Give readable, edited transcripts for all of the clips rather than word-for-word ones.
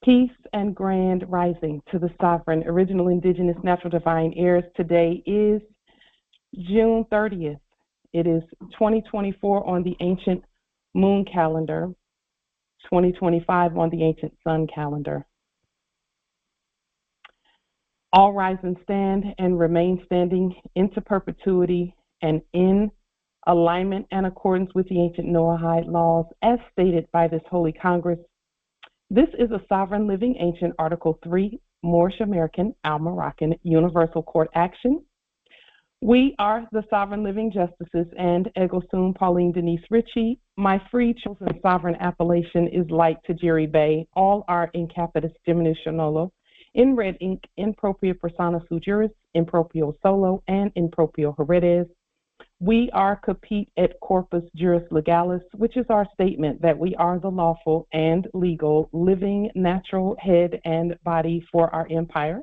Peace and grand rising to the sovereign, original, indigenous, natural, divine heirs. Today is June 30th. It is 2024 on the ancient moon calendar, 2025 on the ancient sun calendar. All rise and stand and remain standing into perpetuity and in alignment and accordance with the ancient Noahide laws as stated by this Holy Congress. This is a sovereign living ancient Article 3 Moorish American Al-Moroccan Universal Court action. We are the sovereign living justices and Eggleston Pauline Denise Ritchie. My free chosen sovereign appellation is Light to Jerry Bay. All are in capitis diminutionolo, in red ink, in propria persona sui juris, in proprio solo, and in proprio heredes. We are capite et corpus juris legalis, which is our statement that we are the lawful and legal living natural head and body for our empire.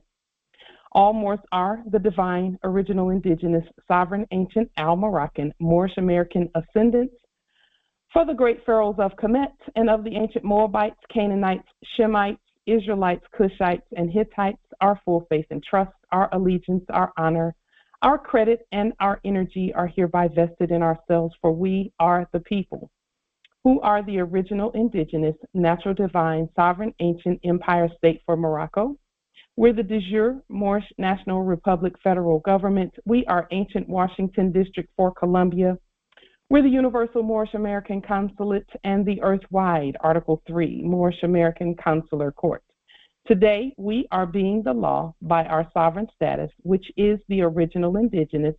All Moors are the divine, original, indigenous, sovereign, ancient, Al-Moroccan, Moorish American ascendants for the great pharaohs of Kemet and of the ancient Moabites, Canaanites, Shemites, Israelites, Cushites, and Hittites. Our full faith and trust, our allegiance, our honor, our credit, and our energy are hereby vested in ourselves, for we are the people who are the original, indigenous, natural, divine, sovereign, ancient empire state for Morocco. We're the de jure Moorish National Republic federal government. We are ancient Washington District for Columbia. We're the Universal Moorish American Consulate and the Earth-wide Article 3 Moorish American Consular Court. Today, we are being the law by our sovereign status, which is the original, indigenous,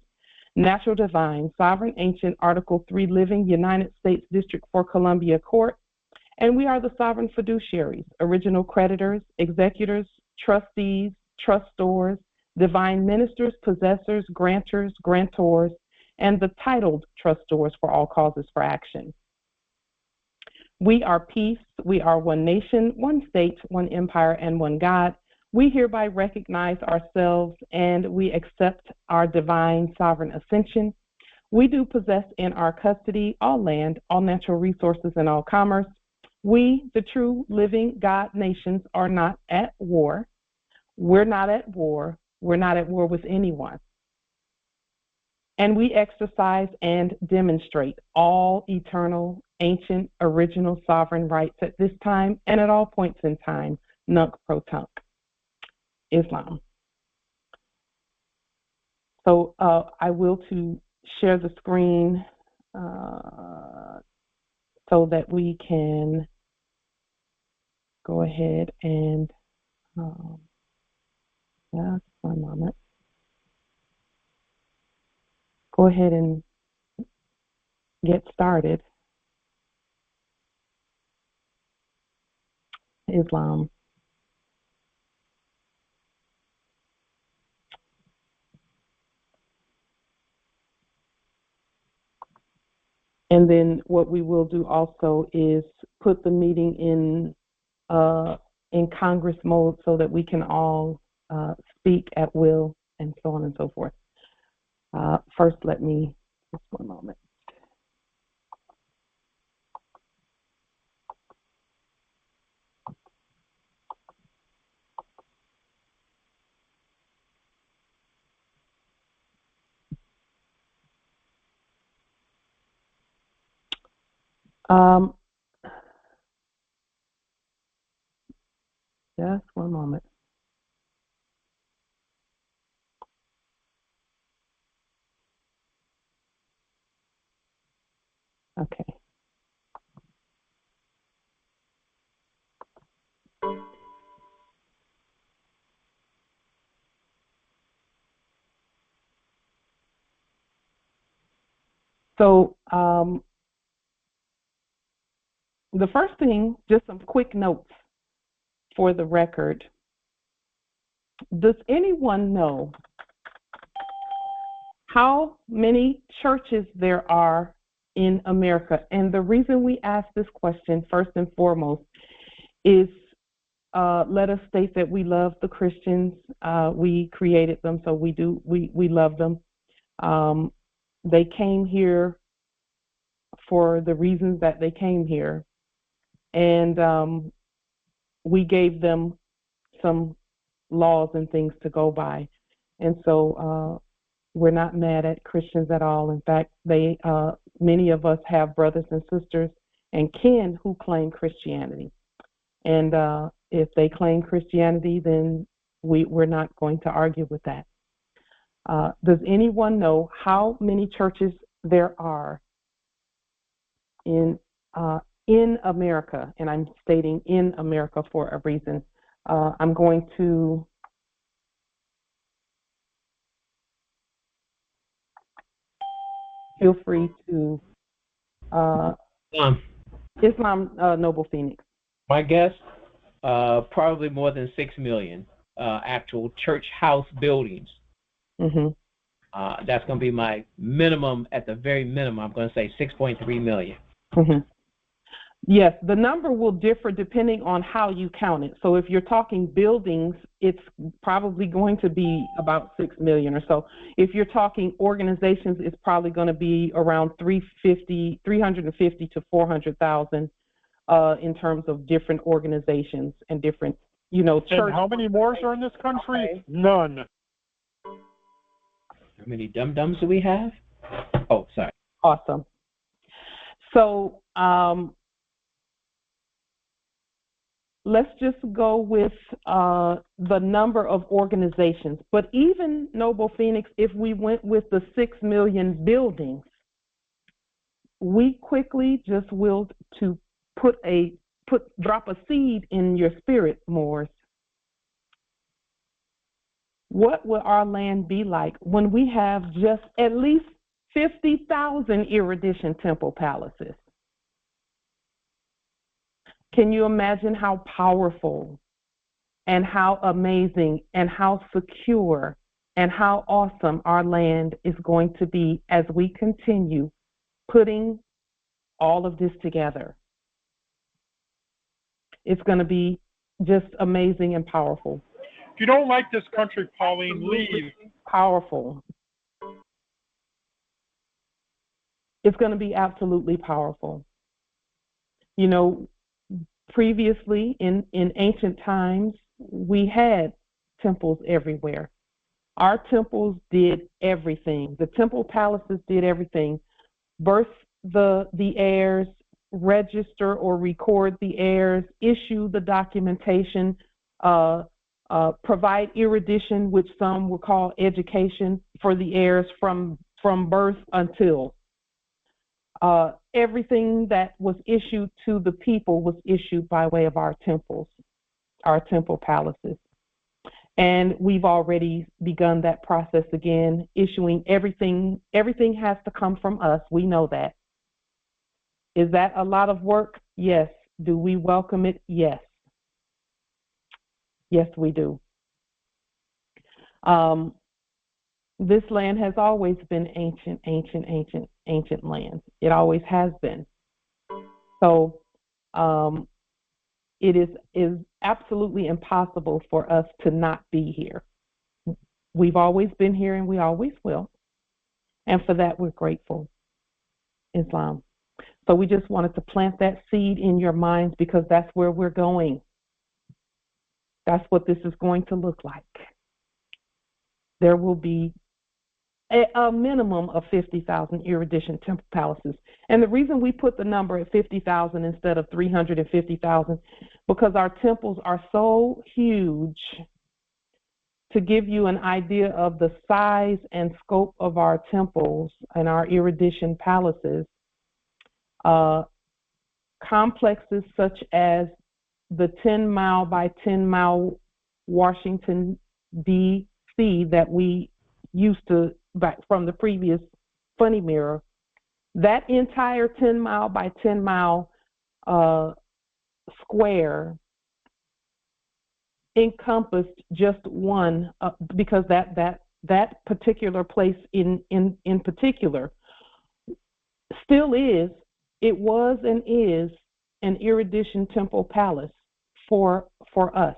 natural, divine, sovereign, ancient Article 3 living United States District for Columbia Court. And we are the sovereign fiduciaries, original creditors, executors, trustees, trustors, divine ministers, possessors, grantors, grantors, and the titled trustors for all causes for action. We are peace, we are one nation, one state, one empire, and one God. We hereby recognize ourselves and we accept our divine sovereign ascension. We do possess in our custody all land, all natural resources, and all commerce. We, the true living God nations, are not at war. We're not at war. We're not at war with anyone. And we exercise and demonstrate all eternal, ancient, original sovereign rights at this time and at all points in time, nunc pro tunc. Islam. So I will to share the screen so that we can go ahead and just 1 moment. Go ahead and get started. Islam. And then what we will do also is put the meeting in Congress mode so that we can all speak at will and so on and so forth. First, let me, just 1 moment. Just 1 moment. Okay. So the first thing, just some quick notes for the record. Does anyone know how many churches there are in America? And the reason we ask this question, first and foremost, is let us state that we love the Christians. We created them, so we love them. They came here for the reasons that they came here. And we gave them some laws and things to go by. And so we're not mad at Christians at all. In fact, many of us have brothers and sisters and kin who claim Christianity. And if they claim Christianity, then we're not going to argue with that. Does anyone know how many churches there are in America? And I'm stating in America for a reason. I'm going to feel free to Islam Noble Phoenix. My guess, probably more than 6 million actual church house buildings. Mm-hmm. That's going to be my minimum. At the very minimum, I'm going to say 6.3 million. Mm-hmm. Yes, the number will differ depending on how you count it. So if you're talking buildings, it's probably going to be about 6 million or so. If you're talking organizations, it's probably going to be around 350 to 400,000 in terms of different organizations and different, churches. And how many Moors are in this country? Okay. None. How many dum-dums do we have? Oh, sorry. Awesome. So let's just go with the number of organizations. But even Noble Phoenix, if we went with the 6 million buildings, we quickly just will to drop a seed in your spirit, Moors. What will our land be like when we have just at least 50,000 erudition temple palaces? Can you imagine how powerful and how amazing and how secure and how awesome our land is going to be as we continue putting all of this together? It's going to be just amazing and powerful. If you don't like this country, Pauline, leave. Powerful. It's going to be absolutely powerful. Previously in ancient times, we had temples everywhere. Our temples did everything. The temple palaces did everything. Birth the heirs, register or record the heirs, issue the documentation, provide erudition, which some will call education for the heirs from birth until. Everything that was issued to the people was issued by way of our temples, our temple palaces. And we've already begun that process again, issuing everything. Everything has to come from us. We know that. Is that a lot of work? Yes. Do we welcome it? Yes. Yes, we do. This land has always been ancient land. It always has been. So it is absolutely impossible for us to not be here. We've always been here and we always will. And for that, we're grateful, Islam. So we just wanted to plant that seed in your minds because that's where we're going. That's what this is going to look like. There will be a minimum of 50,000 erudition temple palaces. And the reason we put the number at 50,000 instead of 350,000, because our temples are so huge. To give you an idea of the size and scope of our temples and our erudition palaces, complexes such as the 10-mile by 10-mile Washington, D.C. that we used to, back from the previous funny mirror, that entire 10-mile by 10-mile square encompassed just one, because that particular place in particular still is, it was and is an erudition temple palace for us.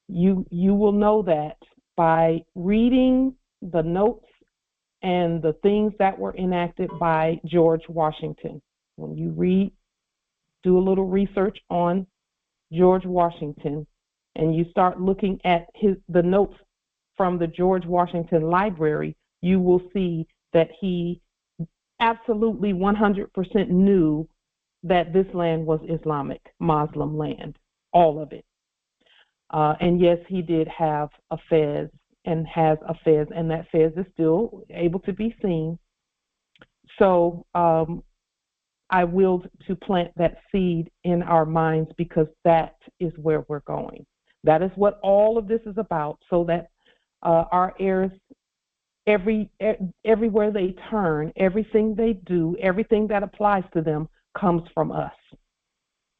You will know that by reading the notes and the things that were enacted by George Washington. When you do a little research on George Washington, and you start looking at the notes from the George Washington Library, you will see that he absolutely 100% knew that this land was Islamic, Muslim land, all of it. And yes, he did have a fez and has a fez, and that fez is still able to be seen. So I willed to plant that seed in our minds because that is where we're going. That is what all of this is about, so that our heirs, everywhere they turn, everything they do, everything that applies to them comes from us.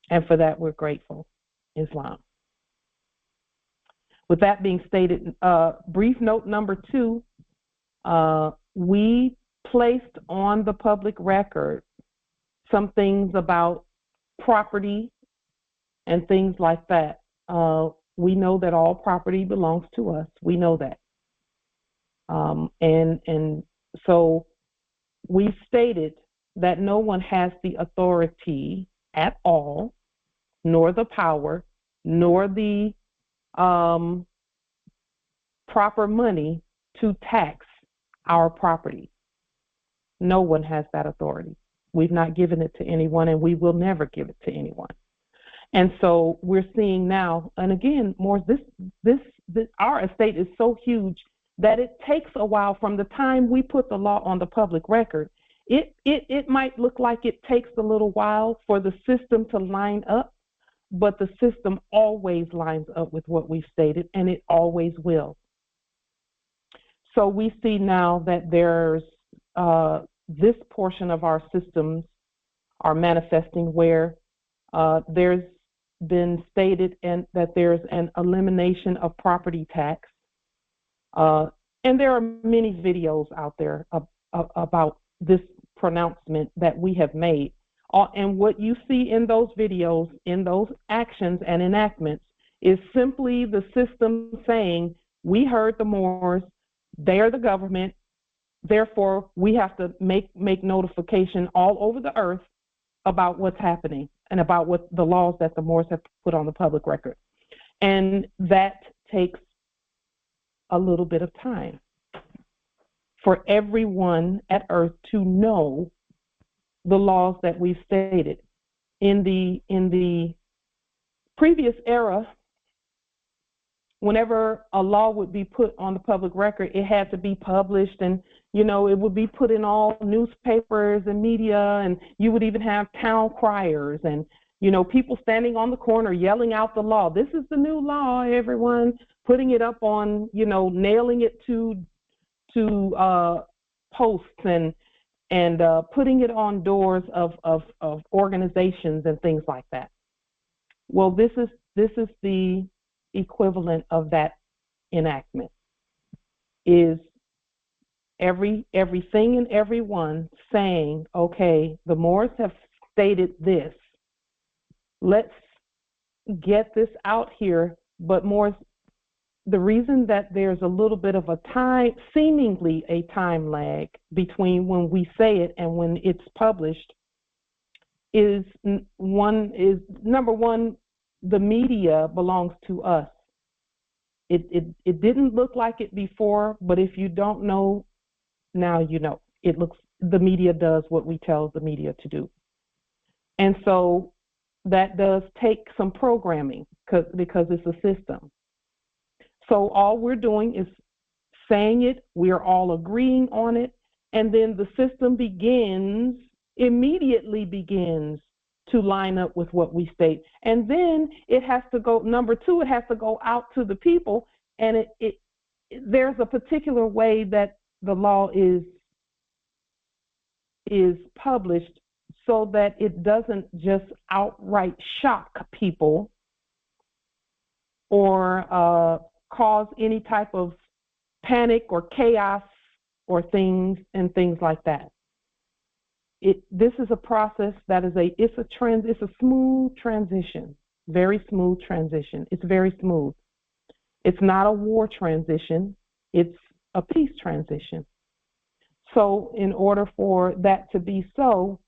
And for that, we're grateful. Islam. With that being stated, brief note number 2, we placed on the public record some things about property and things like that. We know that all property belongs to us. We know that. And so we stated that no one has the authority at all, nor the power, nor the proper money to tax our property. No one has that authority. We've not given it to anyone, and we will never give it to anyone. And so we're seeing now, and again, more this our estate is so huge that it takes a while from the time we put the law on the public record. It might look like it takes a little while for the system to line up, but the system always lines up with what we've stated, and it always will. So we see now that there's this portion of our systems are manifesting where there's been stated that there's an elimination of property tax. And there are many videos out there about this pronouncement that we have made. And what you see in those videos, in those actions and enactments, is simply the system saying, we heard the Moors, they're the government, therefore we have to make notification all over the earth about what's happening and about what the laws that the Moors have put on the public record. And that takes a little bit of time for everyone at earth to know the laws that we've stated. In the previous era, whenever a law would be put on the public record, it had to be published, and it would be put in all newspapers and media, and you would even have town criers and people standing on the corner yelling out the law. This is the new law, everyone, putting it up on, nailing it to posts and putting it on doors of organizations and things like that. Well, this is the equivalent of that enactment, is everything and everyone saying, okay, the Moors have stated this. Let's get this out here. But Moors, the reason that there's a little bit of a seemingly a time lag between when we say it and when it's published is number one, the media belongs to us. It didn't look like it before, but if you don't know, now you know. The media does what we tell the media to do. And so that does take some programming because it's a system. So all we're doing is saying it, we're all agreeing on it, and then the system immediately begins to line up with what we state. And then it has to go, number two, it has to go out to the people, and there's a particular way that the law is published so that it doesn't just outright shock people or cause any type of panic or chaos or things like that. This is a process that is it's a smooth transition, very smooth transition. It's very smooth. It's not a war transition. It's a peace transition. So in order for that to be so,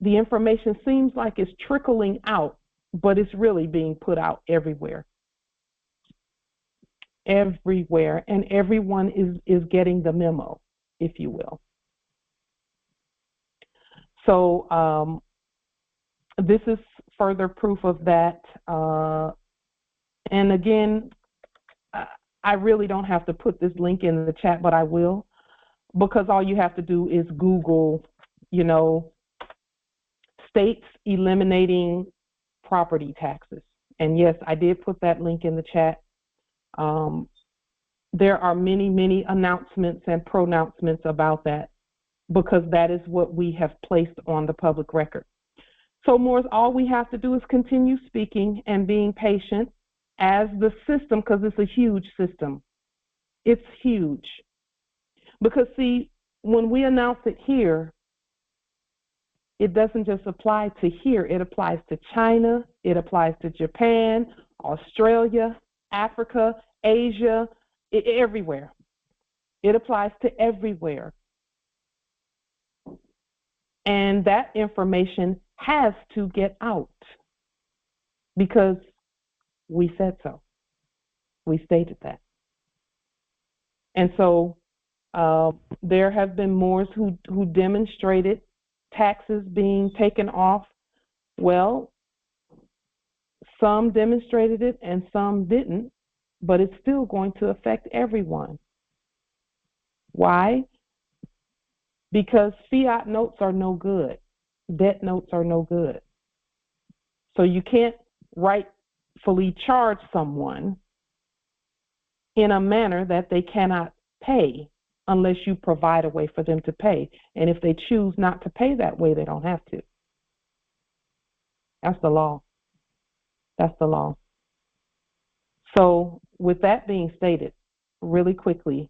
the information seems like it's trickling out but it's really being put out everywhere. Everywhere, and everyone is getting the memo, if you will. So this is further proof of that. And again, I really don't have to put this link in the chat, but I will, because all you have to do is Google, you know, states eliminating property taxes. And yes, I did put that link in the chat. There are many, many announcements and pronouncements about that, because that is what we have placed on the public record. So, Moors, all we have to do is continue speaking and being patient as the system, because it's a huge system. It's huge. Because, see, when we announce it here, it doesn't just apply to here. It applies to China. It applies to Japan, Australia, Africa, Asia, everywhere. It applies to everywhere. And that information has to get out because we said so. We stated that. And so there have been Moors who demonstrated taxes being taken off. Well, some demonstrated it and some didn't, but it's still going to affect everyone. Why? Because fiat notes are no good. Debt notes are no good. So you can't rightfully charge someone in a manner that they cannot pay unless you provide a way for them to pay. And if they choose not to pay that way, they don't have to. That's the law. That's the law. So with that being stated, really quickly,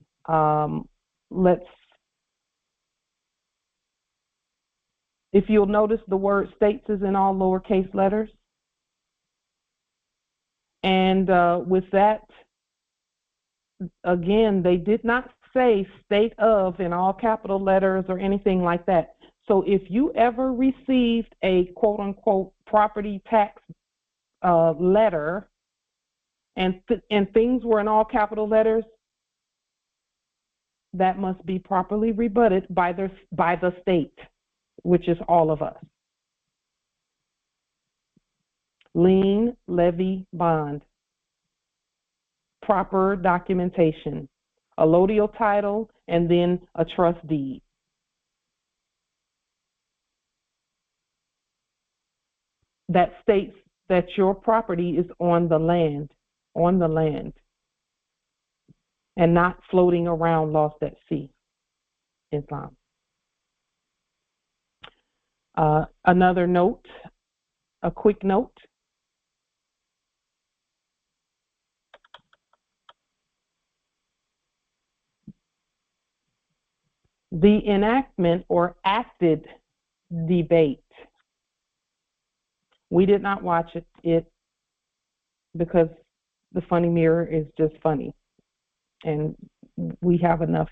if you'll notice, the word states is in all lowercase letters. And with that, again, they did not say state of in all capital letters or anything like that. So if you ever received a quote unquote property tax letter and things were in all capital letters, that must be properly rebutted by the state, which is all of us. Lien, levy, bond, proper documentation, allodial title, and then a trust deed. That states that your property is on the land, and not floating around lost at sea. Islam. Another note, a quick note. The enactment or acted debate. We did not watch it because the funny mirror is just funny, and we have enough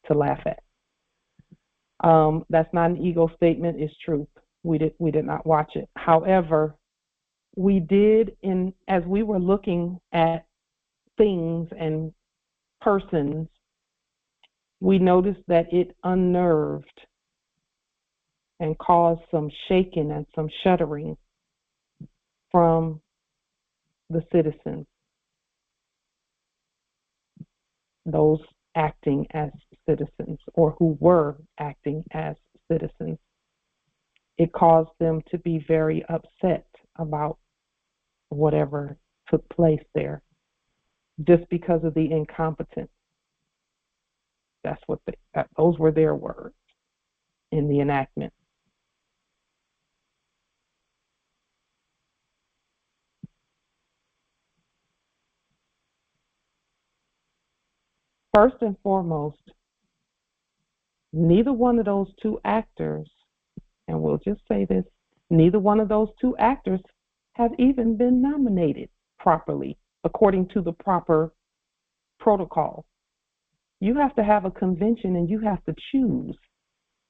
to laugh at. That's not an ego statement, it's truth. We did not watch it. However, we did, as we were looking at things and persons, we noticed that it unnerved and caused some shaking and some shuddering from the citizens, those acting as citizens or who were acting as citizens. It caused them to be very upset about whatever took place there just because of the incompetence. That's what those were their words in the enactment. First and foremost, neither one of those two actors, and we'll just say this, neither one of those two actors have even been nominated properly according to the proper protocol. You have to have a convention and you have to choose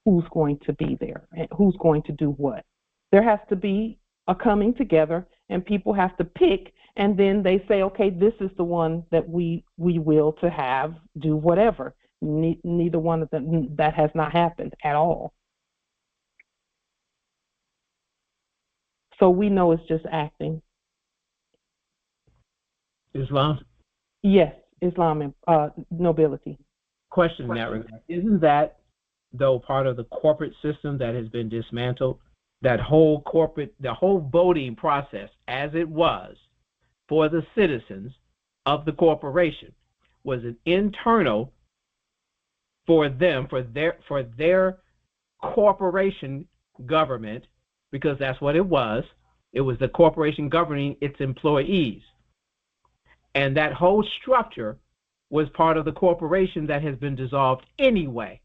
who's going to be there and who's going to do what. There has to be a coming together and people have to pick, and then they say, okay, this is the one that we will to have do whatever. Neither one of them, that has not happened at all. So we know it's just acting. Islam? Yes, Islam, nobility. Question in that regard. Isn't that, though, part of the corporate system that has been dismantled? The whole voting process, as it was for the citizens of the corporation, was an internal for them, for their corporation government, because that's what it was. It was the corporation governing its employees. And that whole structure was part of the corporation that has been dissolved anyway.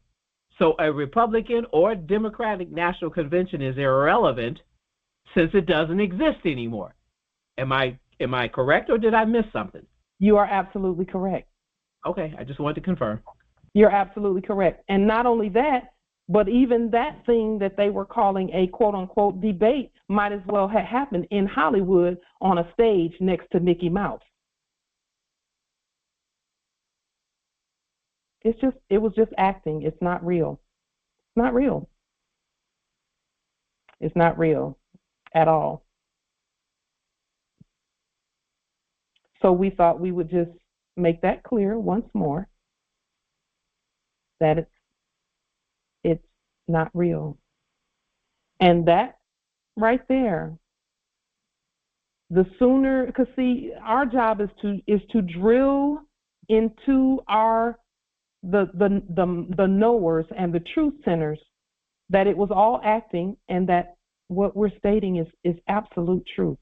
So a Republican or Democratic National Convention is irrelevant since it doesn't exist anymore. Am I correct, or did I miss something? You are absolutely correct. Okay, I just wanted to confirm. You're absolutely correct. And not only that, but even that thing that they were calling a quote-unquote debate might as well have happened in Hollywood on a stage next to Mickey Mouse. It was just acting. It's not real. It's not real. It's not real at all. So we thought we would just make that clear once more, that it's not real. And that right there, the sooner, because see, our job is to drill into the knowers and the truth centers that it was all acting, and that what we're stating is absolute truth.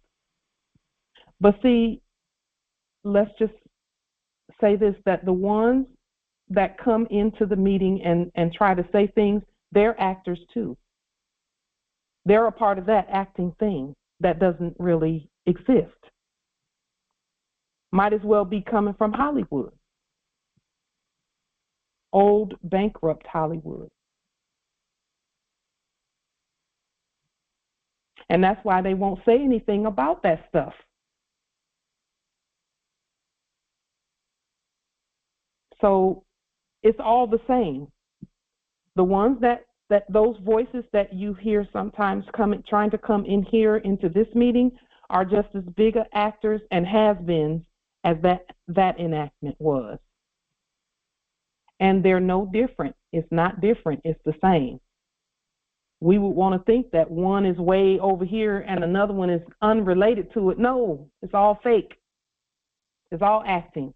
But see, let's just say this, that the ones that come into the meeting and try to say things, they're actors too. They're a part of that acting thing that doesn't really exist. Might as well be coming from Hollywood. Old, bankrupt Hollywood. And that's why they won't say anything about that stuff. So it's all the same. The ones that those voices that you hear sometimes trying to come in here into this meeting are just as big actors and has-beens as that enactment was. And they're no different. It's not different. It's the same. We would want to think that one is way over here and another one is unrelated to it. No, it's all fake. It's all acting.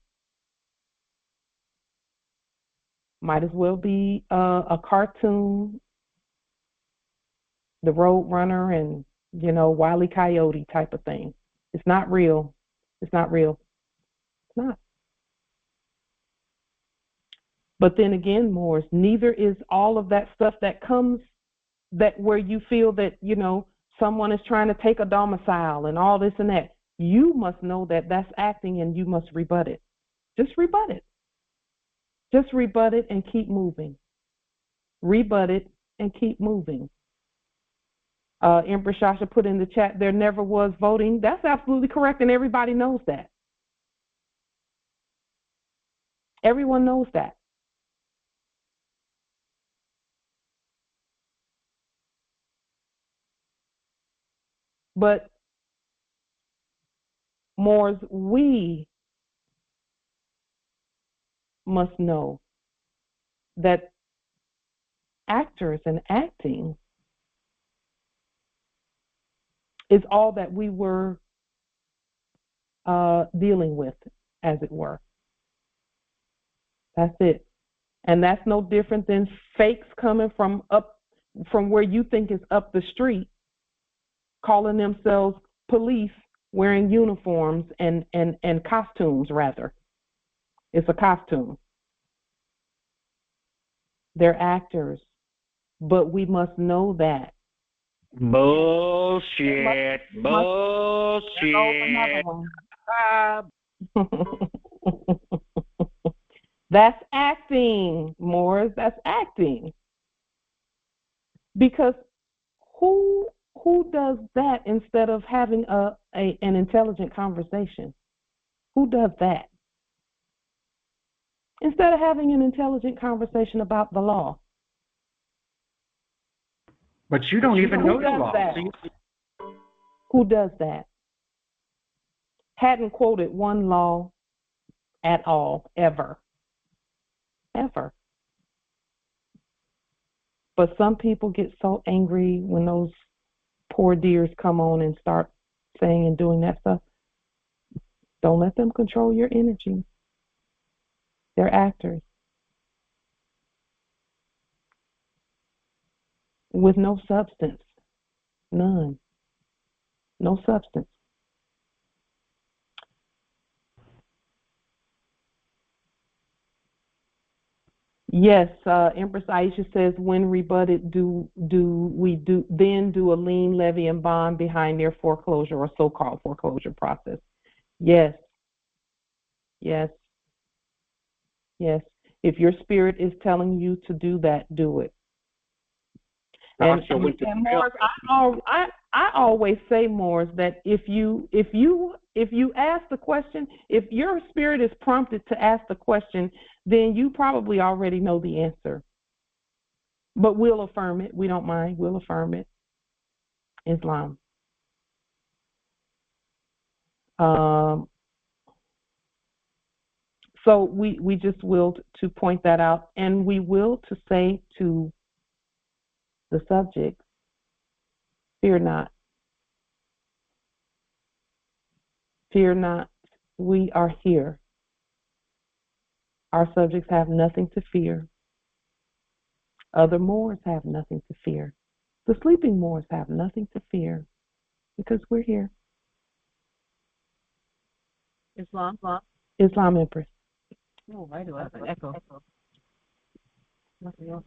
Might as well be a cartoon, the Road Runner and, Wile E. Coyote type of thing. It's not real. It's not real. It's not. But then again, Morris, neither is all of that stuff that comes that where you feel that, someone is trying to take a domicile and all this and that. You must know that that's acting, and you must rebut it. Just rebut it. Just rebut it and keep moving. Rebut it and keep moving. Empress Shasha put in the chat, there never was voting. That's absolutely correct, and everybody knows that. Everyone knows that. But Moors, we must know that actors and acting is all that we were dealing with, as it were. That's it. And that's no different than fakes coming from where you think is up the street, calling themselves police, wearing uniforms and costumes, rather. It's a costume. They're actors, but we must know that. Bullshit. That's acting, Morris. That's acting. Because who does that instead of having a an intelligent conversation. Who does that? Instead of having an intelligent conversation about the law. But you don't even know the law. Who does that? Hadn't quoted one law at all, ever. Ever. But some people get so angry when those poor dears come on and start saying and doing that stuff. Don't let them control your energy. They're actors. With no substance. None. No substance. Yes, Empress Aisha says, when rebutted, do we do a lien, levy, and bond behind their foreclosure or so-called foreclosure process? Yes. Yes. Yes. If your spirit is telling you to do that, do it. And Morris, I always say, Morris, that if you ask the question, if your spirit is prompted to ask the question, then you probably already know the answer. But we'll affirm it. We don't mind. We'll affirm it. Islam. So we just will to point that out, and we will to say to the subject, fear not. Fear not. We are here. Our subjects have nothing to fear. Other Moors have nothing to fear. The sleeping Moors have nothing to fear because we're here. Islam? Islam, Empress. Oh, why do I have an echo? Nothing else.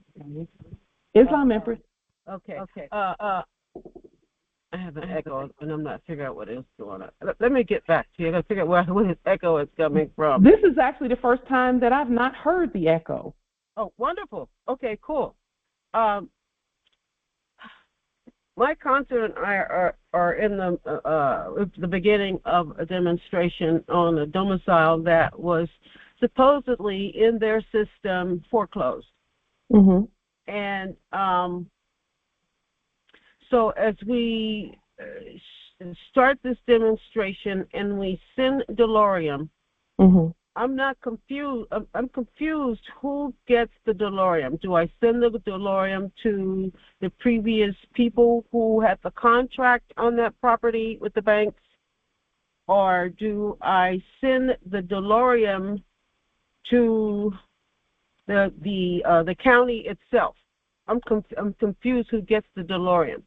Islam, Empress. Okay. I have an echo, and I'm not figuring out what is going on. Let me get back to you. I got to figure out where his echo is coming from. This is actually the first time that I've not heard the echo. Oh, wonderful. Okay, cool. My consulate and I are in the beginning of a demonstration on a domicile that was supposedly in their system foreclosed. Mm-hmm. And so as we start this demonstration and we send DeLorean, mm-hmm. I'm not confused. I'm confused who gets the DeLorean. Do I send the DeLorean to the previous people who had the contract on that property with the banks? Or do I send the DeLorean to the county itself? I'm confused who gets the DeLorean.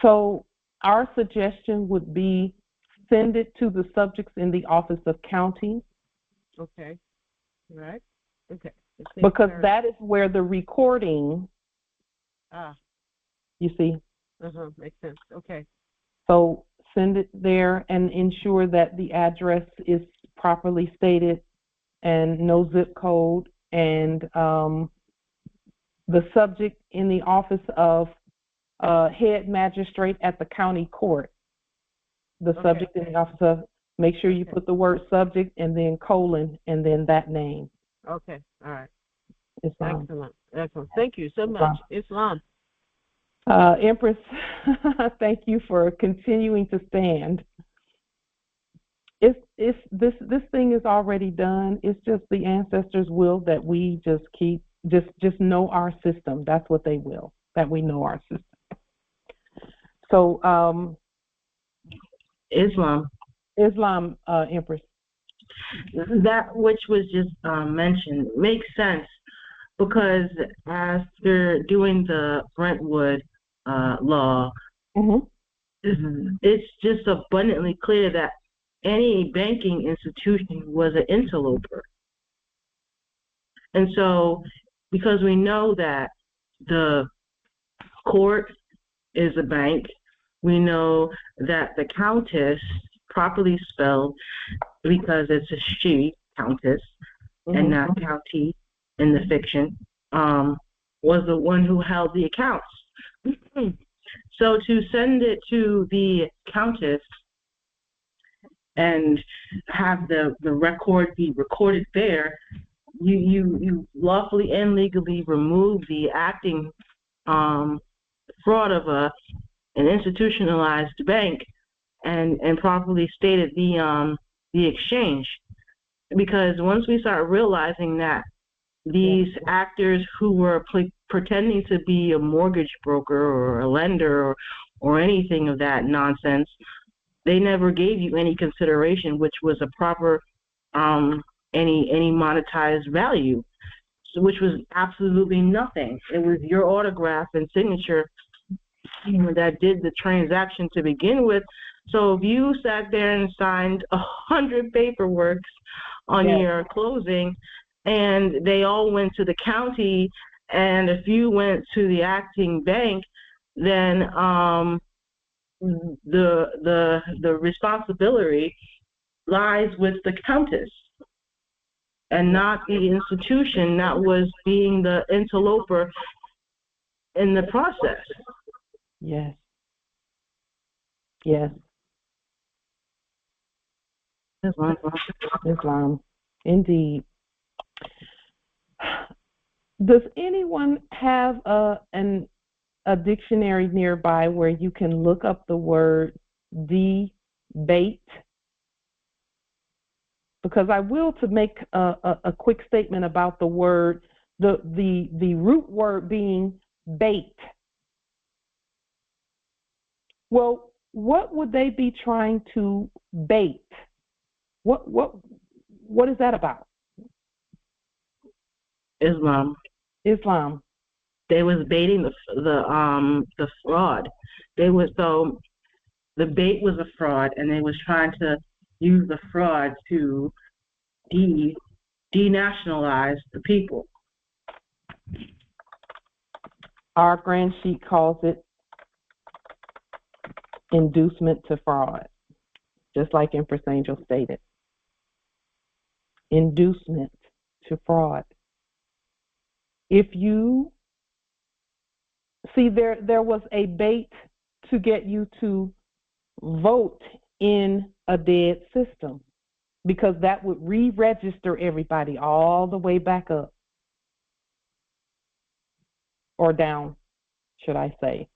So our suggestion would be send it to the subjects in the Office of County. Okay. All right. Okay. Because that is where the recording, you see. Makes sense. Okay. So send it there and ensure that the address is properly stated and no zip code, and the subject in the Office of head magistrate at the county court. The subject in the office of, make sure you put the word subject and then colon and then that name. Okay, all right. Islam. Excellent. Thank you so much. Islam. Empress, thank you for continuing to stand. This thing is already done. It's just the ancestors' will that we just keep, just know our system. That's what they will, that we know our system. So, Islam, Empress. that which was just mentioned makes sense, because after doing the Brentwood law, mm-hmm. it's just abundantly clear that any banking institution was an interloper. And so, because we know that the court is a bank, we know that the countess, properly spelled because it's a she, countess, mm-hmm. and not county in the fiction, was the one who held the accounts. So to send it to the countess and have the record be recorded there, you lawfully and legally remove the acting fraud of an institutionalized bank and properly stated the exchange. Because once we start realizing that these actors who were pretending to be a mortgage broker or a lender or anything of that nonsense, they never gave you any consideration, which was a proper any monetized value, so, which was absolutely nothing. It was your autograph and signature that did the transaction to begin with. So if you sat there and signed 100 paperworks on your closing, and they all went to the county, and a few went to the acting bank, then the responsibility lies with the countess and not the institution that was being the interloper in the process. Yes. Yes. Islam. Indeed. Does anyone have a dictionary nearby where you can look up the word debate? Because I will to make a quick statement about the word, the root word being bait. Well, what would they be trying to bait? What is that about? Islam. Islam. They was baiting the fraud. So the bait was a fraud, and they was trying to use the fraud to denationalize the people. Our grand sheet calls it inducement to fraud, just like Empress Angel stated. Inducement to fraud. If you see, there was a bait to get you to vote in a dead system, because that would re-register everybody all the way back up, or down, should I say.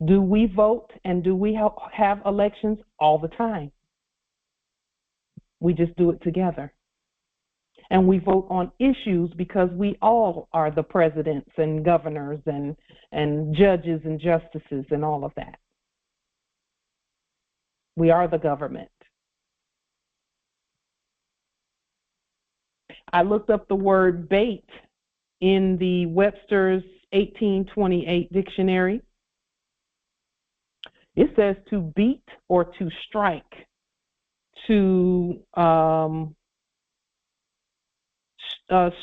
Do we vote and do we have elections all the time? We just do it together. And we vote on issues because we all are the presidents and governors and judges and justices and all of that. We are the government. I looked up the word bait in the Webster's 1828 dictionary. It says to beat or to strike, to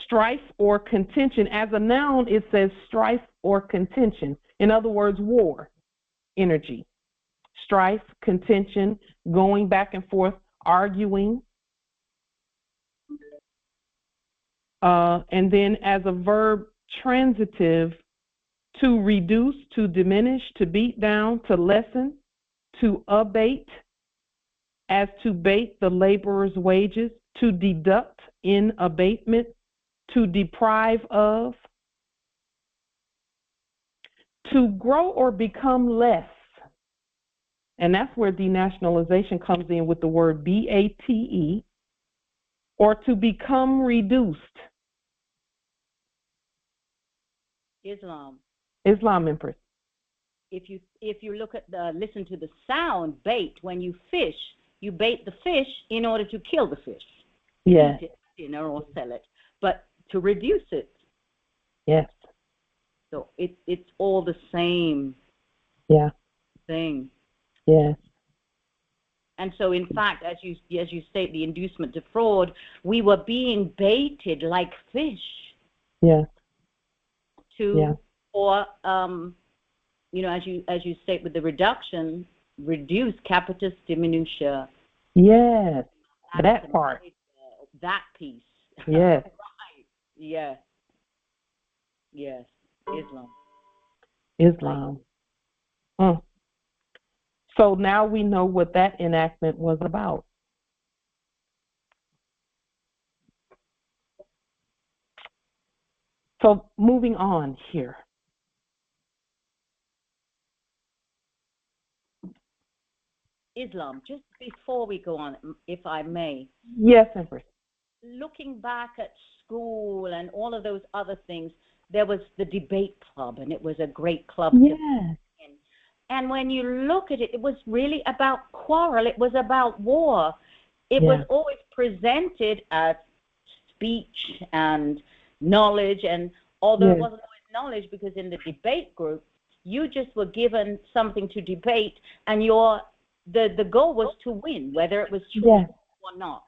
strife or contention. As a noun, it says strife or contention. In other words, war, energy. Strife, contention, going back and forth, arguing. And then as a verb transitive, to reduce, to diminish, to beat down, to lessen, to abate, as to bait the laborer's wages, to deduct in abatement, to deprive of, to grow or become less. And that's where denationalization comes in with the word B-A-T-E, or to become reduced. Islam, Empress. if you look at listen to the sound bait, when you fish, you bait the fish in order to kill the fish. Yeah. Eat it, dinner, or sell it, but to reduce it. Yes. So it's all the same thing. Yes. And so, in fact, as you state, the inducement to fraud, we were being baited like fish. Yes. Or as you state with the reduction, reduce capitis diminutia. Yes. That part. That piece. Yes. Right. Yes. Yes. Islam. Islam. Mm. So now we know what that enactment was about. So moving on here. Islam, just before we go on, if I may. Yes, Empress. Looking back at school and all of those other things, there was the debate club, and it was a great club. Yes. And when you look at it, it was really about quarrel. It was about war. It Yeah. was always presented as speech and knowledge, and although Yes. it wasn't always knowledge, because in the debate group, you just were given something to debate, and the goal was to win, whether it was true Yes. or not.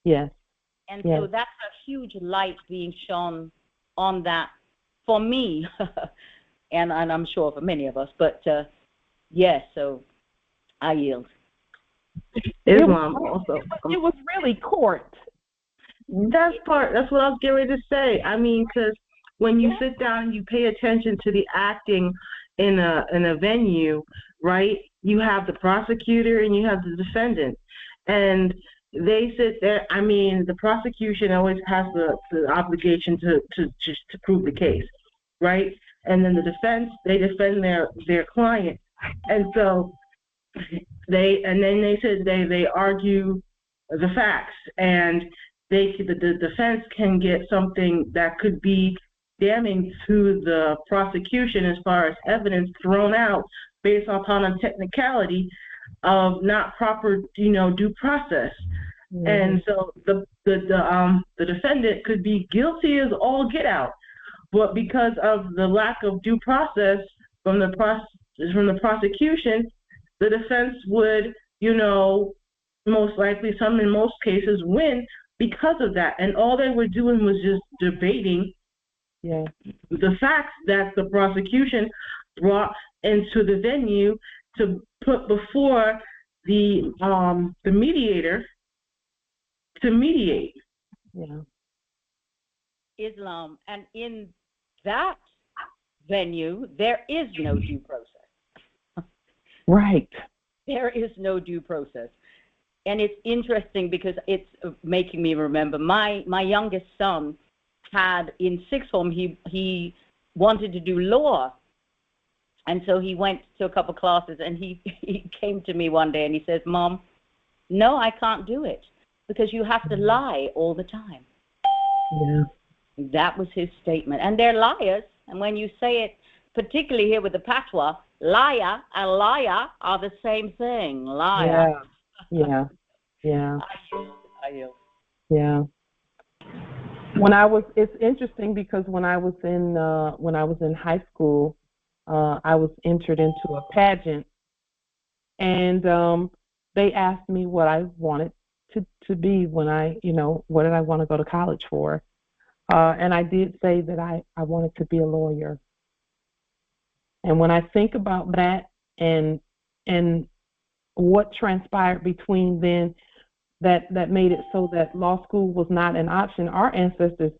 Yes. And Yes. so that's a huge light being shone on that for me, and I'm sure for many of us. But yes, so I yield. Islam also. It was really court. That's what I was getting ready to say. I mean, because when you sit down and you pay attention to the acting in a venue, right? You have the prosecutor and you have the defendant, and they sit there. I mean, the prosecution always has the obligation to prove the case, right? And then the defense, they defend their client, and so they argue the facts, and the defense can get something that could be damning to the prosecution as far as evidence thrown out based upon a technicality of not proper, due process. Mm-hmm. And so the defendant could be guilty as all get out, but because of the lack of due process from the prosecution, the defense would, most likely, in most cases, win because of that. And all they were doing was just debating the facts that the prosecution brought into the venue to put before the mediator to mediate. Yeah. Islam, and in that venue, there is no due process. Right. There is no due process. And it's interesting because it's making me remember my youngest son had in sixth form, he wanted to do law. And so he went to a couple classes, and he came to me one day and he says, "Mom, no, I can't do it because you have to lie all the time." Yeah. That was his statement. And they're liars. And when you say it, particularly here with the patois, liar and liar are the same thing. Liar. Yeah. Yeah. I yield. Yeah. It's interesting because when I was in high school, I was entered into a pageant, and they asked me what I wanted to be when what did I want to go to college for, and I did say that I wanted to be a lawyer. And when I think about that and what transpired between then, that made it so that law school was not an option. Our ancestors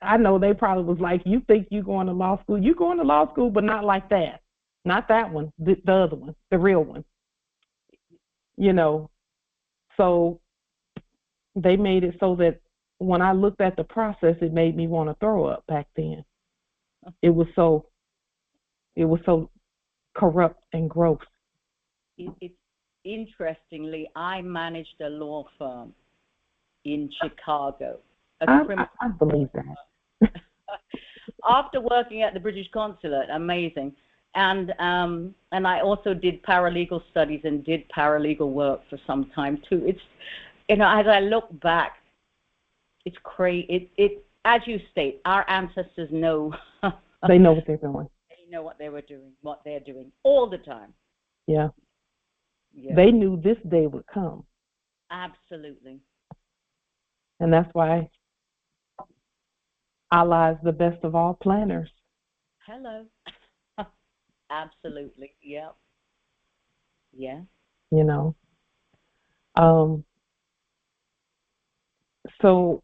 I know they probably was like, you think you going to law school? You going to law school, but not like that. Not that one, the other one, the real one. So they made it so that when I looked at the process, it made me want to throw up back then. It was so corrupt and gross. It's interestingly, I managed a law firm in Chicago. I believe that. After working at the British consulate, amazing. And I also did paralegal studies and did paralegal work for some time too. It's, as I look back, it's crazy. It as you state, our ancestors know. They know what they're doing. They know what they were doing, what they're doing all the time. Yeah. They knew this day would come. Absolutely. And that's why Allah is the best of all planners. Hello. Absolutely. Yeah. Yeah. So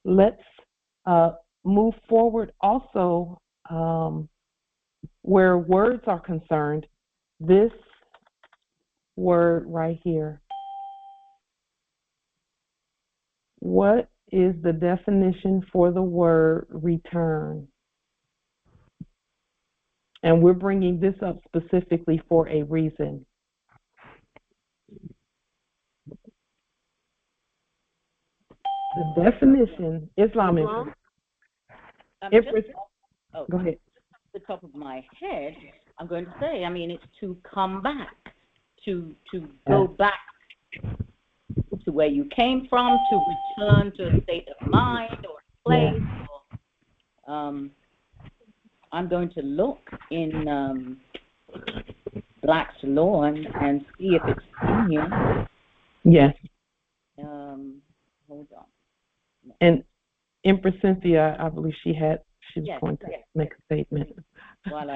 let's move forward also where words are concerned, this word right here, what is the definition for the word return? And we're bringing this up specifically for a reason. The definition, Islam. Go ahead. The top of my head, I'm going to say, I mean, it's to come back, to go back to where you came from, to return to a state of mind or a place. Or, I'm going to look in Black's Law and see if it's in here. Yes. Hold on. And Empress Cynthia, I believe she was going to make a statement. Well,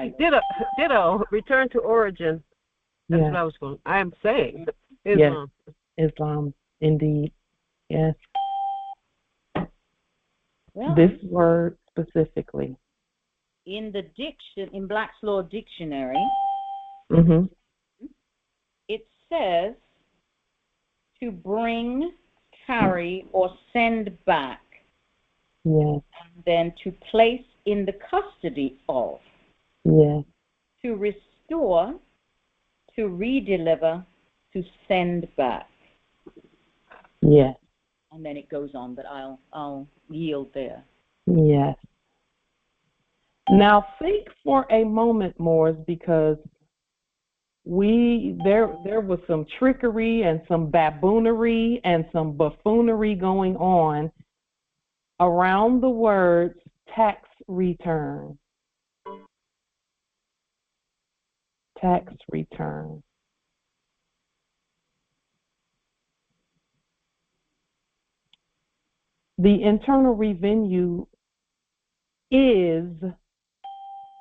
ditto, return to origin. That's what I was going. I am saying Islam. Yes. Islam, indeed. Yes. Well, this word specifically. In Black's Law Dictionary, it says to bring, carry, or send back. Yes. And then to place in the custody of. Yes. To restore, to redeliver, to send back. Yes. And then it goes on, but I'll yield there. Yes. Now think for a moment, Moors, because there was some trickery and some baboonery and some buffoonery going on around the words tax return. Tax return. The Internal Revenue is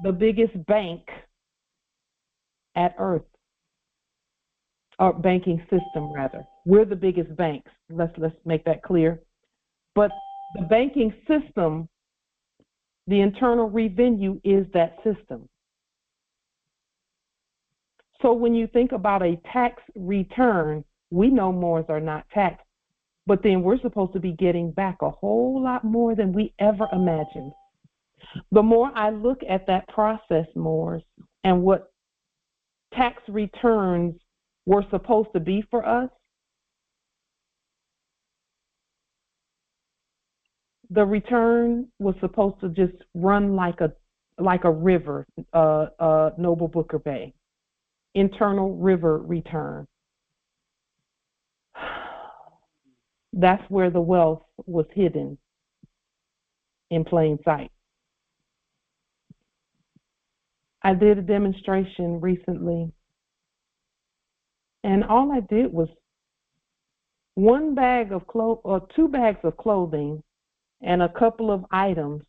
the biggest bank at Earth, or banking system rather. We're the biggest banks. Let's make that clear. But the banking system, the Internal Revenue is that system. So when you think about a tax return, we know Moors are not taxed, but then we're supposed to be getting back a whole lot more than we ever imagined. The more I look at that process, Moors, and what tax returns were supposed to be for us, the return was supposed to just run like a river, Noble Booker Bay. Internal river return. That's where the wealth was hidden in plain sight. I did a demonstration recently, and all I did was 2 bags of clothing and a couple of items.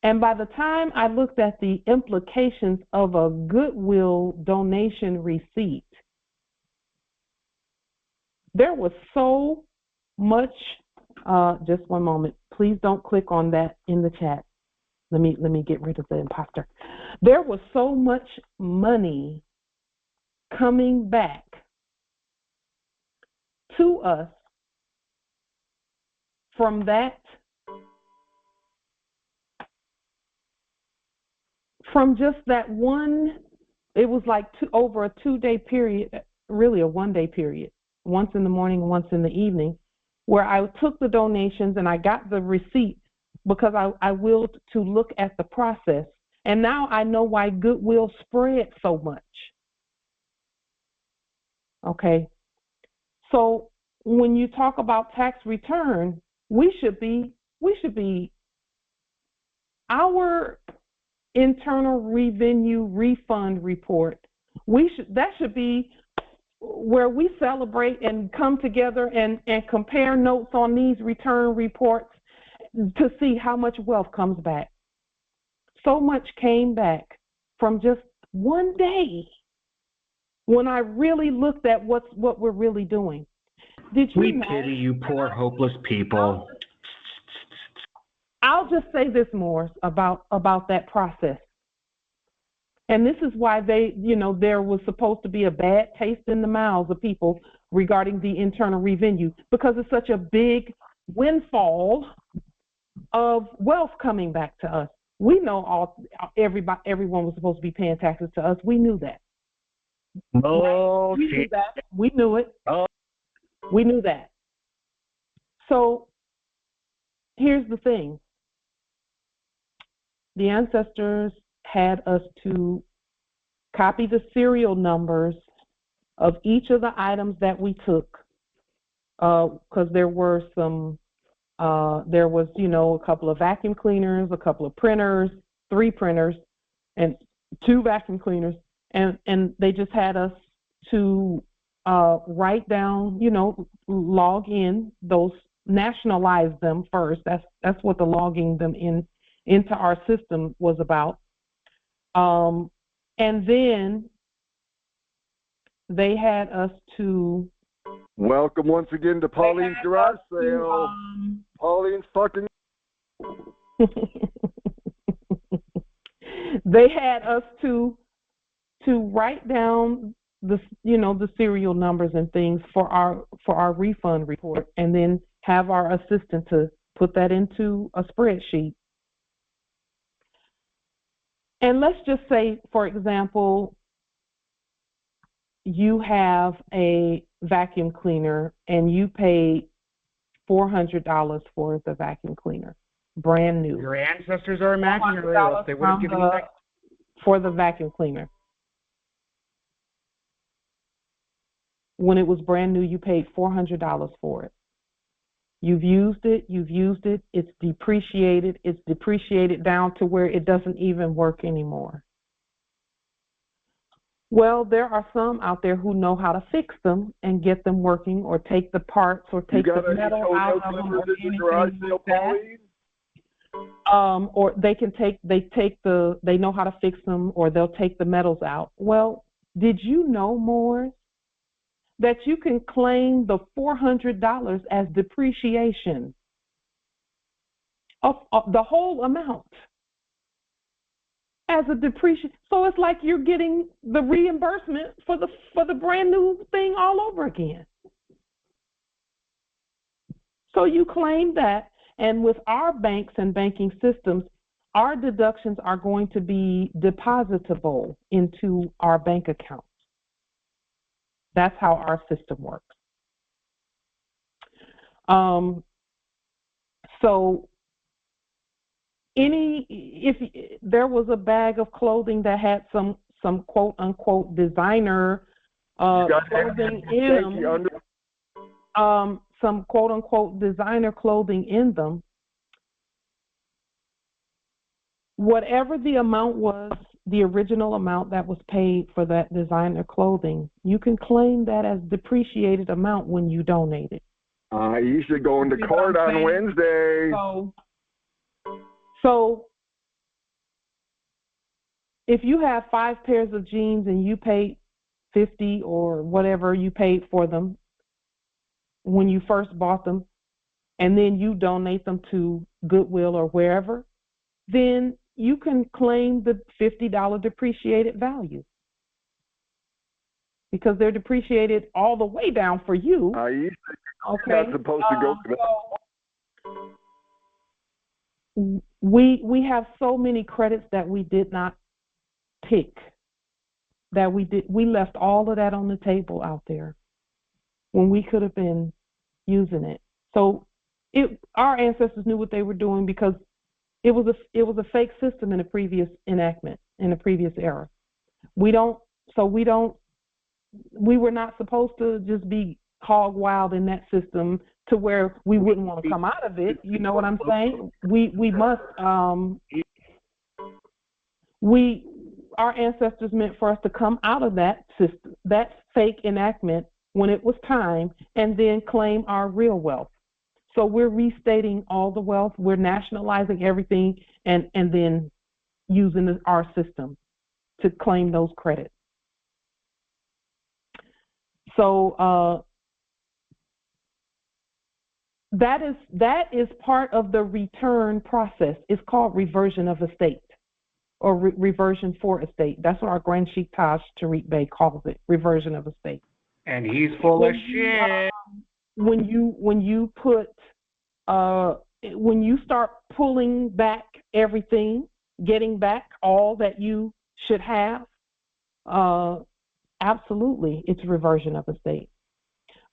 And by the time I looked at the implications of a Goodwill donation receipt, there was so much, just one moment, please don't click on that in the chat. Let me get rid of the imposter. There was so much money coming back to us from that, from just that one. It was like over a 2-day period, really a 1-day period, once in the morning, once in the evening, where I took the donations and I got the receipt because I willed to look at the process. And now I know why Goodwill spread so much. Okay. So when you talk about tax return, we should be our Internal Revenue refund report. That should be where we celebrate and come together and compare notes on these return reports to see how much wealth comes back. So much came back from just one day when I really looked at what we're really doing. We pity you poor hopeless people. I'll just say this more about that process. And this is why there was supposed to be a bad taste in the mouths of people regarding the internal revenue, because it's such a big windfall of wealth coming back to us. We know everyone was supposed to be paying taxes to us. We knew that. Oh, we knew that. We knew it. Oh. We knew that. So here's the thing. The ancestors had us to copy the serial numbers of each of the items that we took, because there was, a couple of vacuum cleaners, a couple of printers, 3 printers, and 2 vacuum cleaners, and they just had us to write down, log in those, nationalize them first. That's what the logging them into our system was about. And then they had us to... Welcome once again to Pauline's garage sale. Pauline's fucking... They had us to write down the serial numbers and things for our refund report, and then have our assistant to put that into a spreadsheet. And let's just say, for example, you have a vacuum cleaner and you paid $400 for the vacuum cleaner, brand new. Your ancestors are imaginary, or else they would have given you that. For the vacuum cleaner. When it was brand new, you paid $400 for it. You've used it, it's depreciated down to where it doesn't even work anymore. Well, there are some out there who know how to fix them and get them working, or take the parts, or take the metal out of them, or anything like that. Or they know how to fix them, or they'll take the metals out. Well, did you know, Moors, that you can claim the $400 as depreciation of the whole amount as a depreciation? So it's like you're getting the reimbursement for the brand new thing all over again. So you claim that, and with our banks and banking systems, our deductions are going to be depositable into our bank accounts. That's how our system works. So if there was a bag of clothing that had some quote unquote designer clothing in them, some quote unquote designer clothing in them, whatever the amount was, the original amount that was paid for that designer clothing, you can claim that as depreciated amount when you donate it. You should go into court on Wednesday. So if you have 5 pairs of jeans and you paid $50 or whatever you paid for them when you first bought them, and then you donate them to Goodwill or wherever, then you can claim the $50 depreciated value, because they're depreciated all the way down for you. Okay. You're not supposed to go to that. We have so many credits that we did not pick, that we left all of that on the table out there when we could have been using it. So our ancestors knew what they were doing, because it was a fake system in a previous enactment, in a previous era. We were not supposed to just be hog wild in that system to where we wouldn't want to come out of it. You know what I'm saying? We must our ancestors meant for us to come out of that system, that fake enactment, when it was time, and then claim our real wealth. So we're restating all the wealth, we're nationalizing everything, and then using our system to claim those credits. So that is part of the return process. It's called reversion of estate, or reversion for estate. That's what our Grand Sheikh Taj Tariq Bey calls it, reversion of estate. And he's full of shit. When you start pulling back everything, getting back all that you should have, absolutely, it's reversion of estate.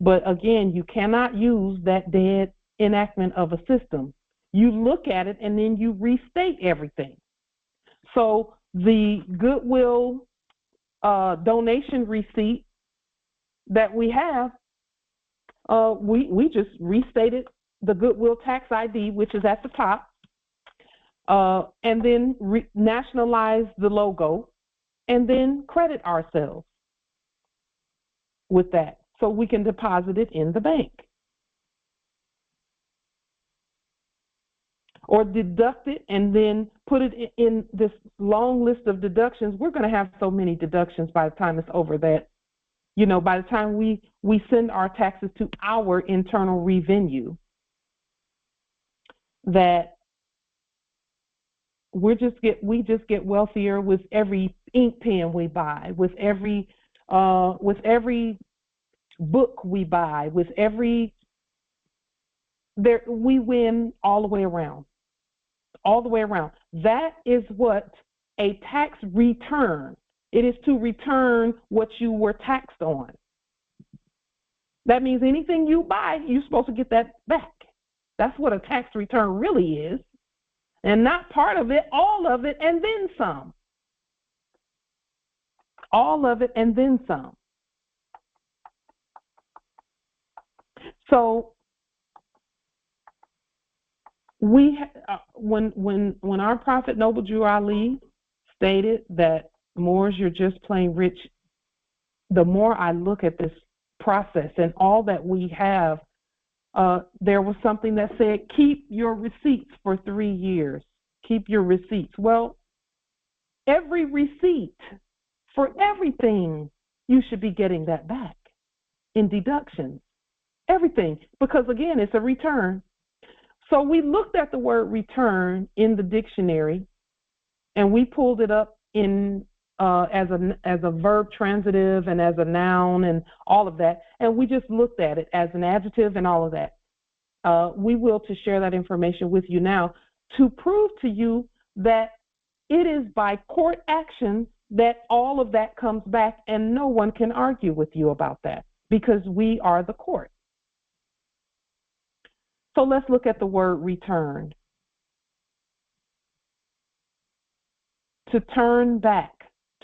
But again, you cannot use that dead enactment of a system. You look at it and then you restate everything. So the goodwill donation receipt that we have, we just restated the goodwill tax ID, which is at the top, and then nationalize the logo, and then credit ourselves with that so we can deposit it in the bank. Or deduct it and then put it in this long list of deductions. We're going to have so many deductions by the time it's over that, you know, by the time we send our taxes to our internal revenue, that we just get wealthier with every ink pen we buy, with every book we buy, with every we win all the way around. All the way around. That is what a tax return. It is to return what you were taxed on. That means anything you buy, you're supposed to get that back. That's what a tax return really is. And not part of it, all of it, and then some. All of it and then some. So when our prophet Noble Drew Ali stated that Moors, you're just plain rich, the more I look at this process and all that we have, there was something that said, keep your receipts for 3 years. Keep your receipts. Well, every receipt for everything, you should be getting that back in deductions. Everything, because again, it's a return. So we looked at the word return in the dictionary, and we pulled it up in as a verb transitive and as a noun and all of that, and we just looked at it as an adjective and all of that. We will to share that information with you now to prove to you that it is by court action that all of that comes back, and no one can argue with you about that because we are the court. So let's look at the word return. To turn back,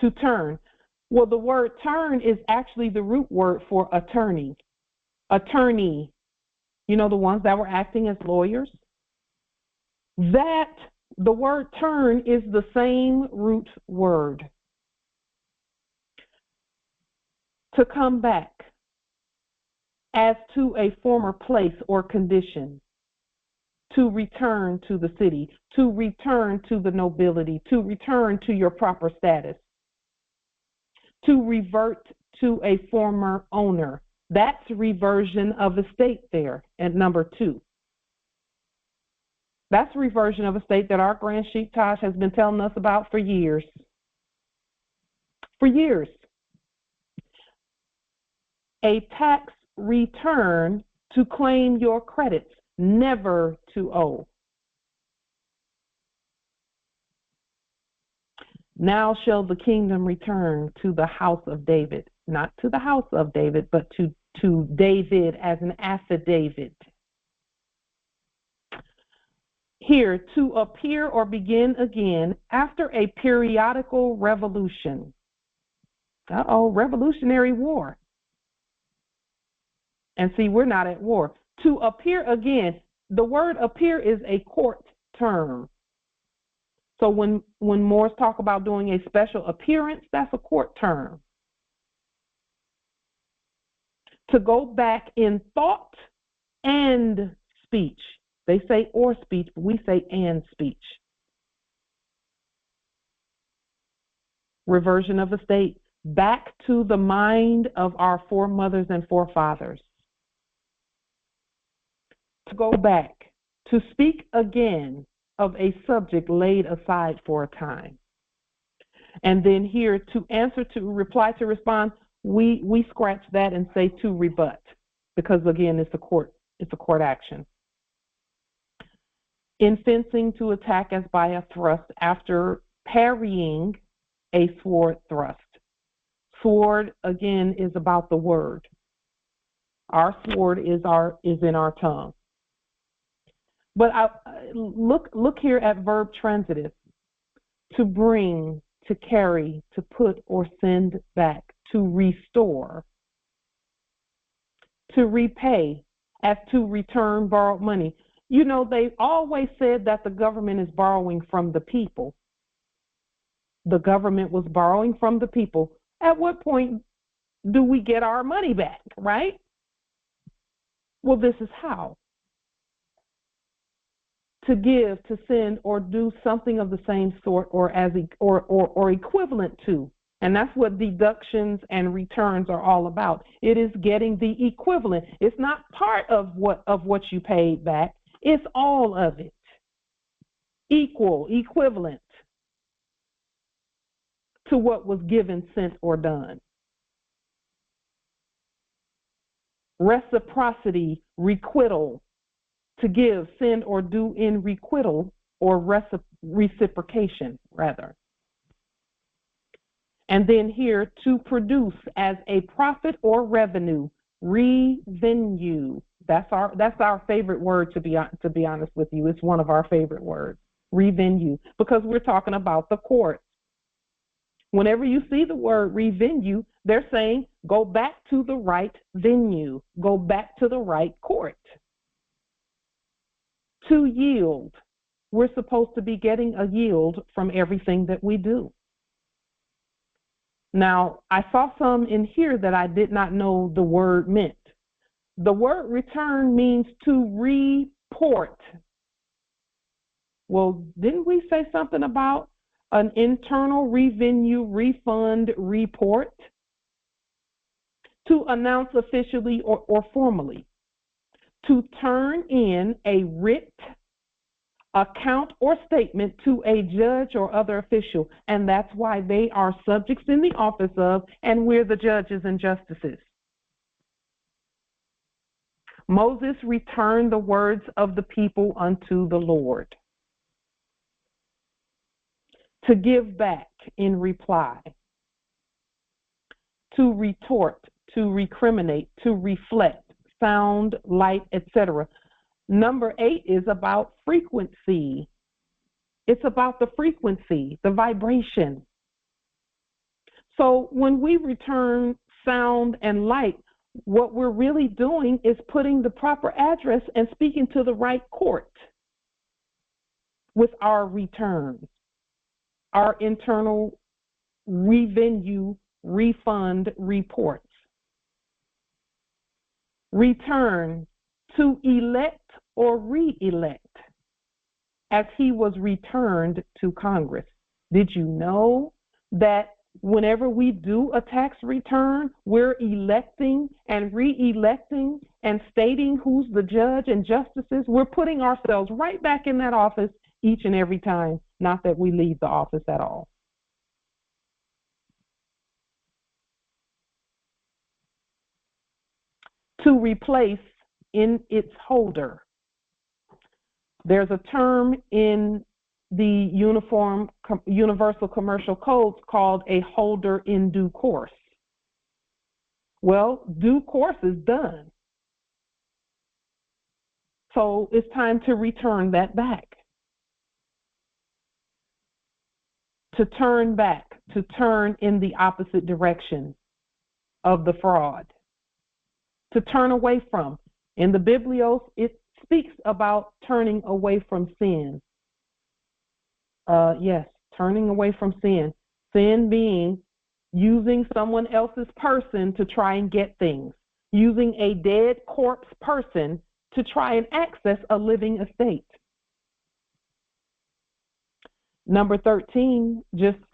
to turn. Well, the word turn is actually the root word for attorney. Attorney, you know, the ones that were acting as lawyers. That, the word turn is the same root word. To come back as to a former place or condition, to return to the city, to return to the nobility, to return to your proper status, to revert to a former owner. That's reversion of estate there at number 2. That's reversion of estate that our Grand Sheikh Taj has been telling us about for years. For years. A tax return to claim your credits, never to owe. Now shall the kingdom return to the house of David, not to the house of David, but to David as an affidavit. Here, to appear or begin again after a periodical revolution. Revolutionary war. And see, we're not at war. To appear again, the word appear is a court term. So when Moors talk about doing a special appearance, that's a court term. To go back in thought and speech. They say or speech, but we say and speech. Reversion of estate, back to the mind of our foremothers and forefathers. To go back, to speak again of a subject laid aside for a time. And then here, to answer, to reply, to respond, we scratch that and say to rebut, because again, it's a court action. In fencing, to attack as by a thrust after parrying a sword thrust. Sword, again, is about the word. Our sword is in our tongue. But look here at verb transitive. To bring, to carry, to put or send back, to restore, to repay, as to return borrowed money. You know, they've always said that the government is borrowing from the people. The government was borrowing from the people. At what point do we get our money back, right? Well, this is how. To give, to send, or do something of the same sort or equivalent to. And that's what deductions and returns are all about. It is getting the equivalent. It's not part of what you paid back. It's all of it. Equal, equivalent to what was given, sent, or done. Reciprocity, requital. To give, send, or do in requital or reciprocation, rather. And then here, to produce as a profit or revenue, revenue. That's our favorite word, to be honest with you. It's one of our favorite words, revenue, because we're talking about the court. Whenever you see the word revenue, they're saying go back to the right venue, go back to the right court. To yield, we're supposed to be getting a yield from everything that we do. Now, I saw some in here that I did not know the word meant. The word return means to report. Well, didn't we say something about an internal revenue refund report? To announce officially or formally. To turn in a writ, account, or statement to a judge or other official. And that's why they are subjects in the office of, and we're the judges and justices. Moses returned the words of the people unto the Lord. To give back in reply. To retort, to recriminate, to reflect, sound, light, etc. Number 8 is about frequency. It's about the frequency, the vibration. So when we return sound and light, what we're really doing is putting the proper address and speaking to the right court with our returns, our internal revenue refund reports. Return, to elect or re-elect, as he was returned to Congress. Did you know that whenever we do a tax return, we're electing and re-electing and stating who's the judge and justices? We're putting ourselves right back in that office each and every time, not that we leave the office at all. To replace in its holder. There's a term in the Universal Commercial Codes called a holder in due course. Well, due course is done. So it's time to return that back. To turn back, to turn in the opposite direction of the fraud. To turn away from. In the Biblios, it speaks about turning away from sin. Yes, turning away from sin. Sin being using someone else's person to try and get things. Using a dead corpse person to try and access a living estate. Number 13,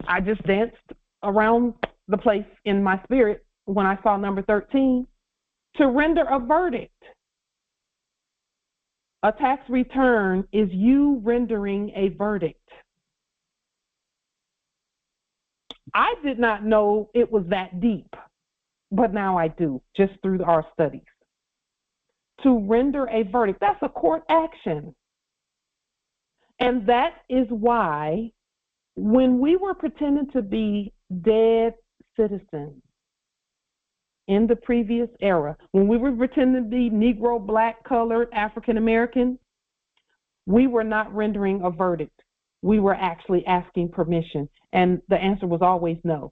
I just danced around the place in my spirit when I saw number 13. To render a verdict. A tax return is you rendering a verdict. I did not know it was that deep, but now I do, just through our studies. To render a verdict, that's a court action. And that is why when we were pretending to be dead citizens in the previous era, when we were pretending to be Negro, Black, colored, African American, we were not rendering a verdict. We were actually asking permission. And the answer was always no.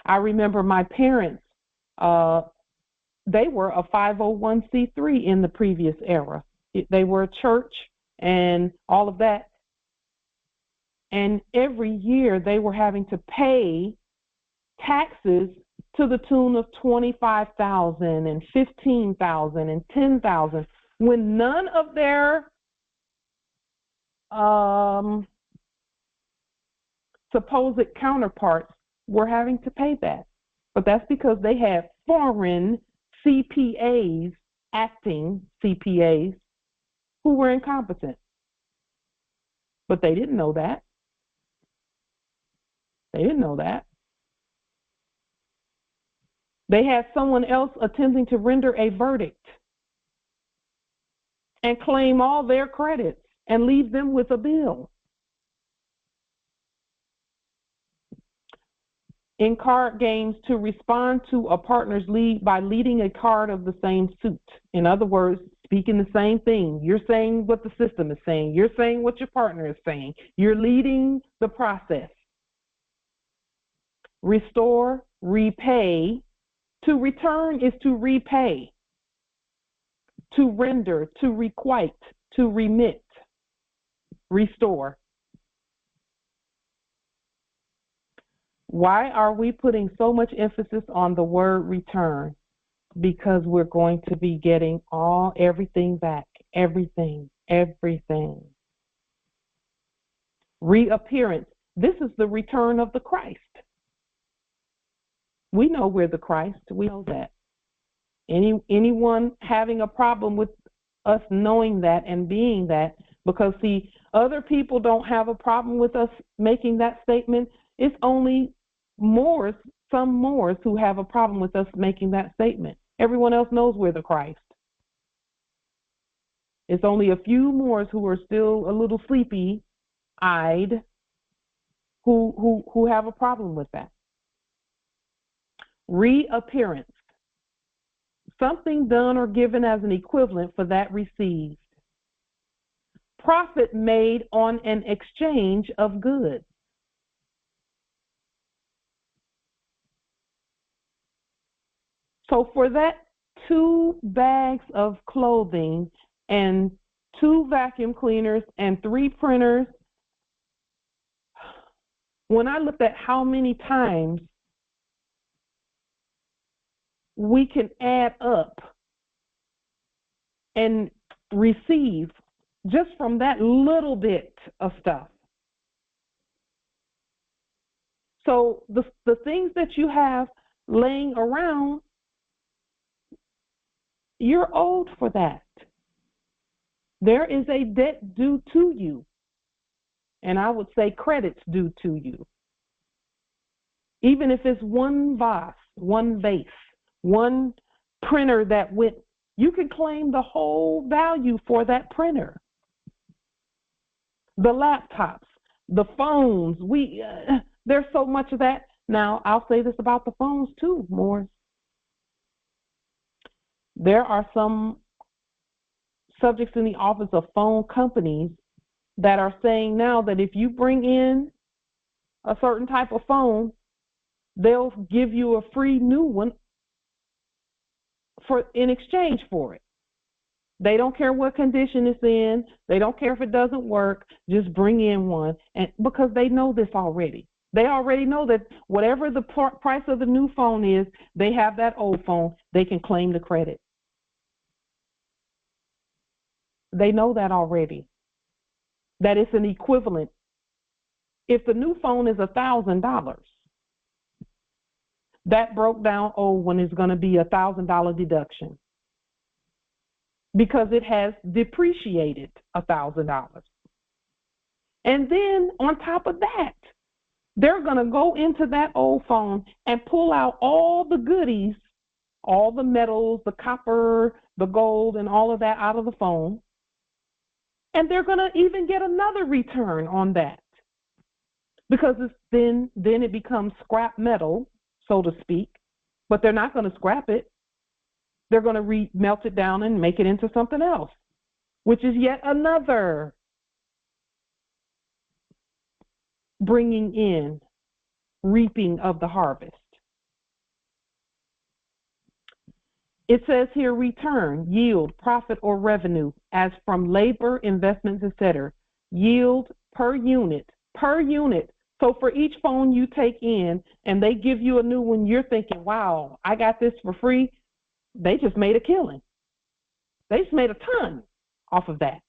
I remember my parents, they were a 501c3 in the previous era. They were a church and all of that. And every year they were having to pay taxes to the tune of $25,000 and $15,000 and $10,000 when none of their supposed counterparts were having to pay that. But that's because they had foreign CPAs, acting CPAs, who were incompetent. But they didn't know that. They didn't know that. They had someone else attempting to render a verdict and claim all their credits and leave them with a bill. In card games, to respond to a partner's lead by leading a card of the same suit. In other words, speaking the same thing. You're saying what the system is saying. You're saying what your partner is saying. You're leading the process. Restore, repay. To return is to repay. To render, to requite, to remit. Restore. Why are we putting so much emphasis on the word return? Because we're going to be getting everything back. Everything. Reappearance. This is the return of the Christ. We know we're the Christ. We know that. Anyone having a problem with us knowing that and being that, because see, other people don't have a problem with us making that statement. It's only Moors, some Moors, who have a problem with us making that statement. Everyone else knows we're the Christ. It's only a few Moors who are still a little sleepy-eyed who have a problem with that. Reappearance. Something done or given as an equivalent for that received. Profit made on an exchange of goods. So for that 2 bags of clothing and 2 vacuum cleaners and 3 printers, when I looked at how many times we can add up and receive just from that little bit of stuff. So the things that you have laying around, you're owed for that. There is a debt due to you. And I would say credits due to you. Even if it's 1 vase, 1 vase, 1 printer that went, you can claim the whole value for that printer. The laptops, the phones, there's so much of that. Now, I'll say this about the phones too, Morris. There are some subjects in the office of phone companies that are saying now that if you bring in a certain type of phone, they'll give you a free new one in exchange for it. They don't care what condition it's in. They don't care if it doesn't work. Just bring in one, and because they know this already. They already know that whatever the price of the new phone is, they have that old phone. They can claim the credit. They know that already, that it's an equivalent. If the new phone is $1,000, that broke down old one is going to be $1,000 deduction because it has depreciated $1,000. And then on top of that, they're going to go into that old phone and pull out all the goodies, all the metals, the copper, the gold, and all of that out of the phone. And they're going to even get another return on that, because then it becomes scrap metal, so to speak. But they're not going to scrap it. They're going to melt it down and make it into something else, which is yet another bringing in, reaping of the harvest. It says here, return, yield, profit, or revenue as from labor, investments, etc. Yield per unit. So for each phone you take in and they give you a new one, you're thinking, wow, I got this for free. They just made a killing. They just made a ton off of that.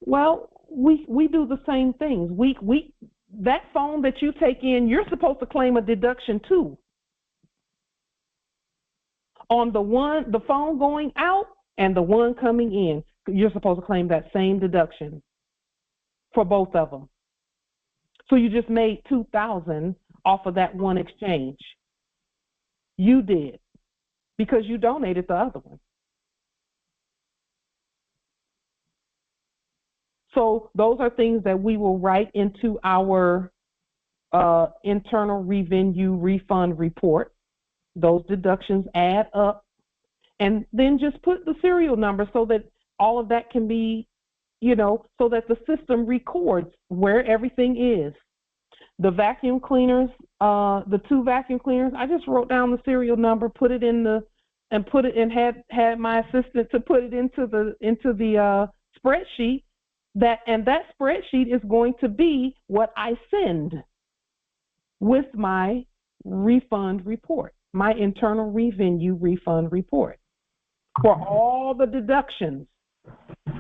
Well, we do the same things. That phone that you take in, you're supposed to claim a deduction too. On the phone going out and the one coming in, you're supposed to claim that same deduction for both of them. So you just made $2,000 off of that one exchange. You did, because you donated the other one. So those are things that we will write into our internal revenue refund report. Those deductions add up, and then just put the serial number so that all of that can be, so that the system records where everything is. The vacuum cleaners, the 2 vacuum cleaners, I just wrote down the serial number, put it in and had my assistant to put it into the spreadsheet. That spreadsheet is going to be what I send with my refund report, my internal revenue refund report, for all the deductions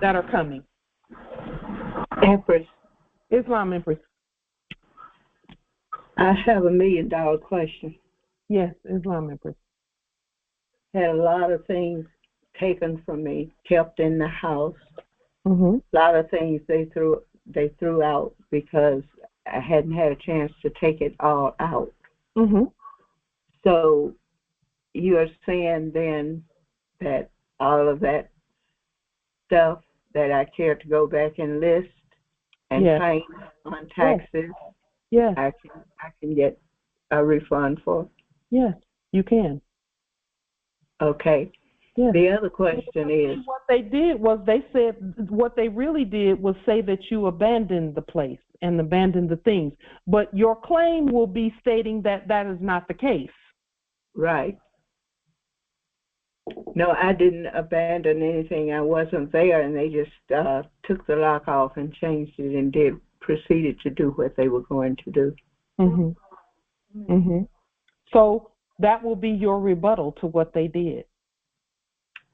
that are coming. Empress. Islam Empress. I have $1 million question. Yes, Islam Empress. Had a lot of things taken from me, kept in the house. Mm-hmm. A lot of things they threw out because I hadn't had a chance to take it all out. Mm-hmm. So you are saying then that all of that stuff that I care to go back and list and claim on taxes, I can get a refund for? Yes, you can. Okay. Yes. The other question is, what they did was what they really did was say that you abandoned the place and abandoned the things. But your claim will be stating that that is not the case. Right. No, I didn't abandon anything. I wasn't there, and they just took the lock off and changed it and proceeded to do what they were going to do. Mm-hmm. Mm-hmm. So that will be your rebuttal to what they did.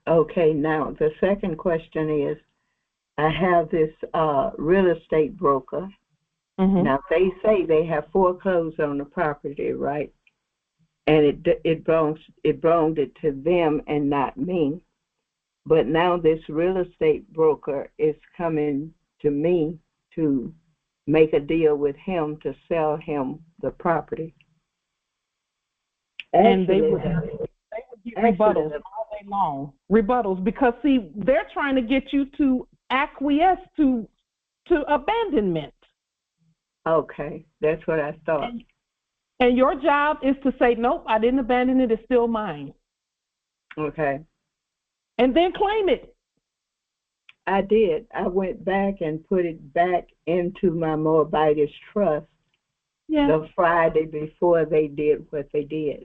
Okay, now the second question is, I have this real estate broker. Mm-hmm. Now they say they have foreclosed on the property, right? And it belonged to them and not me. But now this real estate broker is coming to me to make a deal with him to sell him the property. And they would give rebuttals all day long. Rebuttals, because see, they're trying to get you to acquiesce to abandonment. Okay, that's what I thought. And your job is to say, nope, I didn't abandon it, it's still mine. Okay. And then claim it. I did. I went back and put it back into my Moabitish trust the Friday before they did what they did.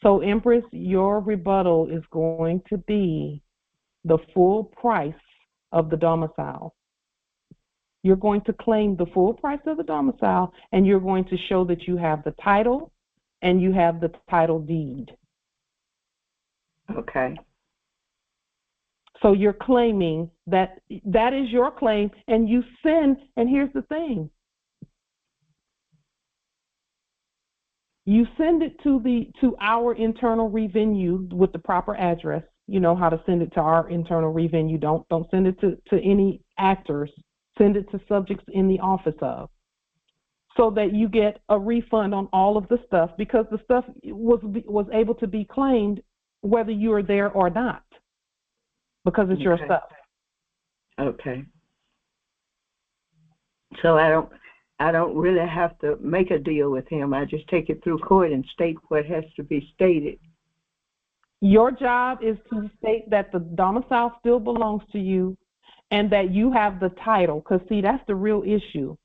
So, Empress, your rebuttal is going to be the full price of the domicile. You're going to claim the full price of the domicile, and you're going to show that you have the title and you have the title deed. Okay. So you're claiming that is your claim, and you send, and here's the thing. You send it to our internal revenue with the proper address. you know how to send it to our internal revenue. Don't send it to any actors. Send it to subjects in the office of, so that you get a refund on all of the stuff, because the stuff was able to be claimed whether you are there or not, because it's your stuff. Okay. So I don't really have to make a deal with him. I just take it through court and state what has to be stated. Your job is to state that the domicile still belongs to you and that you have the title, because, see, that's the real issue.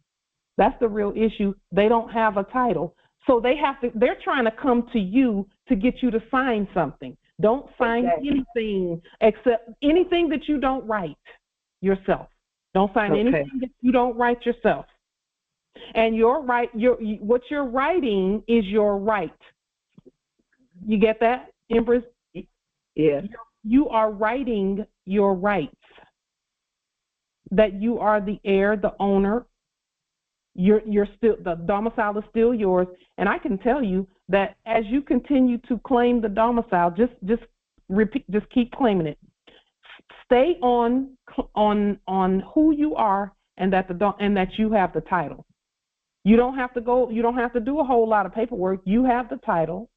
That's the real issue. They don't have a title. So they're trying to come to you to get you to sign something. Don't sign anything except anything that you don't write yourself. Don't sign anything that you don't write yourself. And what you're writing is your right. You get that, Empress? Yes. You are writing your rights. That you are the heir, the owner. You're still, the domicile is still yours. And I can tell you that as you continue to claim the domicile, just keep claiming it. Stay on who you are, and that you have the title. You don't have to do a whole lot of paperwork. You have the title,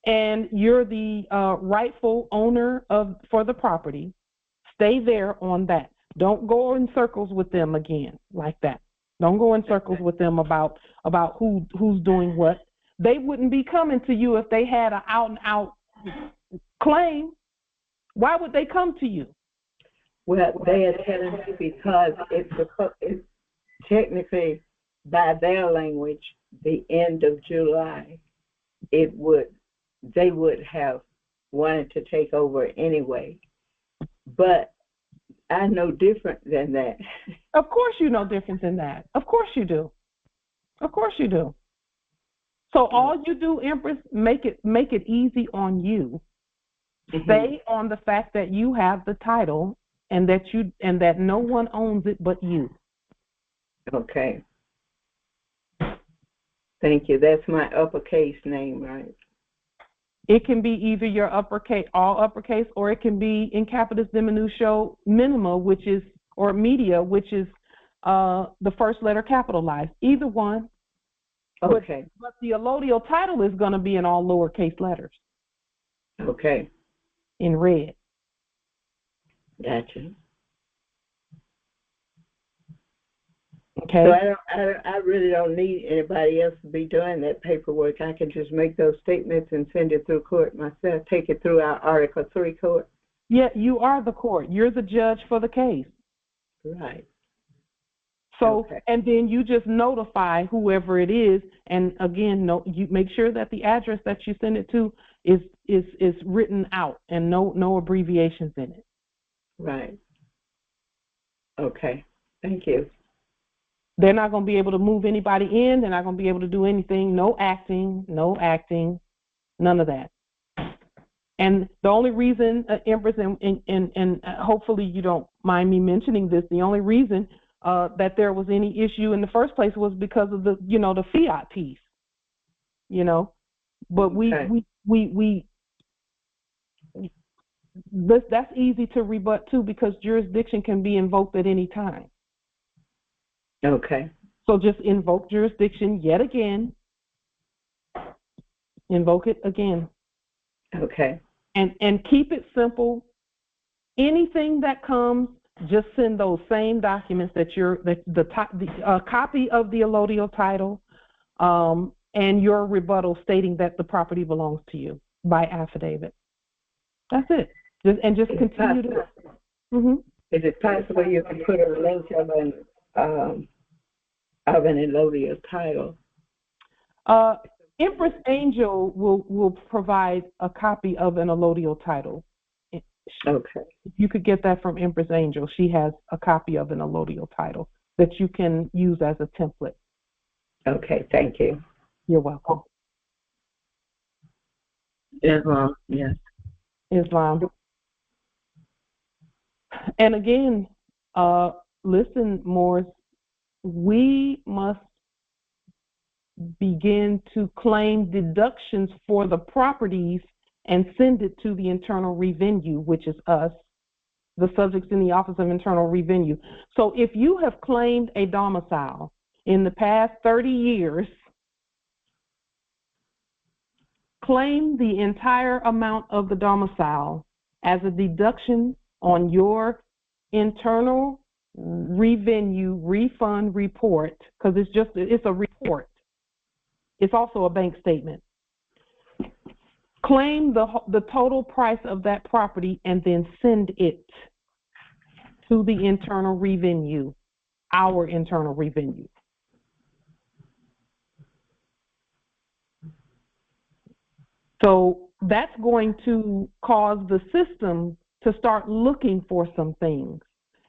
and you're the rightful owner for the property. Stay there on that. Don't go in circles with them again like that. Don't go in circles with them about who's doing what. They wouldn't be coming to you if they had an out-and-out claim. Why would they come to you? Well, they are telling me because it's technically, by their language, the end of July. They would have wanted to take over anyway. But I know different than that. Of course you know different than that. Of course you do. Of course you do. So all you do, Empress, make it easy on you. Mm-hmm. Stay on the fact that you have the title and that no one owns it but you. Okay. Thank you. That's my uppercase name, right? It can be either your uppercase, all uppercase, or it can be in capitis diminution minima, or media, which is the first letter capitalized. Either one. Okay. But the allodial title is going to be in all lowercase letters. Okay. In red. Gotcha. Okay. So I really don't need anybody else to be doing that paperwork. I can just make those statements and send it through court myself, take it through our Article 3 court. Yeah, you are the court. You're the judge for the case. Right. So, and then you just notify whoever it is, and again, you make sure that the address that you send it to is written out and no abbreviations in it. Right. Okay. Thank you. They're not going to be able to move anybody in. They're not going to be able to do anything. No acting, none of that. And the only reason, Empress, and hopefully you don't mind me mentioning this, the only reason that there was any issue in the first place was because of the fiat piece, But that's easy to rebut too, because jurisdiction can be invoked at any time. Okay. So just invoke jurisdiction yet again. Invoke it again. Okay. And keep it simple. Anything that comes, just send those same documents that the copy of the allodial title, and your rebuttal stating that the property belongs to you by affidavit. That's it. Just continue to. Mm-hmm. Is it possible you can put a link of an allodial title? Empress Angel will provide a copy of an allodial title. Okay. You could get that from Empress Angel. She has a copy of an allodial title that you can use as a template. Okay, thank you. You're welcome. Islam, yes. Islam. And again, listen, Morris, we must begin to claim deductions for the properties and send it to the Internal Revenue, which is us, the subjects in the Office of Internal Revenue. So if you have claimed a domicile in the past 30 years, claim the entire amount of the domicile as a deduction on your Internal Revenue refund report, because it's a report. It's also a bank statement. Claim the total price of that property and then send it to the Internal Revenue, our Internal Revenue. So that's going to cause the system to start looking for some things.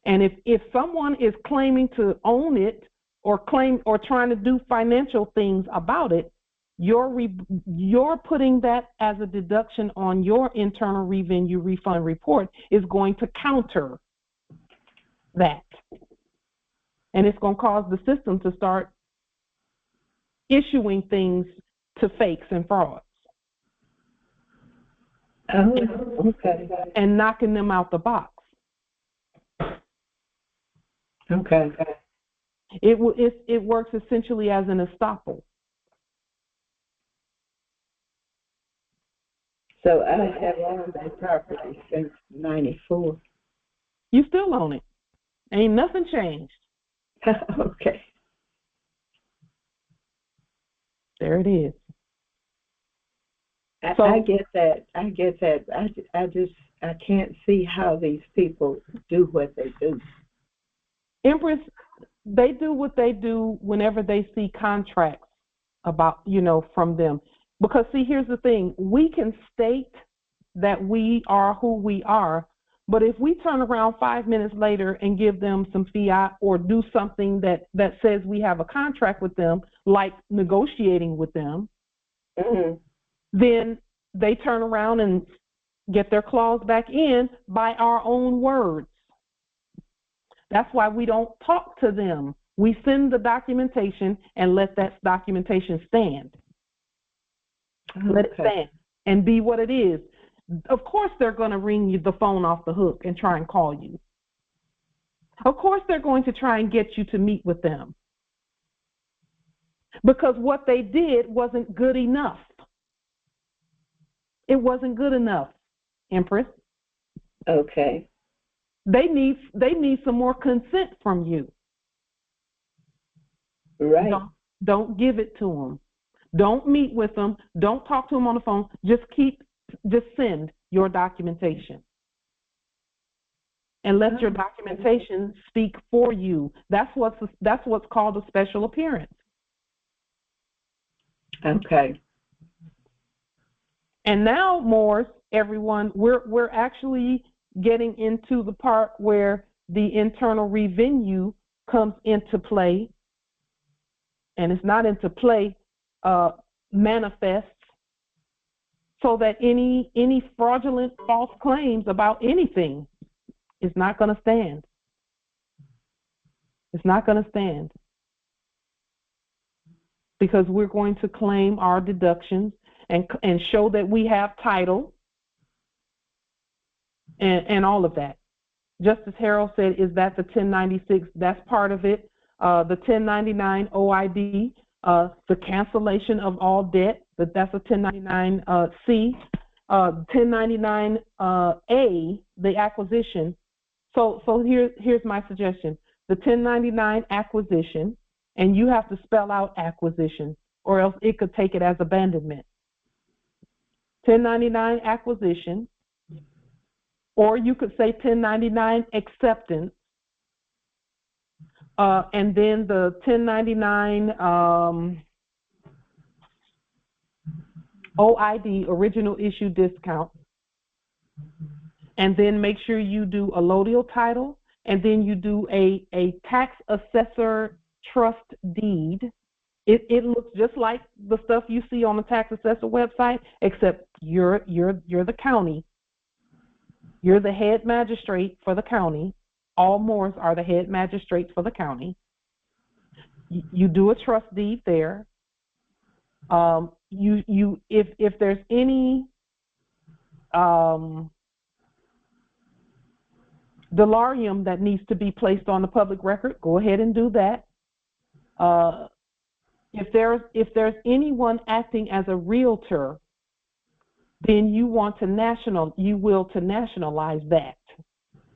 And if someone is claiming to own it or trying to do financial things about it, you're putting that as a deduction on your Internal Revenue refund report is going to counter that. And it's going to cause the system to start issuing things to fakes and frauds. Oh, okay. And knocking them out the box. Okay. It works essentially as an estoppel. So I have owned that property since '94. You still own it. Ain't nothing changed. Okay. There it is. I get that. I can't see how these people do what they do. Empress, they do what they do whenever they see contracts about, from them. Because, see, here's the thing. We can state that we are who we are, but if we turn around 5 minutes later and give them some fiat or do something that says we have a contract with them, like negotiating with them, then they turn around and get their claws back in by our own words. That's why we don't talk to them. We send the documentation and let that documentation stand. Let it stand and be what it is. Of course, they're going to ring you the phone off the hook and try and call you. Of course, they're going to try and get you to meet with them. Because what they did wasn't good enough. It wasn't good enough, Empress. Okay. They need some more consent from you. Right. Don't give it to them. Don't meet with them. Don't talk to them on the phone. Just send your documentation. And let your documentation speak for you. That's what's called a special appearance. Okay. And now, Morris, everyone, we're actually getting into the part where the Internal Revenue comes into play, and it's not into play, manifests, so that any fraudulent false claims about anything is not going to stand. It's not going to stand. Because we're going to claim our deductions and show that we have title and all of that. Justice Harold said, is that the 1096? That's part of it. The 1099 OID, the cancellation of all debt, that's a 1099 1099 A, the acquisition. So here's my suggestion. The 1099 acquisition, and you have to spell out acquisition, or else it could take it as abandonment. 1099 acquisition, or you could say 1099 acceptance, and then the 1099 OID, original issue discount, and then make sure you do a allodial title, and then you do a tax assessor trust deed. It looks just like the stuff you see on the tax assessor website, except you're the county. You're the head magistrate for the county. All Moors are the head magistrates for the county. You do a trust deed there. If there's any delirium that needs to be placed on the public record, go ahead and do that. If there's anyone acting as a realtor, then you will to nationalize that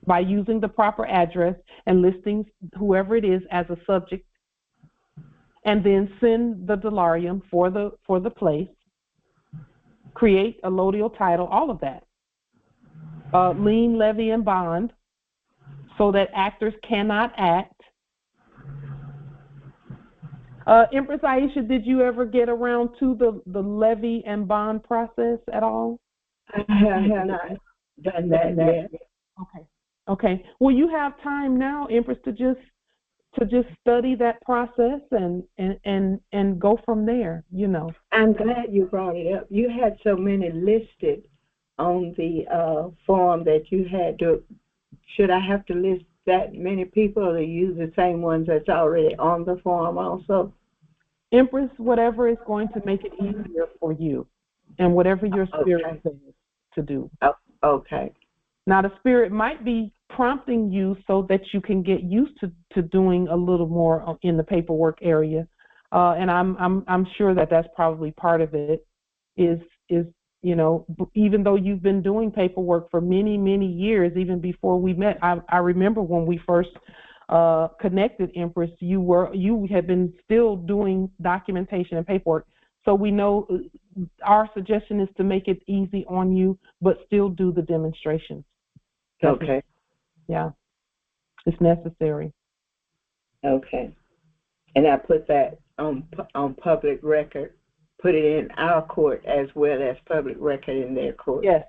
by using the proper address and listing whoever it is as a subject, and then send the delirium for the place, create a lodial title, all of that. Lien, levy, and bond, so that actors cannot act. Empress Aisha, did you ever get around to the levy and bond process at all? I have not done that yet. Okay. Well, you have time now, Empress, to just study that process and go from there. You know. I'm glad you brought it up. You had so many listed on the form that you had to. Should I have to list that many people, or use the same ones that's already on the form also? Empress, whatever is going to make it easier for you, and whatever your spirit says to do. Okay. Now, the spirit might be prompting you so that you can get used to doing a little more in the paperwork area, and I'm sure that that's probably part of it. Is you know, even though you've been doing paperwork for many years, even before we met. I remember when we first connected, Empress, you had been still doing documentation and paperwork. So we know our suggestion is to make it easy on you, but still do the demonstrations. Okay. Yeah, it's necessary. Okay. And I put that on public record. Put it in our court as well as public record in their court. Yes.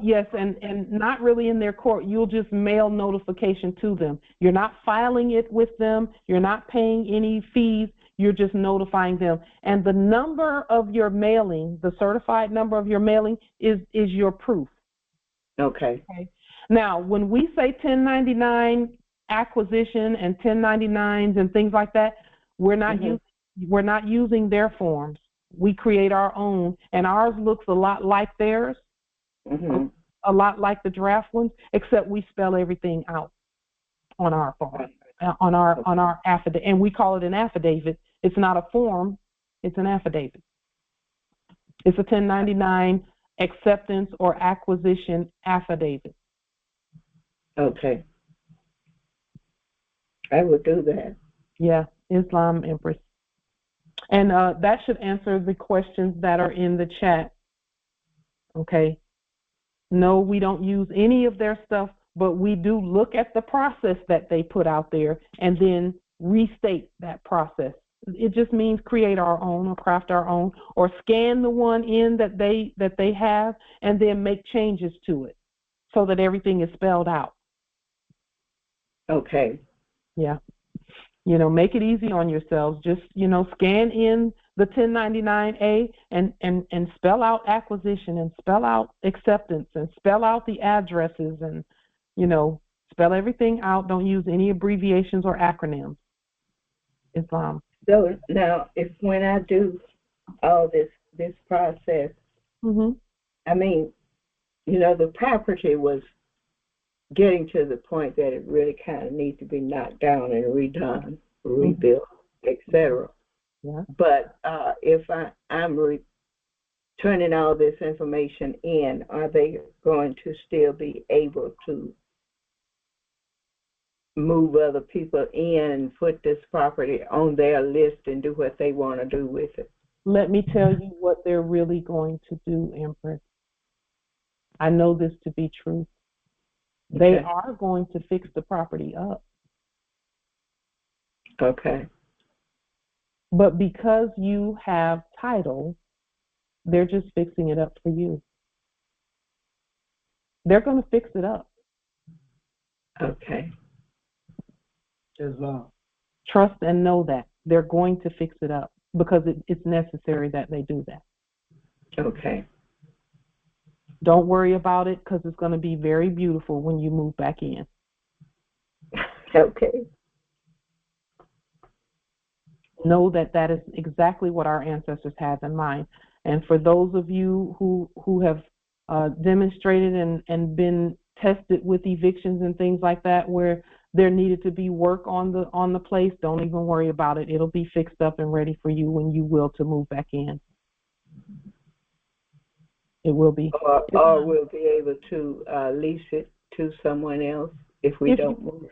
Yes, and not really in their court. You'll just mail notification to them. You're not filing it with them. You're not paying any fees. You're just notifying them. And the number of your mailing, the certified number of your mailing, is your proof. Okay. Now, when we say 1099 acquisition and 1099s and things like that, we're not using their forms. We create our own, and ours looks a lot like theirs. A lot like the draft ones, except we spell everything out on our form, on our affidavit, and we call it an affidavit. It's not a form; it's an affidavit. It's a 1099 acceptance or acquisition affidavit. Okay, I will do that. Yeah, Islam, Empress, and that should answer the questions that are in the chat. Okay. No, we don't use any of their stuff, but we do look at the process that they put out there and then restate that process. It just means create our own or craft our own, or scan the one in that they have and then make changes to it so that everything is spelled out. Okay. Yeah. You know, make it easy on yourselves. Just, you know, scan in the 1099A and spell out acquisition and spell out acceptance and spell out the addresses and, you know, spell everything out. Don't use any abbreviations or acronyms. Islam. So now, when I do all this process, I mean, you know, the property was getting to the point that it really kind of needs to be knocked down and redone, rebuilt, etc. Yeah. But if I'm turning all this information in, are they going to still be able to move other people in and put this property on their list and do what they want to do with it? Let me tell you what they're really going to do, Empress. I know this to be true. They are going to fix the property up. Okay. But because you have title, they're just fixing it up for you. They're going to fix it up. Okay. Islam. Trust and know that. They're going to fix it up because it's necessary that they do that. Okay. Don't worry about it because it's going to be very beautiful when you move back in. Okay. Know that that is exactly what our ancestors have in mind. And for those of you who have demonstrated and been tested with evictions and things like that, where there needed to be work on the place, don't even worry about it. It'll be fixed up and ready for you when you will to move back in. It will be. Or we'll be able to lease it to someone else if we don't move.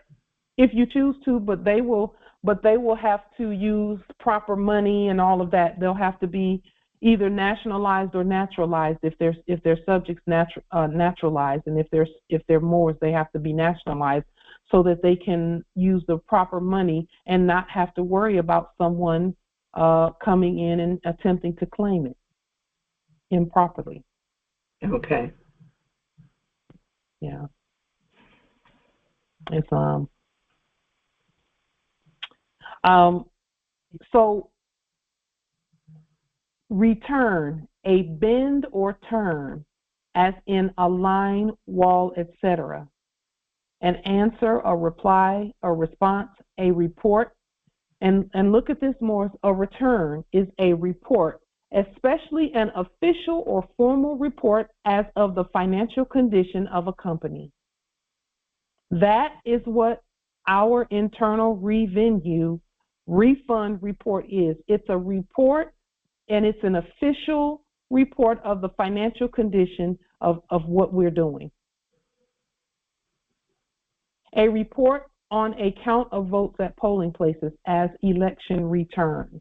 If you choose to, but they will have to use proper money and all of that. They'll have to be either nationalized or naturalized. If they're subjects naturalized, and if they're Moors, they have to be nationalized so that they can use the proper money and not have to worry about someone coming in and attempting to claim it improperly. Okay. Yeah. It's so return, a bend or turn, as in a line, wall, etc. An answer, a reply, a response, a report. And look at this more. A return is a report, especially an official or formal report as of the financial condition of a company. That is what our internal revenue refund report is. It's a report, and it's an official report of the financial condition of what we're doing. A report on a count of votes at polling places as election returns.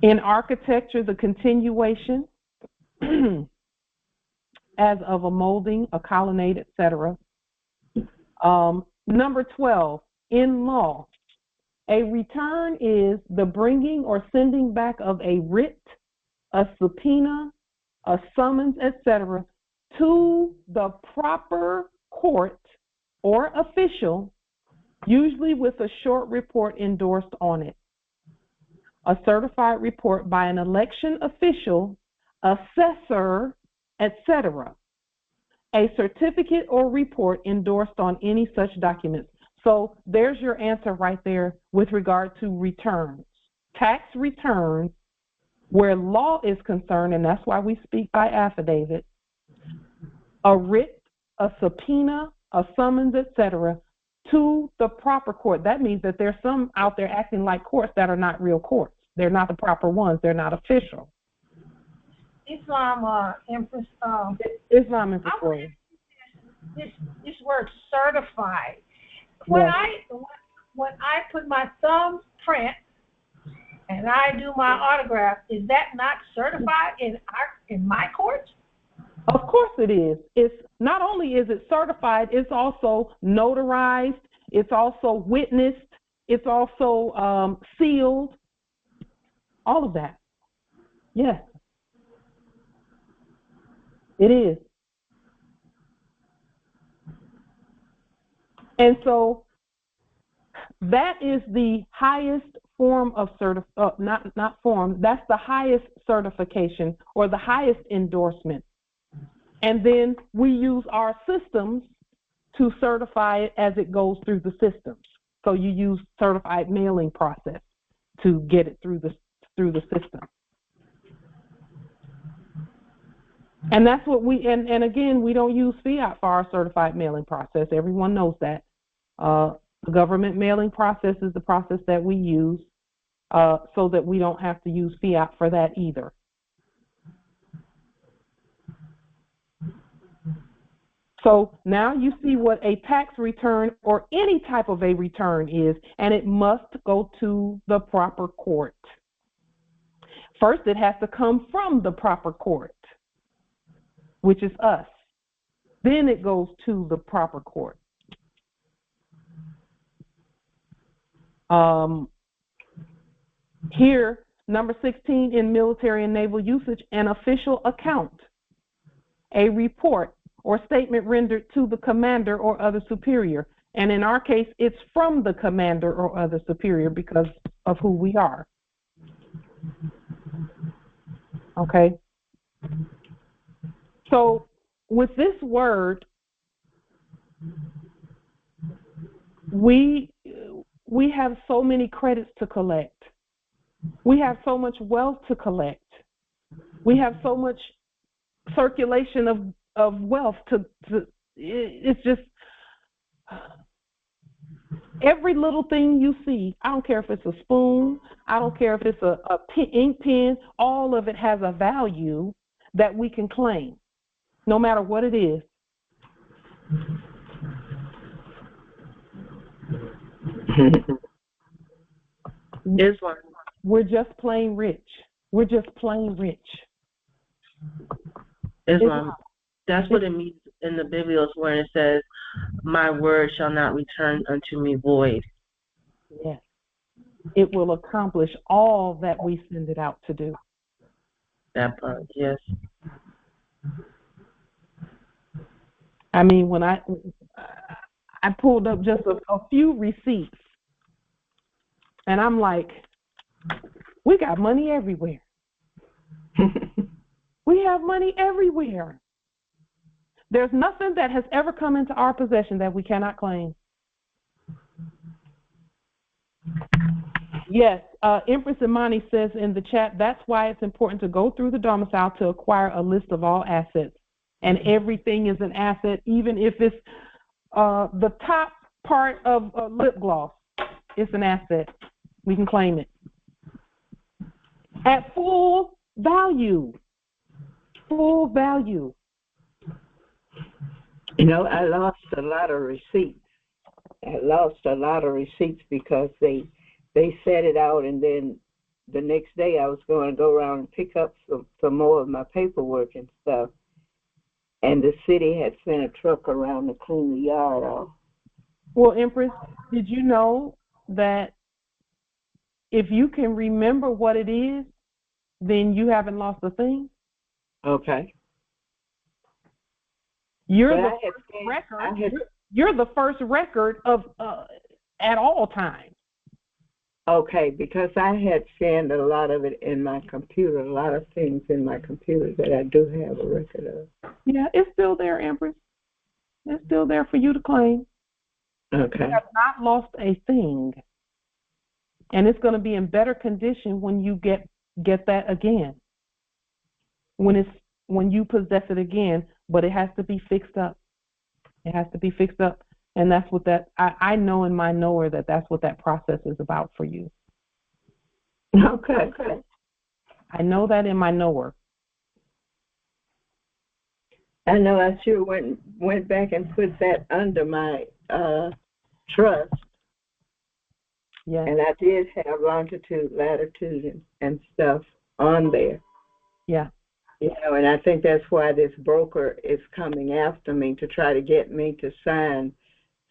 In architecture, the continuation as of a molding, a colonnade, etc. Number 12, in law, a return is the bringing or sending back of a writ, a subpoena, a summons, etc., to the proper court or official, usually with a short report endorsed on it. A certified report by an election official, assessor, etc. A certificate or report endorsed on any such documents. So there's your answer right there with regard to returns. Tax returns, where law is concerned, and that's why we speak by affidavit, a writ, a subpoena, a summons, etc., to the proper court. That means that there's some out there acting like courts that are not real courts. They're not the proper ones. They're not official. Islam, Empress. Islam, Empress. This word certified. When I put my thumbprint and I do my autograph, is that not certified in my court? Of course it is. It's not only is it certified, it's also notarized, it's also witnessed, it's also sealed, all of that. Yes, it is. And so that is the highest form of not form, that's the highest certification or the highest endorsement. And then we use our systems to certify it as it goes through the systems. So you use certified mailing process to get it through the system. And that's what and again, we don't use fiat for our certified mailing process. Everyone knows that. The government mailing process is the process that we use so that we don't have to use fiat for that either. So now you see what a tax return or any type of a return is, and it must go to the proper court. First, it has to come from the proper court, which is us. Then it goes to the proper court. Here, number 16 in military and naval usage, an official account, a report or statement rendered to the commander or other superior. And in our case, it's from the commander or other superior because of who we are. Okay? So with this word, we have so many credits to collect. We have so much wealth to collect. We have so much circulation of wealth it's just every little thing you see. I don't care if it's a spoon, I don't care if it's a ink pen, all of it has a value that we can claim, no matter what it is. Islam. We're just plain rich. We're just plain rich. Islam. That's what it means in the Biblios where it says, "My word shall not return unto me void." Yes. It will accomplish all that we send it out to do. That part, yes. I mean, when I pulled up just a few receipts, and I'm like, we got money everywhere. We have money everywhere. There's nothing that has ever come into our possession that we cannot claim. Yes, Empress Imani says in the chat, that's why it's important to go through the domicile to acquire a list of all assets. And everything is an asset, even if it's the top part of a lip gloss. It's an asset. We can claim it. At full value. Full value. You know, I lost a lot of receipts. Because they set it out, and then the next day I was going to go around and pick up some more of my paperwork and stuff. And the city had sent a truck around to clean the yard off. Well, Empress, did you know that if you can remember what it is, then you haven't lost a thing? Okay. You're the first record of at all times. Okay, because I had scanned a lot of it in my computer, a lot of things in my computer that I do have a record of. Yeah, it's still there, Empress. It's still there for you to claim. Okay. You have not lost a thing. And it's going to be in better condition when you get that again. When you possess it again, but it has to be fixed up. It has to be fixed up. And that's what I know in my knower that's what that process is about for you. Okay. I know that in my knower. I know I sure went back and put that under my trust. Yeah. And I did have longitude, latitude, and stuff on there. Yeah. You know, and I think that's why this broker is coming after me to try to get me to sign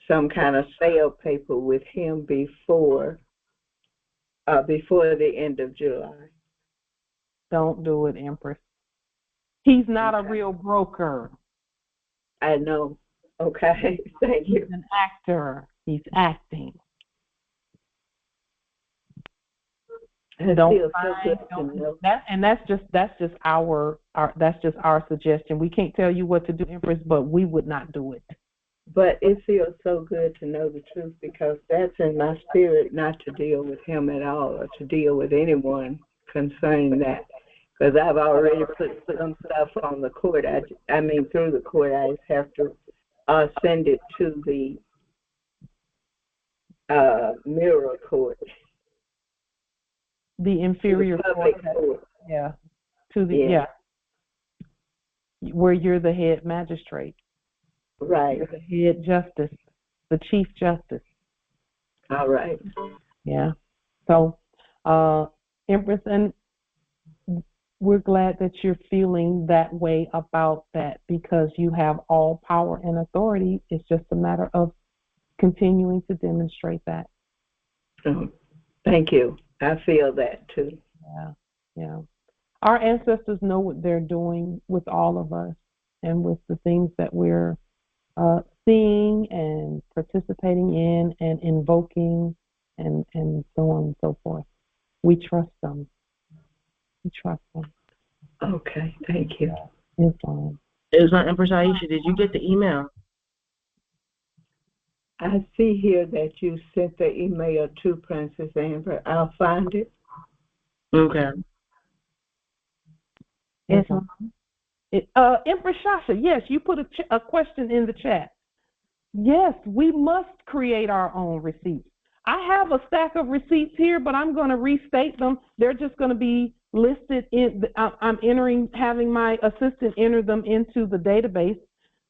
some kind of sale paper with him before the end of July. Don't do it, Empress. He's not a real broker. I know. Okay, thank you. He's an actor. He's acting. That's just our suggestion. We can't tell you what to do, Empress, but we would not do it. But it feels so good to know the truth, because that's in my spirit, not to deal with him at all or to deal with anyone concerning that. Because I've already put some stuff on the court. I mean, through the court, I just have to send it to the mirror court. The inferior court. Yeah. To the where you're the head magistrate. Right. You're the head justice, the chief justice. All right. Yeah. So, Empress, and we're glad that you're feeling that way about that, because you have all power and authority. It's just a matter of continuing to demonstrate that. Oh, thank you. I feel that too. Yeah. Our ancestors know what they're doing with all of us and with the things that we're seeing and participating in and invoking and so on and so forth. We trust them. Okay, thank you. It's fine. Empress Aisha, did you get the email? I see here that you sent the email to Princess Amber. I'll find it. Okay. Yes, Empress Shasha, yes, you put a question in the chat. Yes, we must create our own receipts. I have a stack of receipts here, but I'm going to restate them. They're just going to be listed in, I'm having my assistant enter them into the database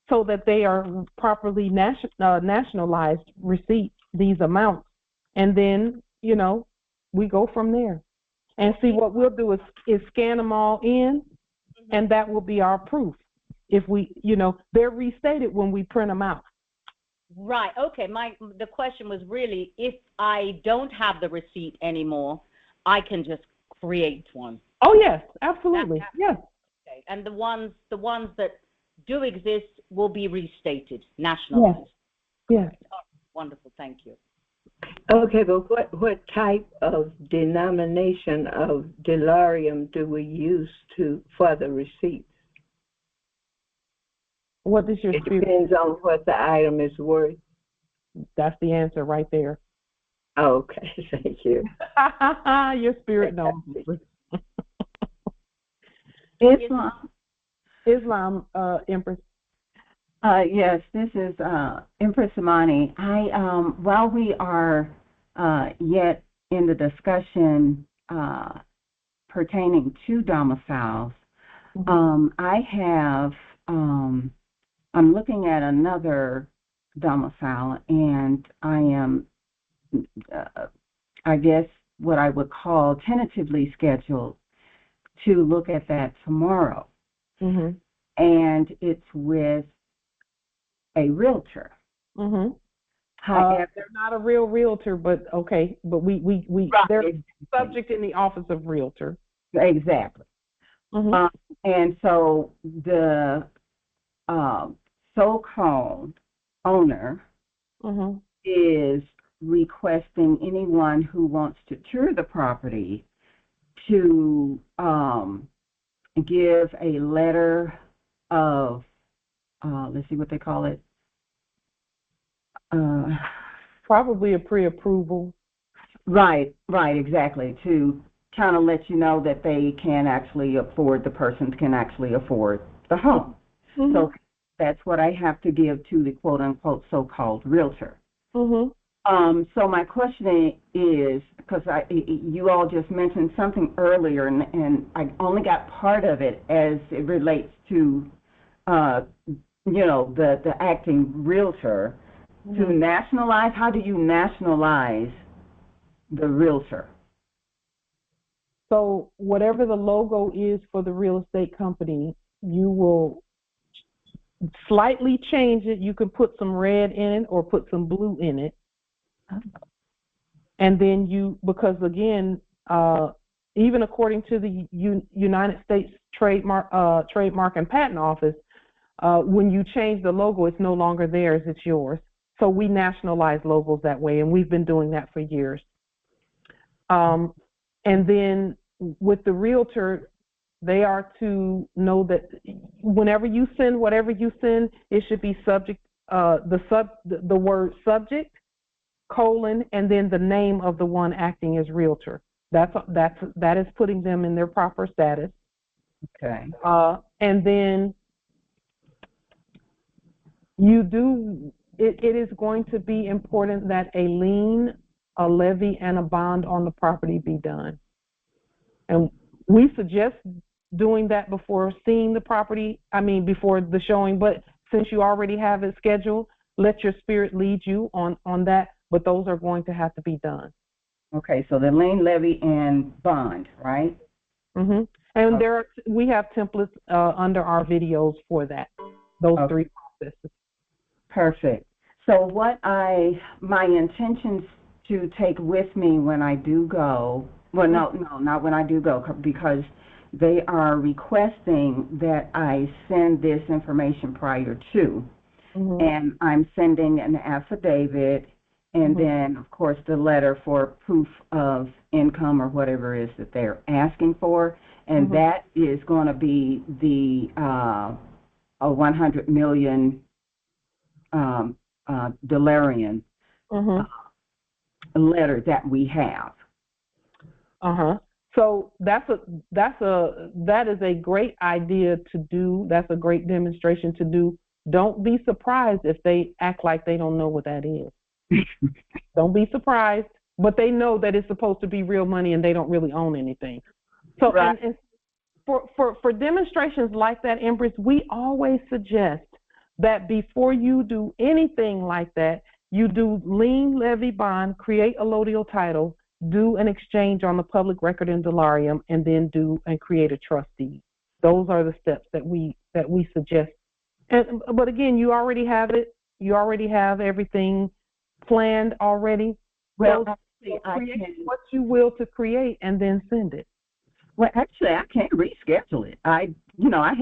so that they are properly nationalized receipts, these amounts. And then, you know, we go from there. And see, what we'll do is scan them all in, and that will be our proof. If we, you know, they're restated when we print them out. Right. Okay. The question was really, if I don't have the receipt anymore, I can just create one. Oh yes, absolutely. Yes. Okay. And the ones that do exist will be restated, nationalized. Yes. Oh, wonderful. Thank you. Okay, but what type of denomination of delarium do we use for the receipts? What does your spirit? It depends on what the item is worth. That's the answer right there. Okay, thank you. Your spirit knows. Islam, Empress. Yes, this is Empress Imani. While we are yet in the discussion pertaining to domiciles, I'm looking at another domicile, and I am, I guess, what I would call tentatively scheduled to look at that tomorrow. Mm-hmm. And it's with a realtor. Mm-hmm. However, they're not a real realtor, but okay, but we they're subject in the office of realtor. Exactly. Mm-hmm. And so the so-called owner is requesting anyone who wants to tour the property to give a letter of, let's see what they call it. Probably a pre-approval. Right, exactly. To kind of let you know that they can actually afford, the person can actually afford the home. Mm-hmm. So that's what I have to give to the quote-unquote so-called realtor. Mm-hmm. So my question is, because you all just mentioned something earlier, and I only got part of it as it relates to, the acting realtor. Mm-hmm. To nationalize, how do you nationalize the realtor? So whatever the logo is for the real estate company, you will slightly change it. You can put some red in it or put some blue in it. And then because again, even according to the United States Trademark and Patent Office, when you change the logo, it's no longer theirs, it's yours. So we nationalize logos that way, and we've been doing that for years. And then with the realtor, they are to know that whenever you send whatever you send, it should be subject, the word subject, colon, and then the name of the one acting as realtor. That is putting them in their proper status. Okay. And then it is going to be important that a lien, a levy, and a bond on the property be done. And we suggest doing that before seeing the property, before the showing, but since you already have it scheduled, let your spirit lead you on that, but those are going to have to be done. Okay, so the lien, levy, and bond, right? Mm-hmm. And we have templates under our videos for that, those three processes. Perfect. So my intentions to take with me when I do go, well, no, not when I do go, because they are requesting that I send this information prior to. Mm-hmm. And I'm sending an affidavit, and then, of course, the letter for proof of income or whatever it is that they're asking for. And that is going to be the a 100 million Delarian letter that we have. So that is a great idea to do. That's a great demonstration to do. Don't be surprised if they act like they don't know what that is. Don't be surprised, but they know that it's supposed to be real money and they don't really own anything. So, right. and for demonstrations like that, Empress, we always suggest that before you do anything like that, you do lien, levy, bond, create a allodial title, do an exchange on the public record in Delarium, and then do and create a trust deed. Those are the steps that we suggest. But again, you already have it. You already have everything planned already. Well, so actually, create what you will to create and then send it. Well, actually, I can't reschedule it. I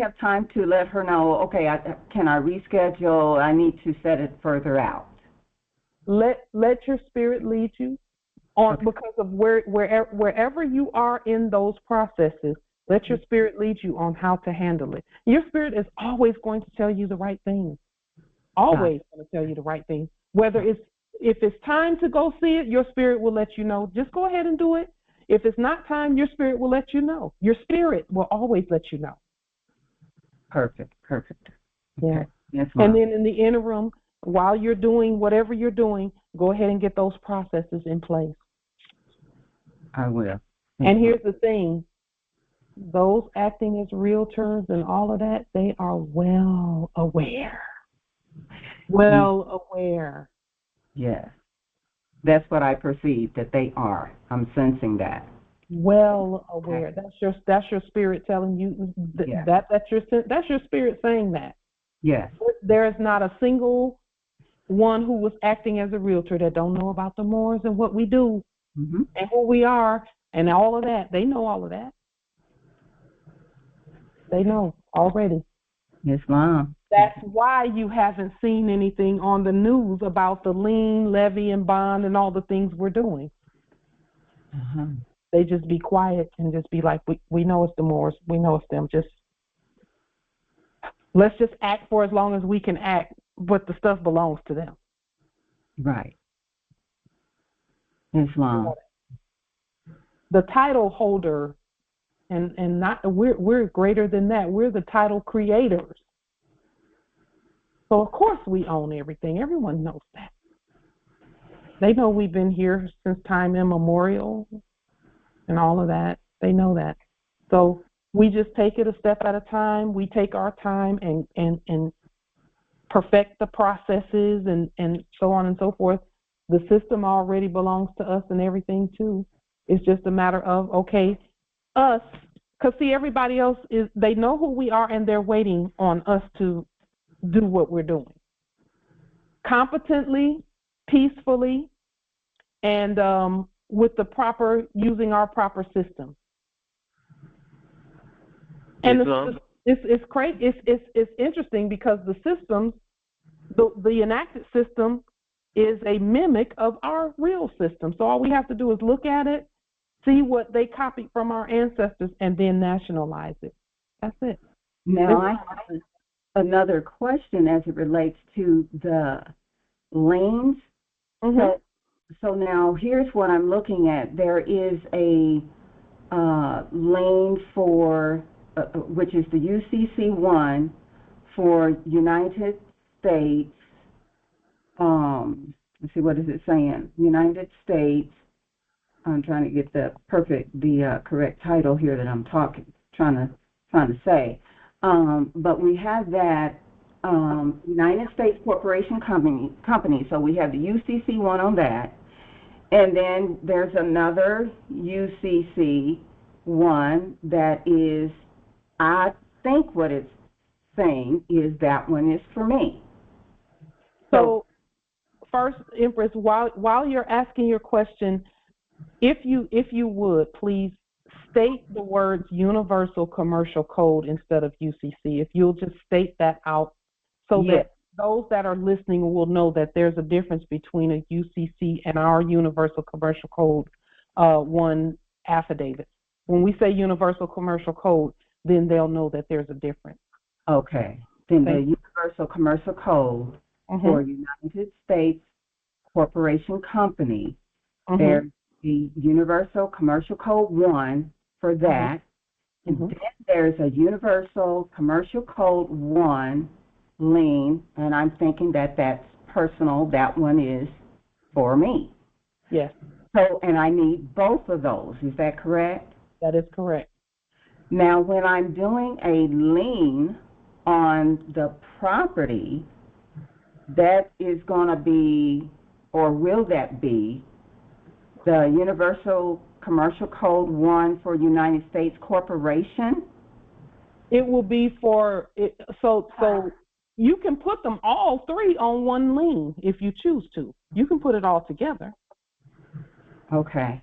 have time to let her know, okay, can I reschedule? I need to set it further out. Let your spirit lead you on, okay. Because of wherever you are in those processes, let your spirit lead you on how to handle it. Your spirit is always going to tell you the right thing. Always going to tell you the right thing. If it's time to go see it, your spirit will let you know. Just go ahead and do it. If it's not time, your spirit will let you know. Your spirit will always let you know. Perfect. Okay. Yeah. Yes, and then in the interim, while you're doing whatever you're doing, go ahead and get those processes in place. I will. And here's the thing. Those acting as realtors and all of that, they are well aware. Well aware. Yes. That's what I perceive, that they are. I'm sensing that. Well aware. Okay. That's your spirit telling you that's your spirit saying that. Yes. There is not a single one who was acting as a realtor that don't know about the Moors and what we do and who we are and all of that. They know all of that. They know already. Yes, ma'am. That's why you haven't seen anything on the news about the lien, levy, and bond and all the things we're doing. They just be quiet and just be like, we know it's the Moors. We know it's them. Let's just act for as long as we can act, but the stuff belongs to them. Right. Yes, ma'am. The title holder, and not we're greater than that. We're the title creators. So of course we own everything. Everyone knows that. They know we've been here since time immemorial and all of that. They know that. So we just take it a step at a time. We take our time and perfect the processes and so on and so forth. The system already belongs to us and everything too. It's just a matter of, okay, us, because see, everybody else they know who we are and they're waiting on us to do what we're doing. Competently, peacefully, and with the using our proper system. And it's crazy. It's interesting because the systems, the enacted system, is a mimic of our real system. So all we have to do is look at it, see what they copied from our ancestors, and then nationalize it. That's it. Now I have another question as it relates to the lanes. So now here's what I'm looking at. There is a lane for, which is the UCC1 for United States. Let's see, what is it saying? United States. I'm trying to get the correct title here that I'm trying to say. But we have that United States Corporation Company. So we have the UCC1 on that. And then there's another UCC1 that is, I think what it's saying is that one is for me. So first, Empress, while you're asking your question, if you would, please state the words Universal Commercial Code instead of UCC. If you'll just state that out so that those that are listening will know that there's a difference between a UCC and our Universal Commercial Code 1 affidavit. When we say Universal Commercial Code, then they'll know that there's a difference. Okay. Then the Universal Commercial Code for United States Corporation Company, there's the Universal Commercial Code 1 for that. And then there's a Universal Commercial Code 1 lien, and I'm thinking that that's personal. That one is for me. Yes. So, and I need both of those. Is that correct? That is correct. Now, when I'm doing a lien on the property, that is going to be, or will that be, the Universal Commercial Code 1 for United States Corporation? It will be for it. So you can put them all three on one lien if you choose to. You can put it all together. Okay.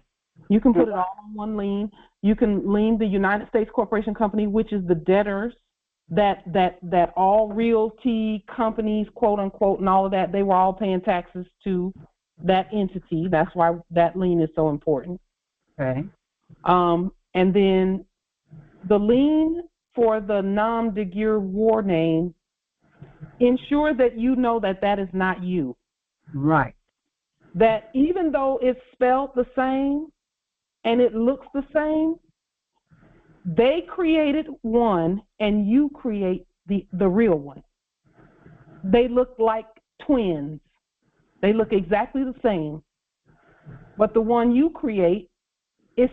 You can put it all on one lien. You can lien the United States Corporation Company, which is the debtors that all realty companies, quote unquote, and all of that, they were all paying taxes to that entity. That's why that lien is so important. Okay. And then the lien for the nom de guerre war name, ensure that you know that that is not you. Right. That even though it's spelled the same and it looks the same, they created one and you create the real one. They look like twins. They look exactly the same. But the one you create is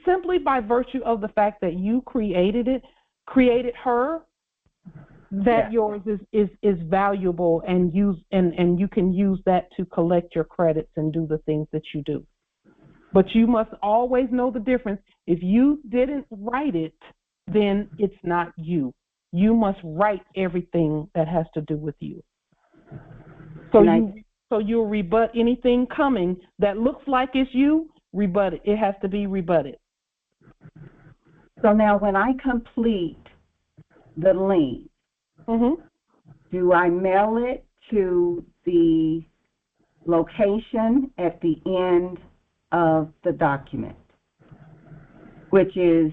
simply by virtue of the fact that you created her, that yours is valuable and you can use that to collect your credits and do the things that you do. But you must always know the difference. If you didn't write it, then it's not you. You must write everything that has to do with you. So you'll rebut anything coming that looks like it's you, rebut it. It has to be rebutted. So now when I complete the lien, do I mail it to the location at the end of the document, which is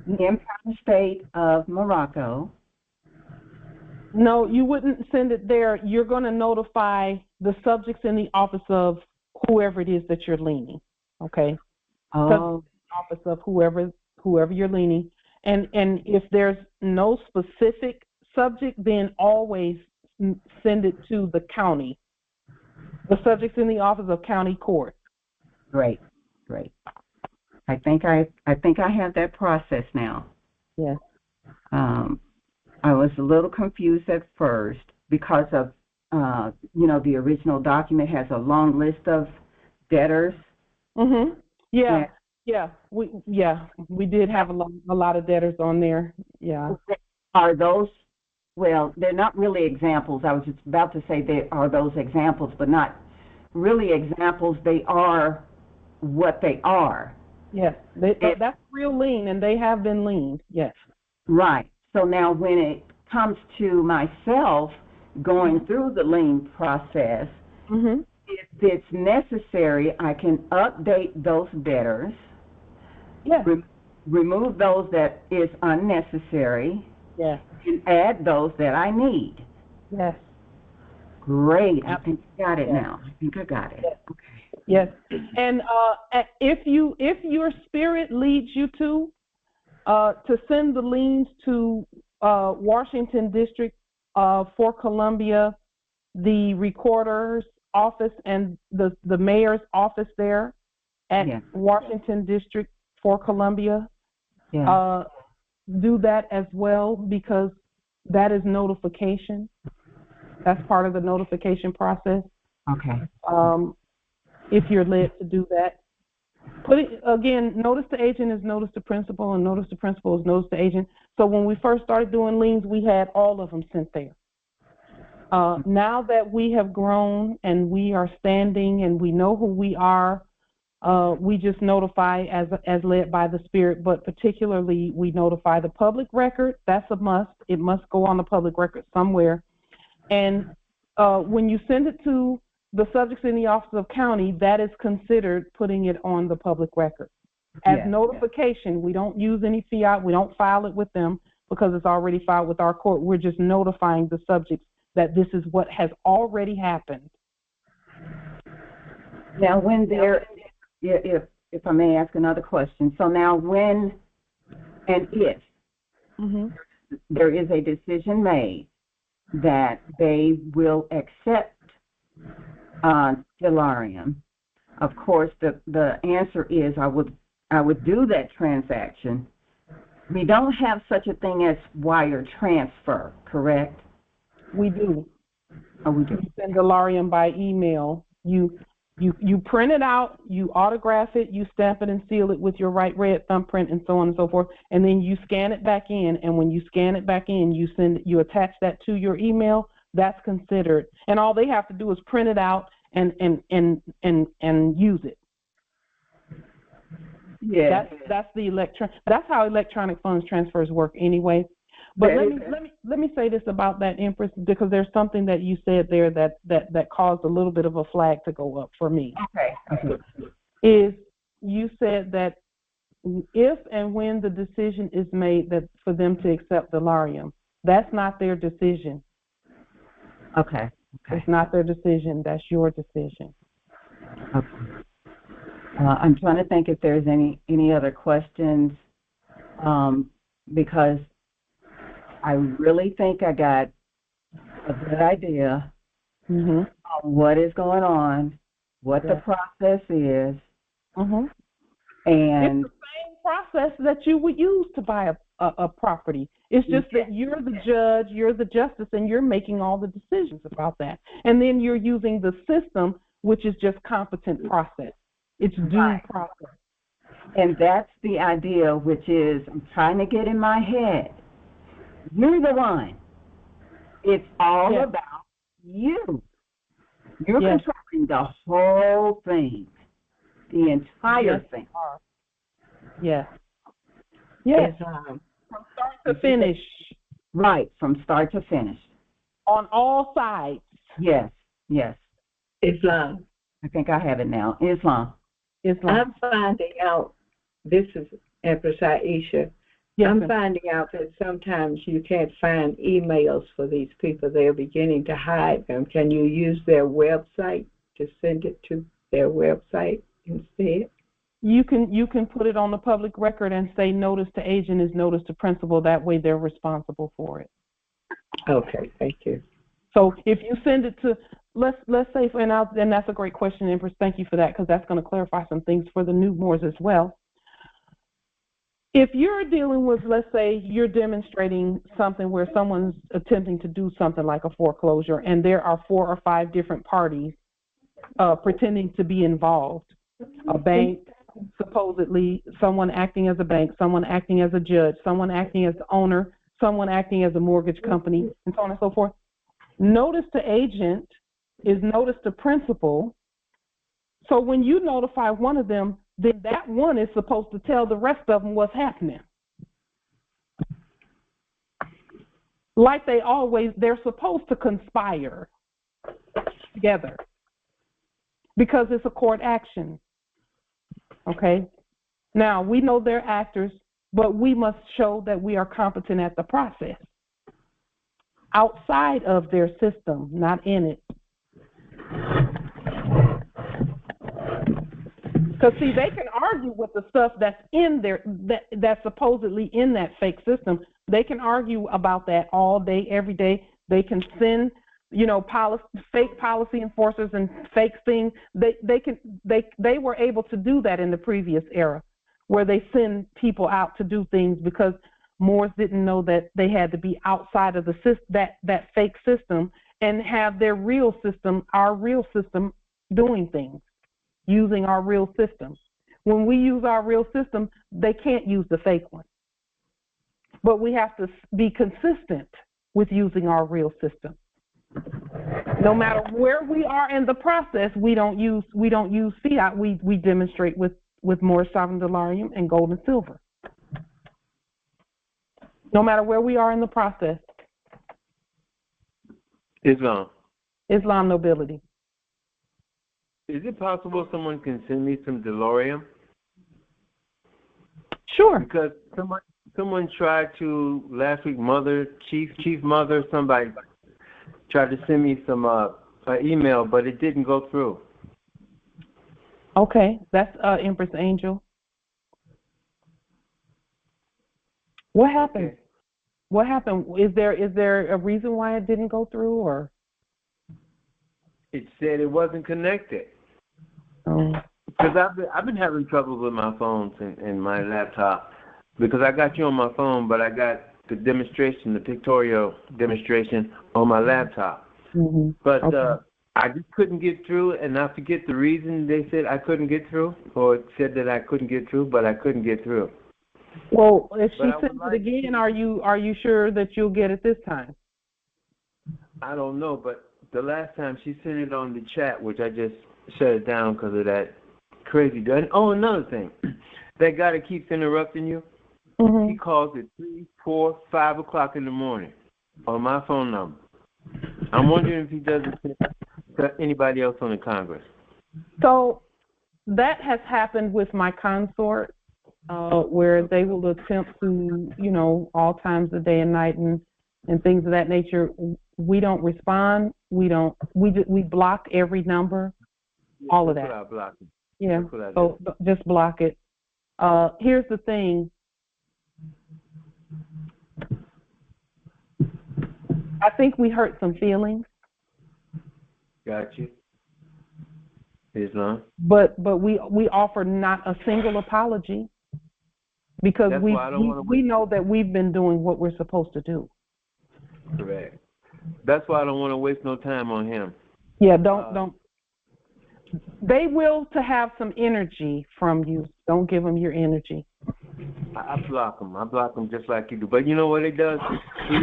the Empire State of Morocco? No, you wouldn't send it there. You're going to notify the subjects in the office of whoever it is that you're liening. Okay. Oh. Office of whoever you're liening, and if there's no specific subject, then always send it to the county. The subjects in the office of county court. Great. I think I have that process now. Yes. I was a little confused at first because of the original document has a long list of debtors. Yeah. We did have a lot of debtors on there. Yeah. Are those? Well, they're not really examples. I was just about to say they are those examples, but not really examples. They are what they are. Yes, that's real lien, and they have been liened. Yes. Right. So now when it comes to myself going through the lien process, if it's necessary, I can update those debtors, remove those that is unnecessary, and add those that I need. Yes. Great. I think I got it now. I think I got it. Yes. Okay. Yes. And if your spirit leads you to send the liens to Washington District for Columbia, the recorder's office and the mayor's office there at Washington District for Columbia, do that as well, because that is notification. That's part of the notification process. Okay. If you're led to do that, put it again. Notice to agent is notice to principal, and notice to principal is notice to agent. So when we first started doing liens, we had all of them sent there. Now that we have grown and we are standing and we know who we are, we just notify as led by the Spirit, but particularly we notify the public record. That's a must. It must go on the public record somewhere. And when you send it to the subjects in the office of county, that is considered putting it on the public record. As notification, we don't use any fiat. We don't file it with them because it's already filed with our court. We're just notifying the subjects that this is what has already happened. Now, when there, if if I may ask another question. So now when and if there is a decision made that they will accept Stellarium, of course the answer is I would do that transaction. We don't have such a thing as wire transfer, correct? We do. Oh, we do. You send Stellarium by email. You print it out, you autograph it, you stamp it and seal it with your right red thumbprint and so on and so forth, and then you scan it back in, and when you scan it back in, you attach that to your email. That's considered, and all they have to do is print it out and use it. Yeah. That's how electronic funds transfers work anyway. But let me say this about that, Empress, because there's something that you said there that caused a little bit of a flag to go up for me. Okay. Is you said that if and when the decision is made that for them to accept Stellarium, that's not their decision. Okay. It's not their decision. That's your decision. Okay. I'm trying to think if there's any other questions, because I really think I got a good idea of what is going on, what the process is, and it's the same process that you would use to buy a property. It's just that you're the judge, you're the justice, and you're making all the decisions about that. And then you're using the system, which is just competent process. It's due process. And that's the idea, which is I'm trying to get in my head. You're the one. It's all about you. You're controlling the whole thing, the entire thing. Yes. Yes. From start to finish. Right, from start to finish. On all sides. Yes, yes. Islam. I think I have it now. Islam. I'm finding out, this is Empress Aisha, I'm finding out that sometimes you can't find emails for these people. They're beginning to hide them. Can you use their website to send it to their website instead? You can put it on the public record and say notice to agent is notice to principal. That way they're responsible for it. Okay, thank you. So if you send it to, let's say, and that's a great question, Empress. Thank you for that, because that's going to clarify some things for the new Moors as well. If you're dealing with, let's say, you're demonstrating something where someone's attempting to do something like a foreclosure, and there are 4 or 5 different parties pretending to be involved, a bank, supposedly someone acting as a bank, someone acting as a judge, someone acting as the owner, someone acting as a mortgage company, and so on and so forth. Notice to agent is notice to principal. So when you notify one of them, then that one is supposed to tell the rest of them what's happening. Like they're supposed to conspire together because it's a court action. Okay? Now, we know they're actors, but we must show that we are competent at the process. Outside of their system, not in it. Because, see, they can argue with the stuff that's in there, that's supposedly in that fake system. They can argue about that all day, every day. They can send, fake policy enforcers and fake things. They were able to do that in the previous era, where they send people out to do things because Moors didn't know that they had to be outside of that fake system and have their real system, our real system, doing things, using our real system. When we use our real system, they can't use the fake one. But we have to be consistent with using our real system. No matter where we are in the process, we don't use fiat. We demonstrate with Moorish sovereign Stellarium and gold and silver. No matter where we are in the process. Islam nobility. Is it possible someone can send me some Stellarium? Sure. Because someone tried to last week. Chief Mother, somebody tried to send me some email, but it didn't go through. Okay, that's Empress Angel. What happened? Okay. What happened? Is there a reason why it didn't go through, or? It said it wasn't connected. Oh. Because I've been having trouble with my phones and my laptop. Because I got you on my phone, but I got the demonstration, the pictorial demonstration on my laptop. Mm-hmm. But okay. I just couldn't get through, and I forget the reason they said I couldn't get through, or it said that I couldn't get through, but I couldn't get through. Well, if she But sends it again, are you sure that you'll get it this time? I don't know, but the last time she sent it on the chat, which I just shut it down because of that crazy gun. Oh, another thing, that guy that keeps interrupting you, mm-hmm. he calls at 3, 4, 5 o'clock in the morning on my phone number. I'm wondering if he does it to anybody else on the Congress. So that has happened with my consort, where they will attempt to, all times of day and night and things of that nature. We don't respond. We block every number, all of that. That's what I blocked. Yeah. So just block it. Here's the thing. I think we hurt some feelings. Got you. Islam. But we offer not a single apology because we know that we've been doing what we're supposed to do. Correct. That's why I don't want to waste no time on him. Yeah, don't. They will to have some energy from you. Don't give them your energy. I block them. I block them just like you do. But you know what it does? He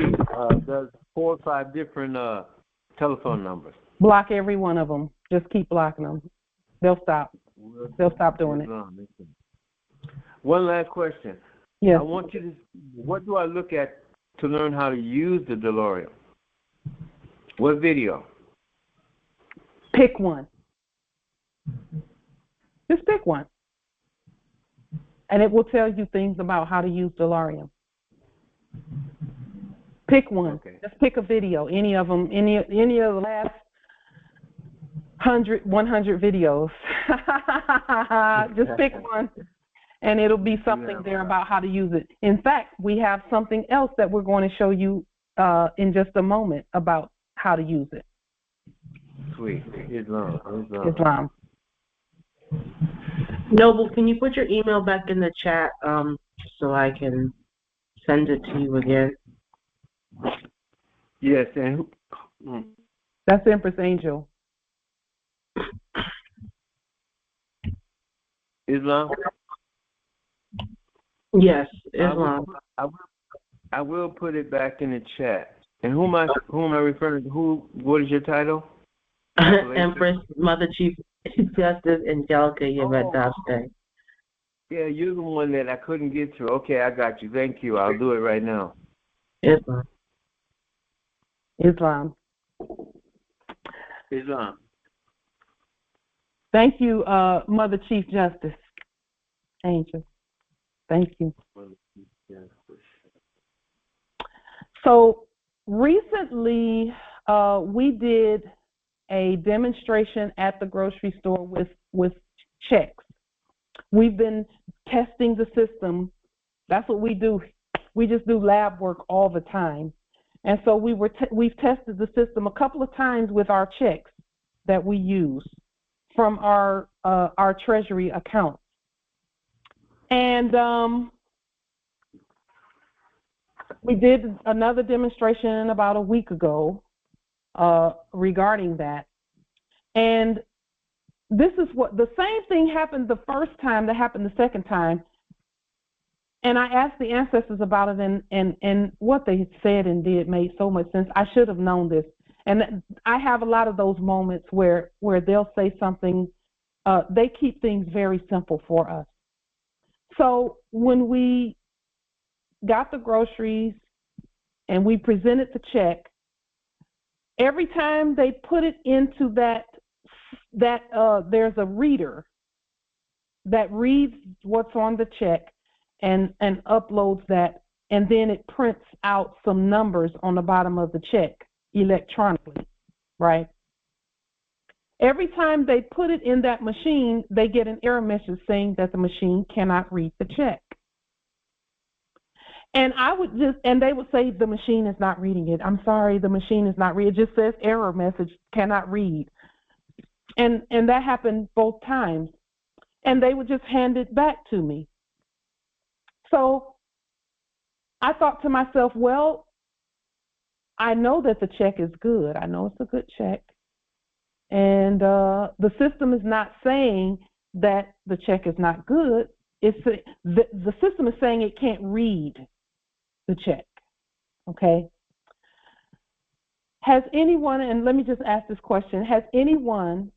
does 4 or 5 different telephone numbers. Block every one of them. Just keep blocking them. They'll stop. They'll stop doing it. One last question. Yes. I want you to. What do I look at to learn how to use the DeLorean? What video? Pick one. Just pick one. And it will tell you things about how to use DeLorean. Pick one. Okay. Just pick a video. Any of them. Any of the last 100 videos. Just pick one, and it'll be something there about how to use it. In fact, we have something else that we're going to show you in just a moment about how to use it. Sweet. Islam. Noble, can you put your email back in the chat so I can send it to you again? Yes, and that's Empress Angel. Islam? Yes, Islam. I will put it back in the chat. And who am I referring to? What is your title? Empress, Mother Chief Justice Angelica Yvette Dobbs. Yeah, you're the one that I couldn't get through. Okay, I got you. Thank you. I'll do it right now. Islam. Thank you, Mother Chief Justice Angel. Thank you. So recently, we did a demonstration at the grocery store with Cheques. We've been testing the system. That's what we do. We just do lab work all the time. And so we've tested the system a couple of times with our Cheques that we use from our Treasury account. And we did another demonstration about a week ago regarding that. And this is what the same thing happened the first time that happened the second time. And I asked the ancestors about it, and what they said and did made so much sense. I should have known this. And I have a lot of those moments where they'll say something. They keep things very simple for us. So when we got the groceries and we presented the check, every time they put it into that there's a reader that reads what's on the check and uploads that, and then it prints out some numbers on the bottom of the check electronically, right? Every time they put it in that machine, they get an error message saying that the machine cannot read the check. And they would say the machine is not reading it. I'm sorry, the machine is not reading it. It just says error message, cannot read. And that happened both times. And they would just hand it back to me. So I thought to myself, well, I know that the check is good. I know it's a good check. And the system is not saying that the check is not good. The system is saying it can't read the check. Okay? Has anyone, and let me just ask this question, has anyone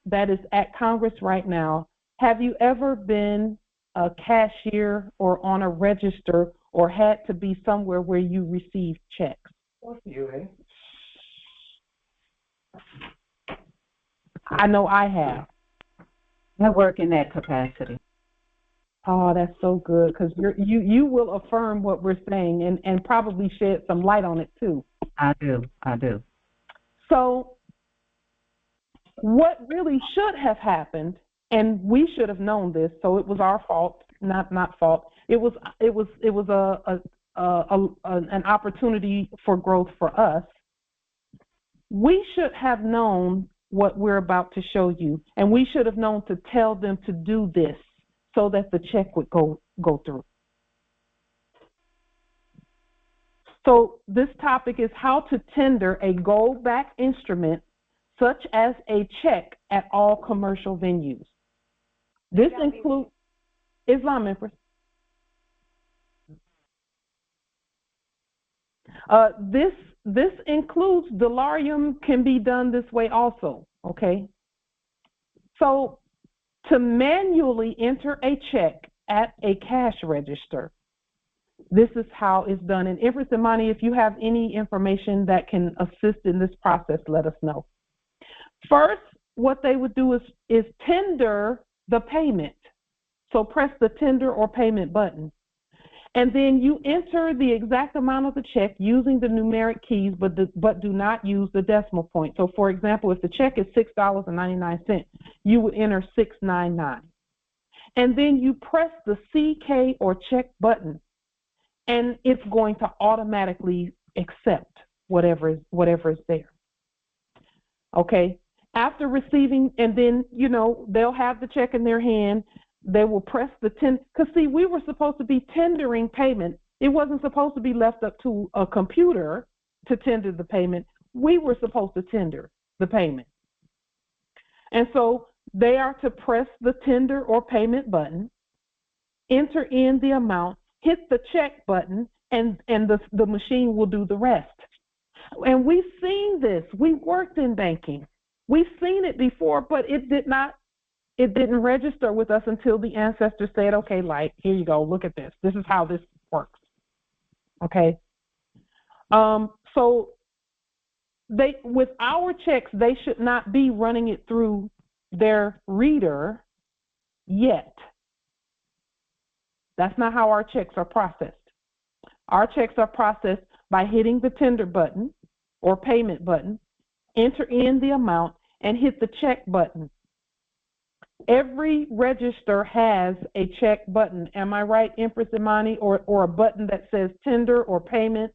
that is at Congress right now, have you ever been a cashier or on a register or had to be somewhere where you received checks? I know I have. I work in that capacity. Oh, that's so good, because you will affirm what we're saying and probably shed some light on it too. I do. So what really should have happened, and we should have known this, so it was our fault, not fault. It was an opportunity for growth for us. We should have known what we're about to show you, and we should have known to tell them to do this so that the check would go through. So this topic is how to tender a gold-backed instrument such as a check at all commercial venues. This includes Islam, Empress. This includes delarium can be done this way also, okay? So to manually enter a check at a cash register, this is how it's done. And Empress Imani, if you have any information that can assist in this process, let us know. First, what they would do is tender the payment. So press the tender or payment button. And then you enter the exact amount of the check using the numeric keys, but do not use the decimal point. So, for example, if the check is $6.99, you would enter $6.99. And then you press the CK or check button, and it's going to automatically accept whatever is there. Okay? After receiving, and then, they'll have the check in their hand. They will press the because see, we were supposed to be tendering payment. It wasn't supposed to be left up to a computer to tender the payment. We were supposed to tender the payment. And so they are to press the tender or payment button, enter in the amount, hit the check button, and the machine will do the rest. And we've seen this. We worked in banking. We've seen it before, but it didn't register with us until the ancestors said, okay, like, here you go, look at this. This is how this works. Okay? So with our checks, they should not be running it through their reader yet. That's not how our checks are processed. Our checks are processed by hitting the tender button or payment button, enter in the amount, and hit the check button. Every register has a check button. Am I right, Empress Imani? Or a button that says tender or payment?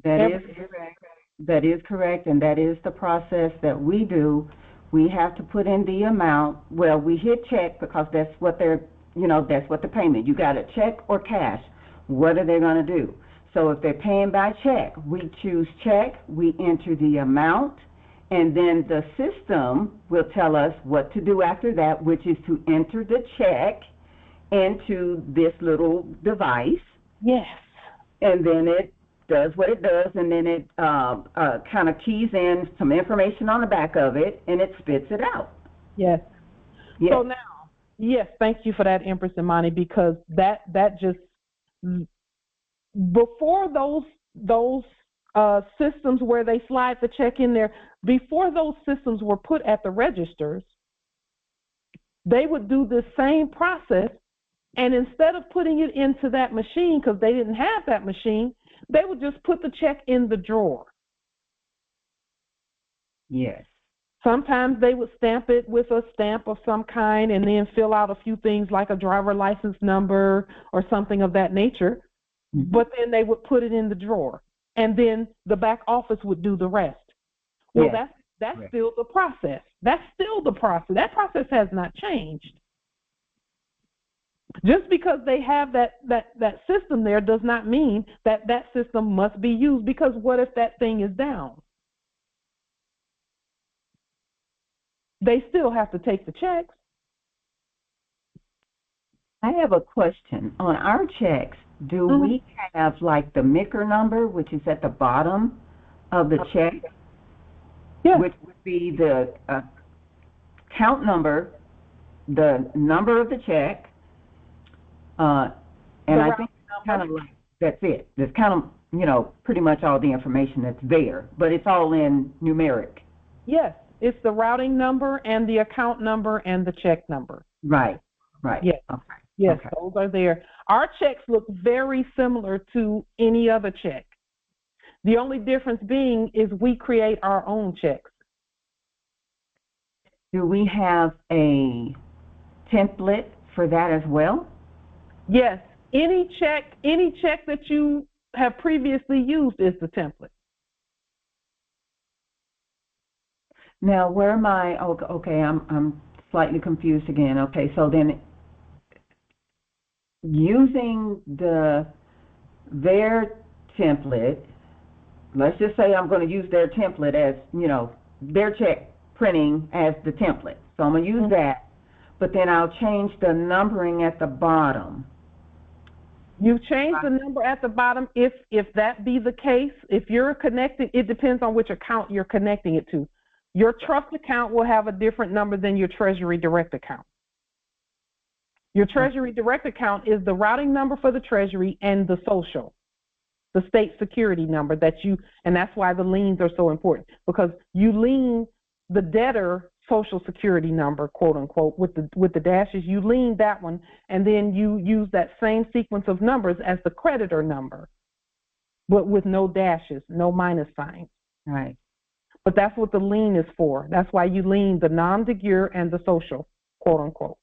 That is correct. That is correct, and that is the process that we do. We have to put in the amount. Well, we hit check because that's what that's what the payment. You got a check or cash. What are they going to do? So if they're paying by check, we choose check, we enter the amount, and then the system will tell us what to do after that, which is to enter the check into this little device. Yes. And then it does what it does, and then it kind of keys in some information on the back of it, and it spits it out. Yes. Yes. So now, yes, thank you for that, Empress Imani, because that just, before those systems where they slide the check in there, before those systems were put at the registers, they would do the same process, and instead of putting it into that machine, because they didn't have that machine, they would just put the check in the drawer. Yes. Sometimes they would stamp it with a stamp of some kind and then fill out a few things like a driver license number or something of that nature. Mm-hmm. But then they would put it in the drawer, and then the back office would do the rest. Well, Yes. that's still the process. That's still the process. That process has not changed. Just because they have that system there does not mean that that system must be used, because what if that thing is down? They still have to take the checks. I have a question. On our checks, do we have like the MICR number, which is at the bottom of the check? Yes. Which would be the account number, the number of the check, and I think kind of like that's it. That's kind of, you know, pretty much all the information that's there, but it's all in numeric. Yes, it's the routing number and the account number and the check number. Right, right. Yes, okay. yes, okay. Those are there. Our checks look very similar to any other check. The only difference being is we create our own checks. Do we have a template for that as well? Yes, any check that you have previously used is the template. Now, where am I? Okay, I'm slightly confused again. Okay, so then using their template, let's just say I'm going to use their template as, you know, their check printing as the template. So I'm going to use that, but then I'll change the numbering at the bottom. You change the number at the bottom if that be the case. If you're connecting, it depends on which account you're connecting it to. Your trust account will have a different number than your Treasury Direct account. Your Treasury Direct account is the routing number for the Treasury and the social, the state security number and that's why the liens are so important, because you lien the debtor social security number, quote unquote, with the dashes. You lien that one, and then you use that same sequence of numbers as the creditor number, but with no dashes, no minus signs. Right. But that's what the lien is for. That's why you lien the nom de jure and the social, quote unquote.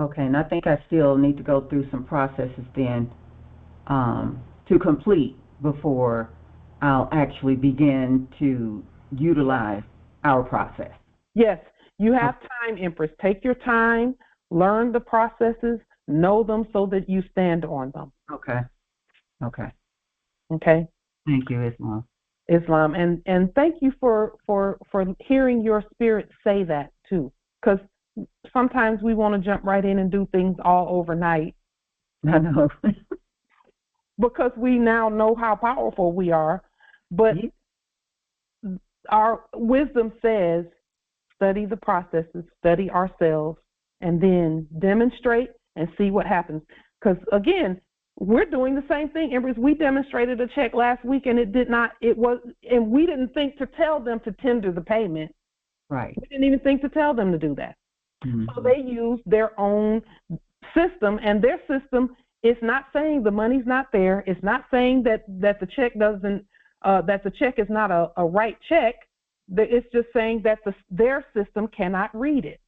Okay, and I think I still need to go through some processes then to complete before I'll actually begin to utilize our process. Yes, you have time, Empress. Take your time, learn the processes, know them so that you stand on them. Okay. Okay. Okay. Thank you, Islam. And thank you for hearing your spirit say that too, because sometimes we want to jump right in and do things all overnight. I know. Because we now know how powerful we are, but our wisdom says, study the processes, study ourselves, and then demonstrate and see what happens. Because again, we're doing the same thing, Empress. We demonstrated a check last week, and and we didn't think to tell them to tender the payment. Right. We didn't even think to tell them to do that. Mm-hmm. So they used their own system, and their system is not saying the money's not there. It's not saying that the check doesn't, that the check is not a right check. It's just saying that their system cannot read it.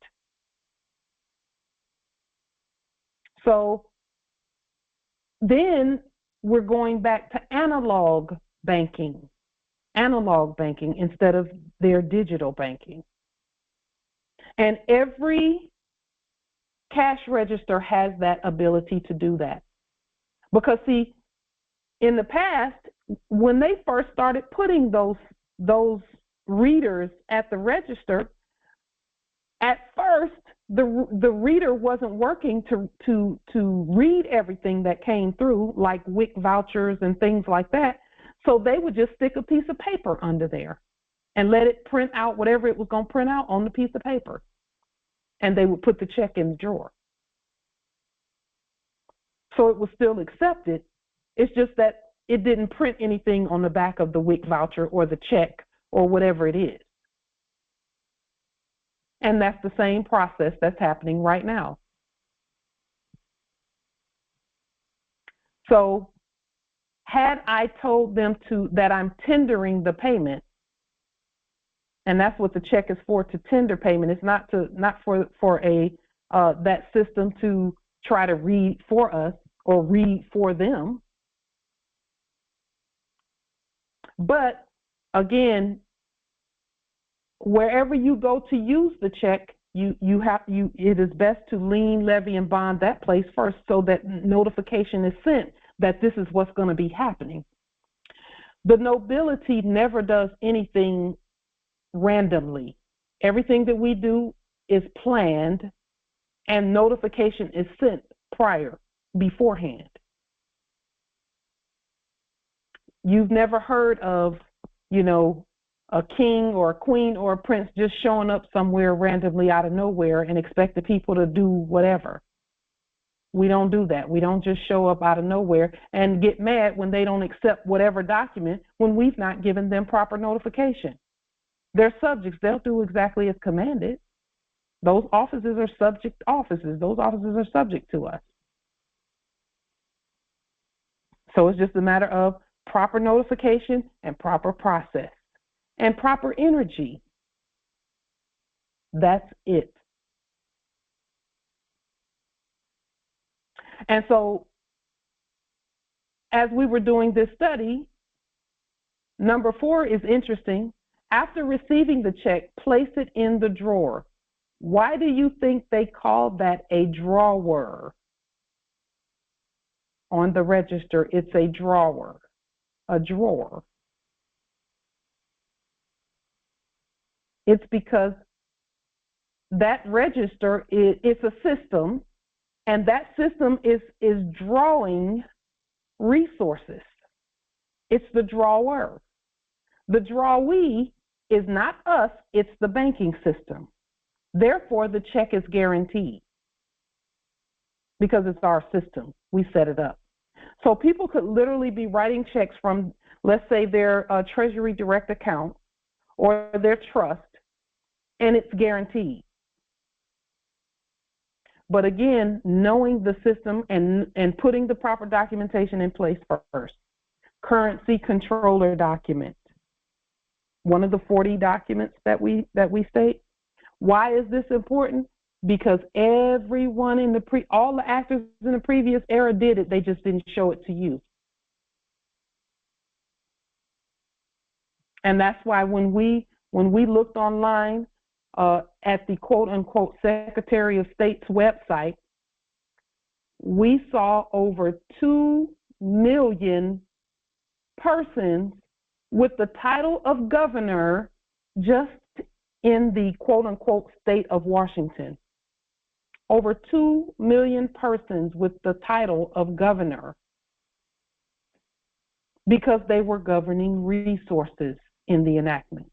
So then we're going back to analog banking instead of their digital banking. And every cash register has that ability to do that. Because see, in the past, when they first started putting those readers at the register, at first the reader wasn't working to read everything that came through, like WIC vouchers and things like that. So they would just stick a piece of paper under there and let it print out whatever it was going to print out on the piece of paper. And they would put the check in the drawer. So it was still accepted. It's just that it didn't print anything on the back of the WIC voucher or the check or whatever it is. And that's the same process that's happening right now. So had I told them that I'm tendering the payment, And that's what the check is for, to tender payment. It's not for that system to try to read for us or read for them. But again, wherever you go to use the check, it is best to lien, levy, and bond that place first, so that notification is sent that this is what's going to be happening. The nobility never does anything randomly. Everything that we do is planned, and notification is sent beforehand. You've never heard of, a king or a queen or a prince just showing up somewhere randomly out of nowhere and expect the people to do whatever. We don't do that. We don't just show up out of nowhere and get mad when they don't accept whatever document when we've not given them proper notification. They're subjects. They'll do exactly as commanded. Those offices are subject offices. Those offices are subject to us. So it's just a matter of proper notification and proper process and proper energy. That's it. And so as we were doing this study, number 4 is interesting. After receiving the check, place it in the drawer. Why do you think they call that a drawer? On the register, it's a drawer, a drawer. It's because that register it's a system, and that system is drawing resources. It's the drawer. The drawee is not us, it's the banking system. Therefore, the check is guaranteed because it's our system. We set it up. So people could literally be writing checks from, let's say, their Treasury Direct account or their trust, and it's guaranteed. But again, knowing the system and putting the proper documentation in place first. Currency controller document, one of the 40 documents that we state. Why is this important? Because everyone in all the actors in the previous era did it. They just didn't show it to you. And that's why when we looked online at the quote-unquote Secretary of State's website, we saw over 2 million persons with the title of governor just in the quote-unquote state of Washington. Over 2 million persons with the title of governor because they were governing resources in the enactment.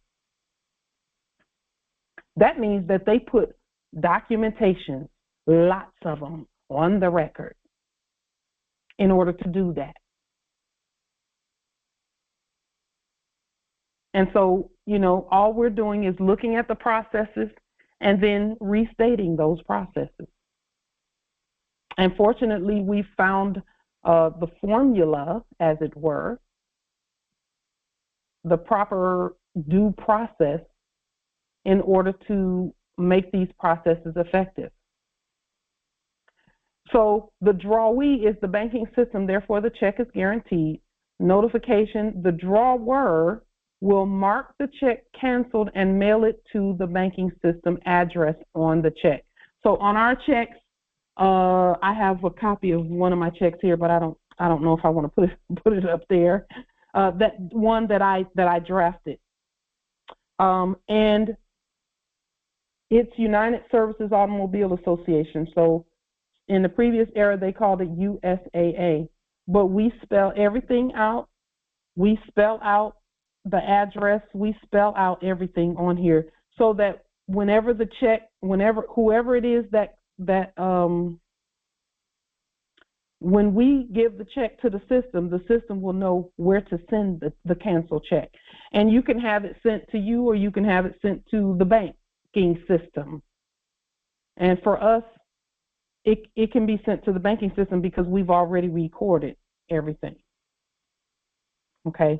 That means that they put documentation, lots of them, on the record in order to do that. And so, all we're doing is looking at the processes and then restating those processes. And fortunately, we found the formula, as it were, the proper due process in order to make these processes effective. So the drawee is the banking system, therefore the check is guaranteed. Notification, the drawer will mark the check canceled and mail it to the banking system address on the check. So on our checks, I have a copy of one of my checks here, but I don't know if I want to put it up there. That one that I drafted, and it's United Services Automobile Association. So in the previous era, they called it USAA, but we spell everything out. We spell out the address. We spell out everything on here so that whenever the check, whoever it is that when we give the check to the system will know where to send the canceled check. And you can have it sent to you or you can have it sent to the banking system. And for us, it can be sent to the banking system because we've already recorded everything. Okay.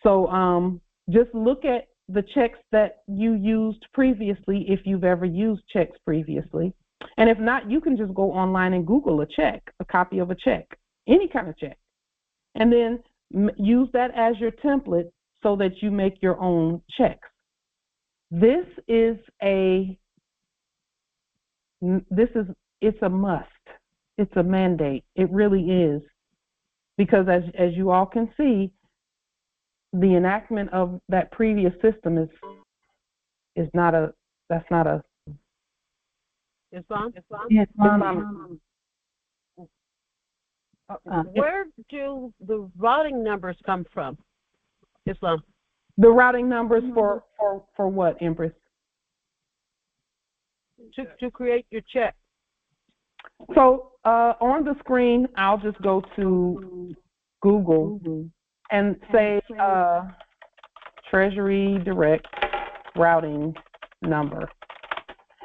So just look at the checks that you used previously, if you've ever used checks previously. And if not, you can just go online and Google a check, a copy of a check, any kind of check, and then use that as your template so that you make your own checks. It's a must. It's a mandate. It really is. Because as you all can see, the enactment of that previous system is not a, that's not a Islam? Where do the routing numbers come from? Islam. The routing numbers for what, Empress? To create your check. So on the screen, I'll just go to Google and say Treasury Direct routing number.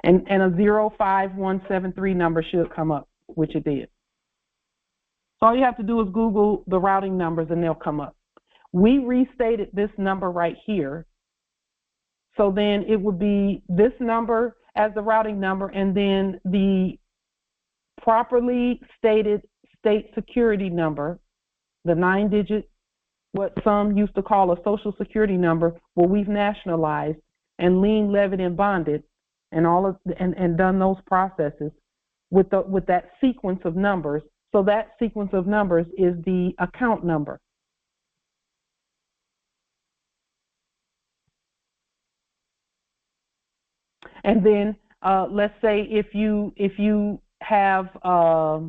And a 05173 number should come up, which it did. So all you have to do is Google the routing numbers and they'll come up. We restated this number right here. So then it would be this number as the routing number, and then the properly stated state security number, the 9-digit, what some used to call a social security number, what we've nationalized and lien levied and bonded, and and done those processes with that sequence of numbers. So that sequence of numbers is the account number. And then let's say if you have a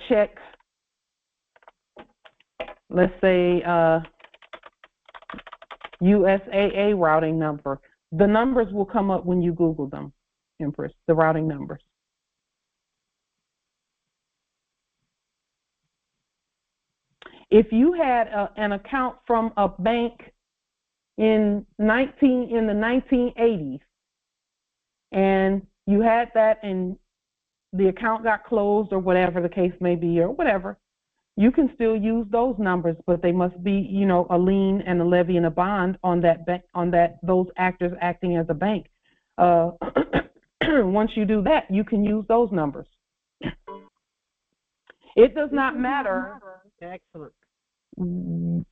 check, let's say USAA routing number, the numbers will come up when you Google them, Empress, the routing numbers. If you had an account from a bank in the 1980s, and you had that and the account got closed or whatever the case may be, or whatever, you can still use those numbers, but they must be, a lien and a levy and a bond on that bank, those actors acting as a bank. Once you do that, you can use those numbers. It does not matter. Excellent. When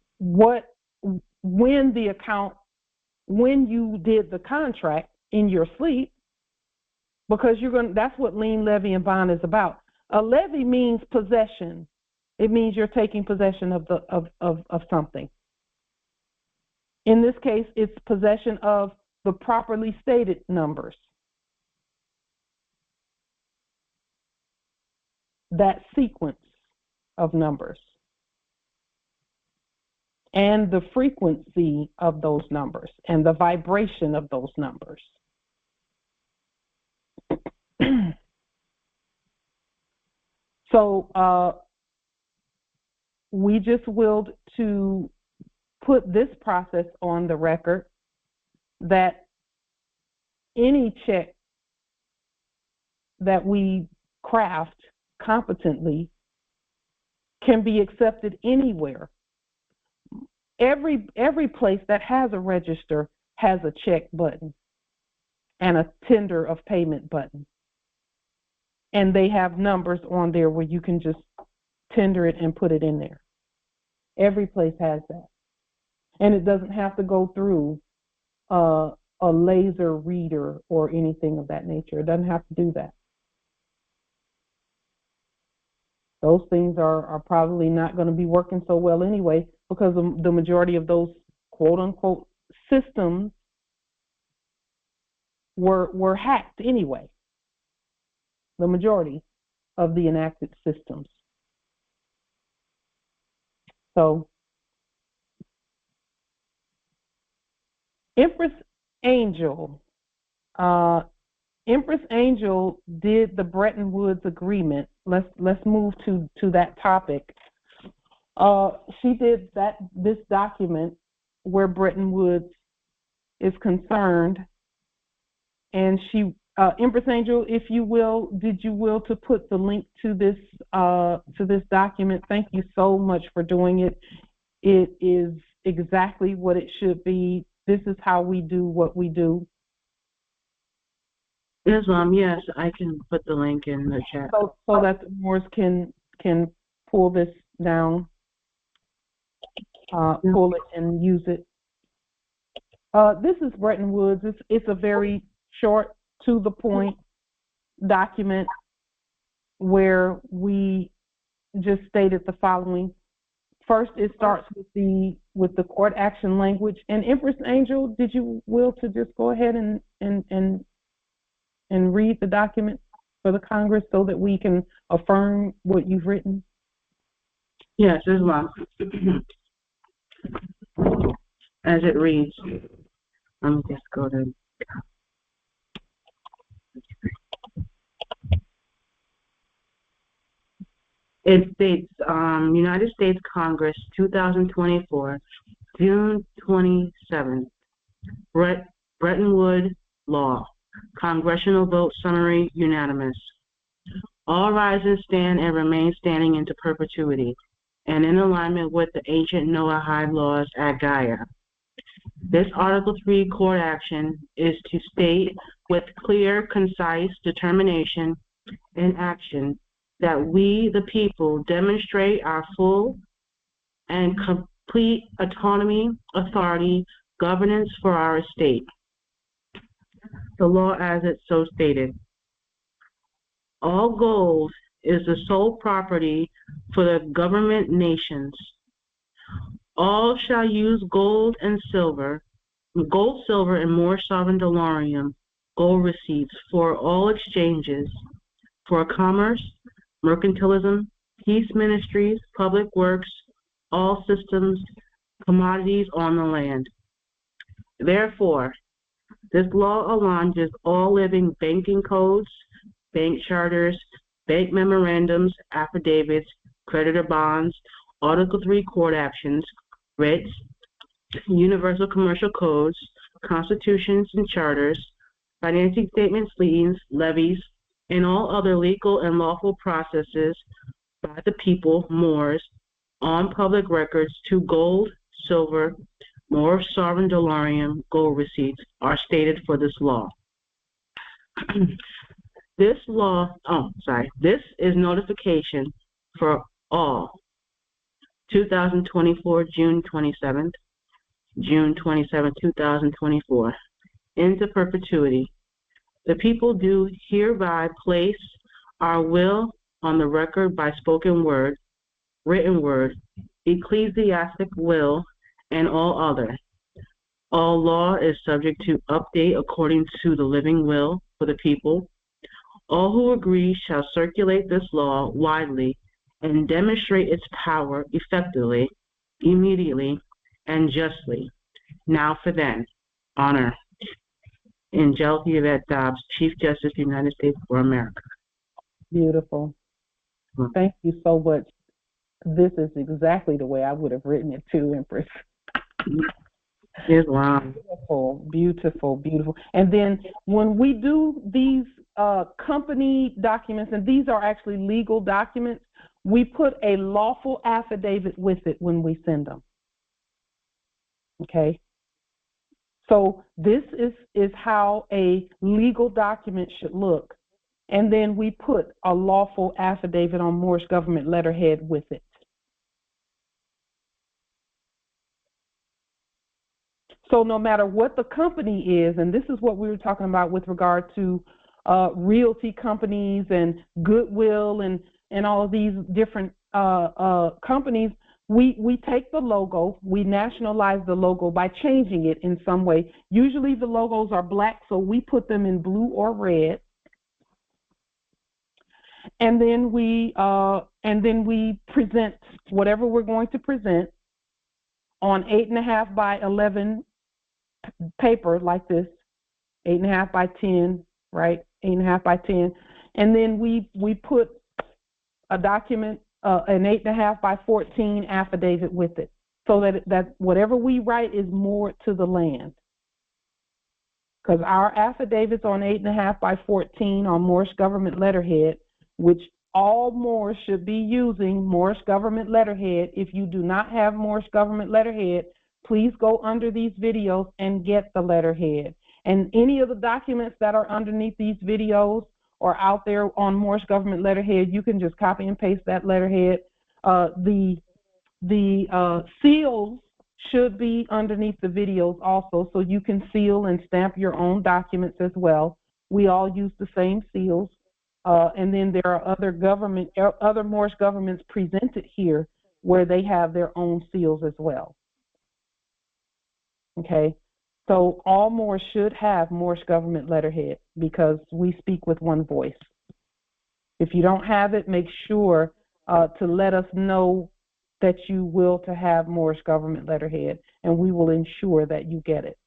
you did the contract in your sleep, because that's what lien, levy, and bond is about. A levy means possession. It means you're taking possession of something. In this case, it's possession of the properly stated numbers. That sequence of numbers. And the frequency of those numbers and the vibration of those numbers. So we just willed to put this process on the record that any check that we craft competently can be accepted anywhere. Every place that has a register has a check button and a tender of payment button. And they have numbers on there where you can just tender it and put it in there. Every place has that. And it doesn't have to go through a laser reader or anything of that nature. It doesn't have to do that. Those things are probably not going to be working so well anyway, because the majority of those quote-unquote systems were hacked anyway. The majority of the enacted systems. So, Empress Angel did the Bretton Woods Agreement. Let's move to that topic. She did this document where Bretton Woods is concerned, and she, Empress Angel, if you will, to put the link to this document. Thank you so much for doing it. It is exactly what it should be. This is how we do what we do. Islam, yes, I can put the link in the chat. So that the Moors can pull this down, pull it and use it. This is Bretton Woods. It's a very short, to the point document where we just stated the following. First, it starts with the court action language. And Empress Angel, did you will to just go ahead and read the document for the Congress so that we can affirm what you've written? Yes, Islam. As it reads, let me just go to. It states, United States Congress, 2024, June 27th, Bretton Woods Law, Congressional Vote Summary, unanimous. All rise and stand and remain standing into perpetuity, and in alignment with the ancient Noahide laws at Gaia. This Article 3 court action is to state with clear, concise determination and action that we, the people, demonstrate our full and complete autonomy, authority, governance for our estate. The law as it so stated. All gold is the sole property for the government nations. All shall use gold, silver, and more sovereign delorium, gold receipts for all exchanges, for commerce, mercantilism, peace ministries, public works, all systems, commodities on the land. Therefore, this law aligns all living banking codes, bank charters, bank memorandums, affidavits, creditor bonds, Article 3 court actions, writs, universal commercial codes, constitutions and charters, financing statements, liens, levies, and all other legal and lawful processes by the people, Moors, on public records to gold, silver, more sovereign delorium, gold receipts are stated for this law. This is notification for all. 2024, June 27th, 2024, into perpetuity. The people do hereby place our will on the record by spoken word, written word, ecclesiastic will, and all other. All law is subject to update according to the living will for the people. All who agree shall circulate this law widely and demonstrate its power effectively, immediately, and justly. Now for then, honor. Angelica Yvette Dobbs, Chief Justice, United States for America. Beautiful. Thank you so much. This is exactly the way I would have written it too, Empress. Islam. Beautiful, beautiful, beautiful. And then when we do these company documents, and these are actually legal documents, we put a lawful affidavit with it when we send them. Okay? So this is how a legal document should look. And then we put a lawful affidavit on Moorish government letterhead with it. So no matter what the company is, and this is what we were talking about with regard to realty companies and Goodwill and all of these different companies, we take the logo, we nationalize the logo by changing it in some way. Usually the logos are black, so we put them in blue or red. And then we present whatever we're going to present on 8.5 by 11 paper like this, 8.5 by 10, right? 8.5 by 10, and then we put a document, an 8.5 by 14 affidavit with it, so that whatever we write is moored to the land. Because our affidavits on 8.5 by 14 on Moorish government letterhead, which all Moors should be using Moorish government letterhead. If you do not have Moorish government letterhead, please go under these videos and get the letterhead. And any of the documents that are underneath these videos or out there on Moorish government letterhead, you can just copy and paste that letterhead. The seals should be underneath the videos also, so you can seal and stamp your own documents as well. We all use the same seals. And then there are other Moorish governments presented here where they have their own seals as well. Okay, so all Moors should have Moorish government letterhead because we speak with one voice. If you don't have it, make sure to let us know that you will to have Moorish government letterhead, and we will ensure that you get it.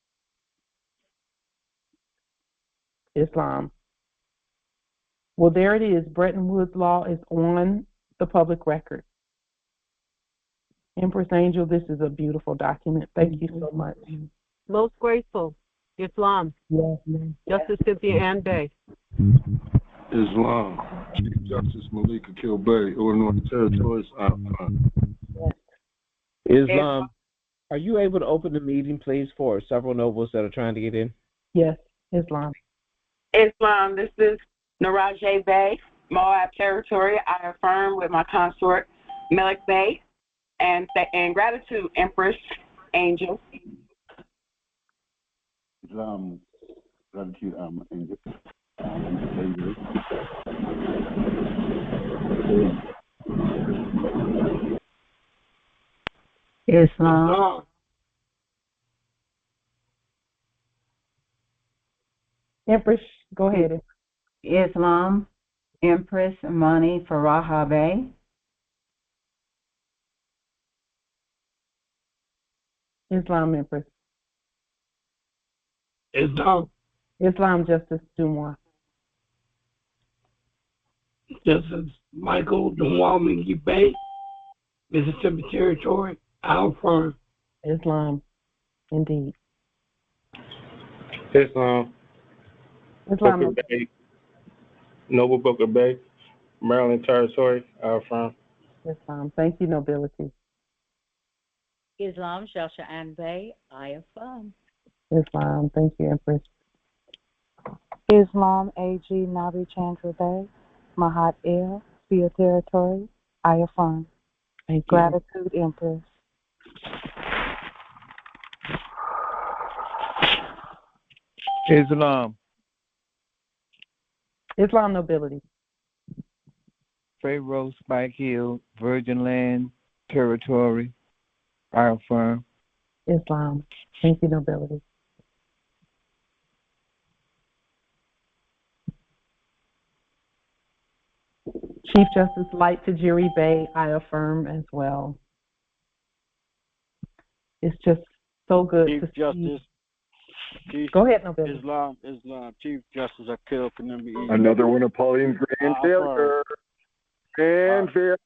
Islam. Well, there it is. Bretton Woods law is on the public record. Empress Angel, this is a beautiful document. Thank you so much. Most grateful. Islam. Yes, Justice Cynthia Ann Bay. Islam. Chief Justice Malika Kilbay, Illinois Territories. Islam. Are you able to open the meeting, please, for several nobles that are trying to get in? Yes, Islam. Islam, this is Naraje Bay, Moab Territory. I affirm with my consort, Melik Bay, and gratitude, Empress Angel. Islam, gratitude, Angel. Islam. Empress, go ahead. Islam, Empress Mani Faraha Bay. Islam, Empress. Islam. Islam, Justice Dumois. Justice Michael Dunwamingi Bay, Mississippi Territory, I affirm. Islam, indeed. Islam. Islam. Booker Bay, Noble Booker Bay, Maryland Territory, I affirm. Islam. Thank you, nobility. Islam, Shelsha Ann Bay, I affirm. Islam. Thank you, Empress. Islam, AG Nabi Chandra Bay, Mahat El, Sphere Territory, I affirm. Thank you. Gratitude, Empress. Islam. Islam, nobility. Pharaoh, Spike Hill, Virgin Land Territory, I affirm. Islam. Thank you, nobility. Chief Justice Light Tajiri Bay, I affirm as well. It's just so good Chief to Justice. see. Go ahead, nobility. Islam, Chief Justice Akil Kanumbi. Another one of Pauline's grand failure. Grand failure,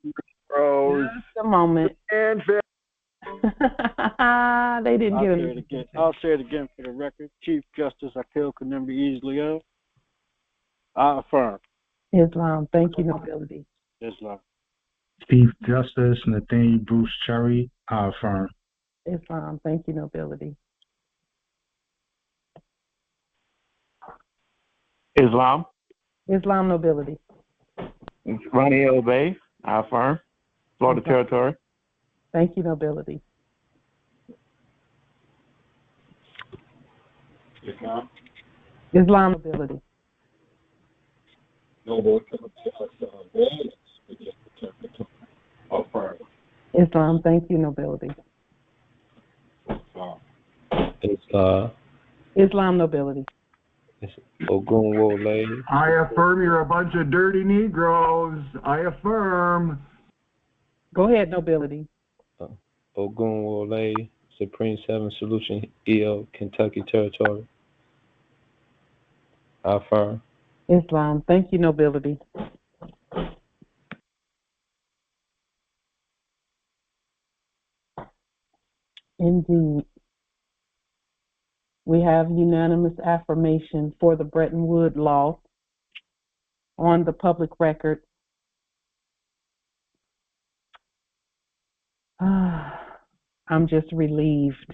bros. Just a moment. Grand failure. They didn't get it again. I'll say it again for the record. Chief Justice Akil Kanumbi Easley, I affirm. Islam. Thank you, nobility. Islam. Chief Justice Nathaniel Bruce Cherry, I affirm. Islam. Thank you, nobility. Islam. Islam, nobility. Ronnie L. Bay, I affirm. Florida Territory. Thank you, nobility. Islam. Islam, nobility. Noble Islam, thank you, nobility. Islam. Islam, nobility. Ogunwole. I affirm you're a bunch of dirty Negroes. I affirm. Go ahead, nobility. Ogunwole, Supreme 7 Solution EL, Kentucky Territory. I affirm. Islam, thank you, nobility. Indeed. We have unanimous affirmation for the Bretton Woods law on the public record. . I'm just relieved.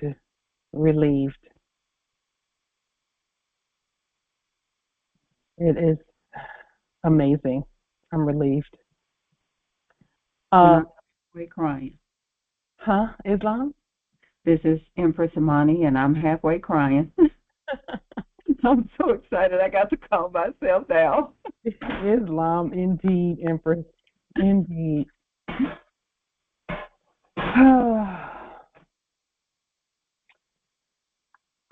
It is amazing. I'm relieved. We're crying. Huh, Islam? This is Empress Amani, and I'm halfway crying. I'm so excited I got to calm myself down. Islam, indeed, Empress. Indeed.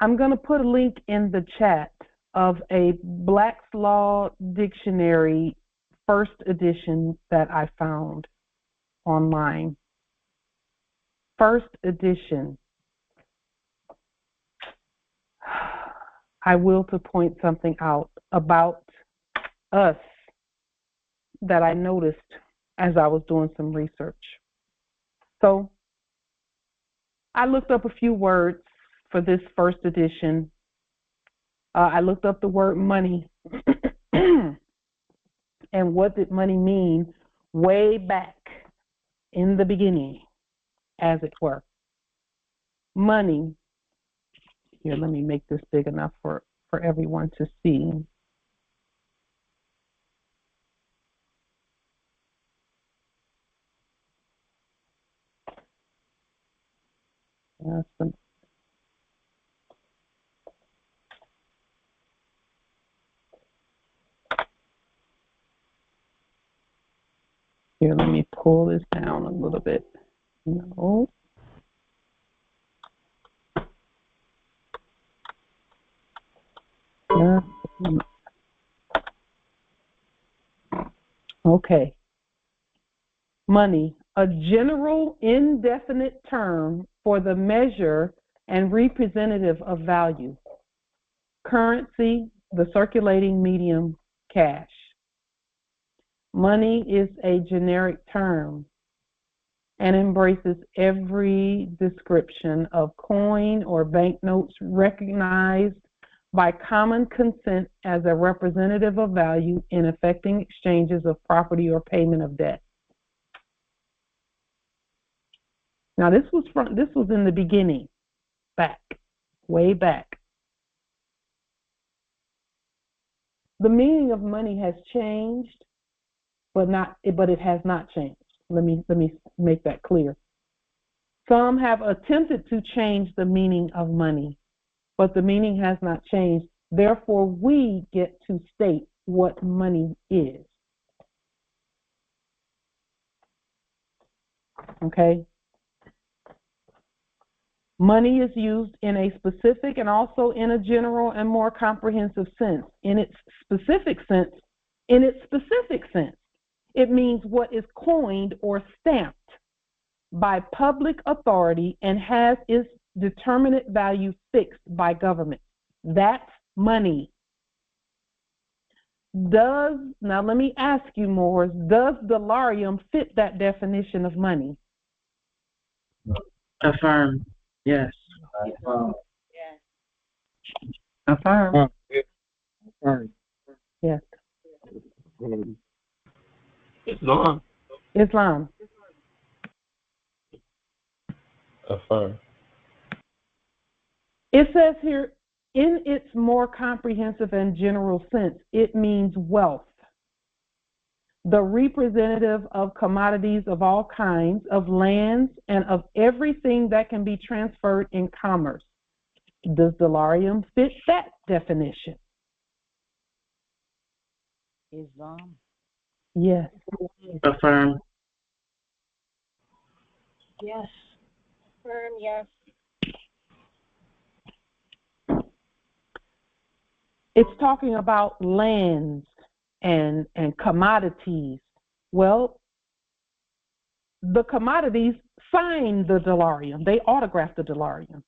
I'm going to put a link in the chat of a Black's Law Dictionary first edition that I found online. First edition. I will to point something out about us that I noticed as I was doing some research. So I looked up a few words for this first edition. I looked up the word money and what did money mean way back in the beginning, as it were. Money, here, let me make this big enough for everyone to see. Here, let me pull this down a little bit. No. Okay. Money, a general indefinite term for the measure and representative of value. Currency, the circulating medium, cash. Money is a generic term and embraces every description of coin or banknotes recognized by common consent as a representative of value in effecting exchanges of property or payment of debt. Now this was in the beginning, way back. The meaning of money has changed, but it has not changed. Let me make that clear. Some have attempted to change the meaning of money, but the meaning has not changed. Therefore, we get to state what money is. Okay? Money is used in a specific and also in a general and more comprehensive sense. In its specific sense, it means what is coined or stamped by public authority and has its determinate value fixed by government. That's money. Now let me ask you, Moors, does dollarium fit that definition of money? Affirm. Yes. Affirm. Yes. Islam. Affirm. It says here, in its more comprehensive and general sense, it means wealth, the representative of commodities of all kinds, of lands, and of everything that can be transferred in commerce. Does dollarium fit that definition? Islam. Yes. Affirm. Yes. Affirm, yes. It's talking about lands and commodities. Well, the commodities signed the dollarium. They autographed the dollarium.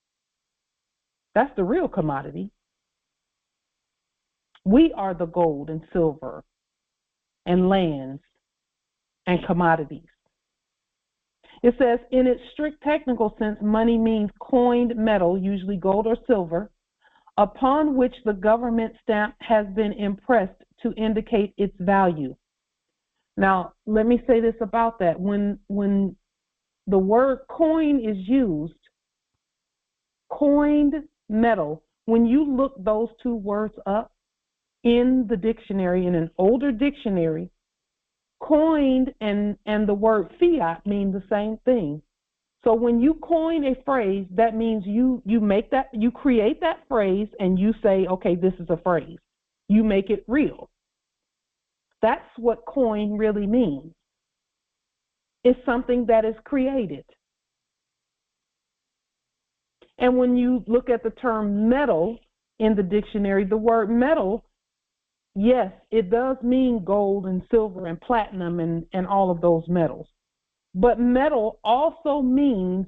That's the real commodity. We are the gold and silver and lands and commodities. It says, in its strict technical sense, money means coined metal, usually gold or silver, upon which the government stamp has been impressed to indicate its value. Now, let me say this about that. When the word coin is used, coined metal. When you look those two words up in the dictionary, in an older dictionary, coined and the word fiat mean the same thing. So when you coin a phrase, that means you create that phrase and you say, okay, this is a phrase. You make it real. That's what coin really means. It's something that is created. And when you look at the term metal in the dictionary, the word metal, yes, it does mean gold and silver and platinum and all of those metals. But metal also means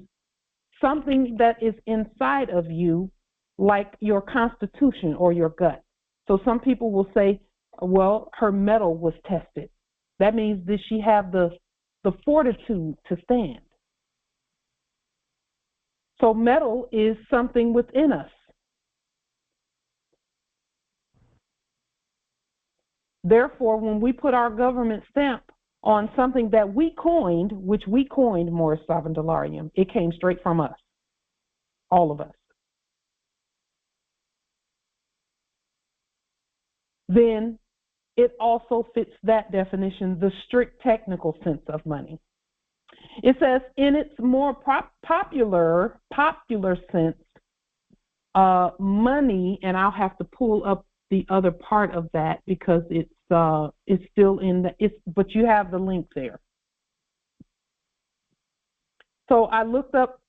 something that is inside of you, like your constitution or your gut. So some people will say, well, her metal was tested. That means that she have the fortitude to stand. So metal is something within us. Therefore, when we put our government stamp on something that we coined, which we coined Mors Savandalarium, it came straight from us, all of us. Then it also fits that definition, the strict technical sense of money. It says in its more popular sense, money, and I'll have to pull up the other part of that because it's still in but you have the link there. So I looked up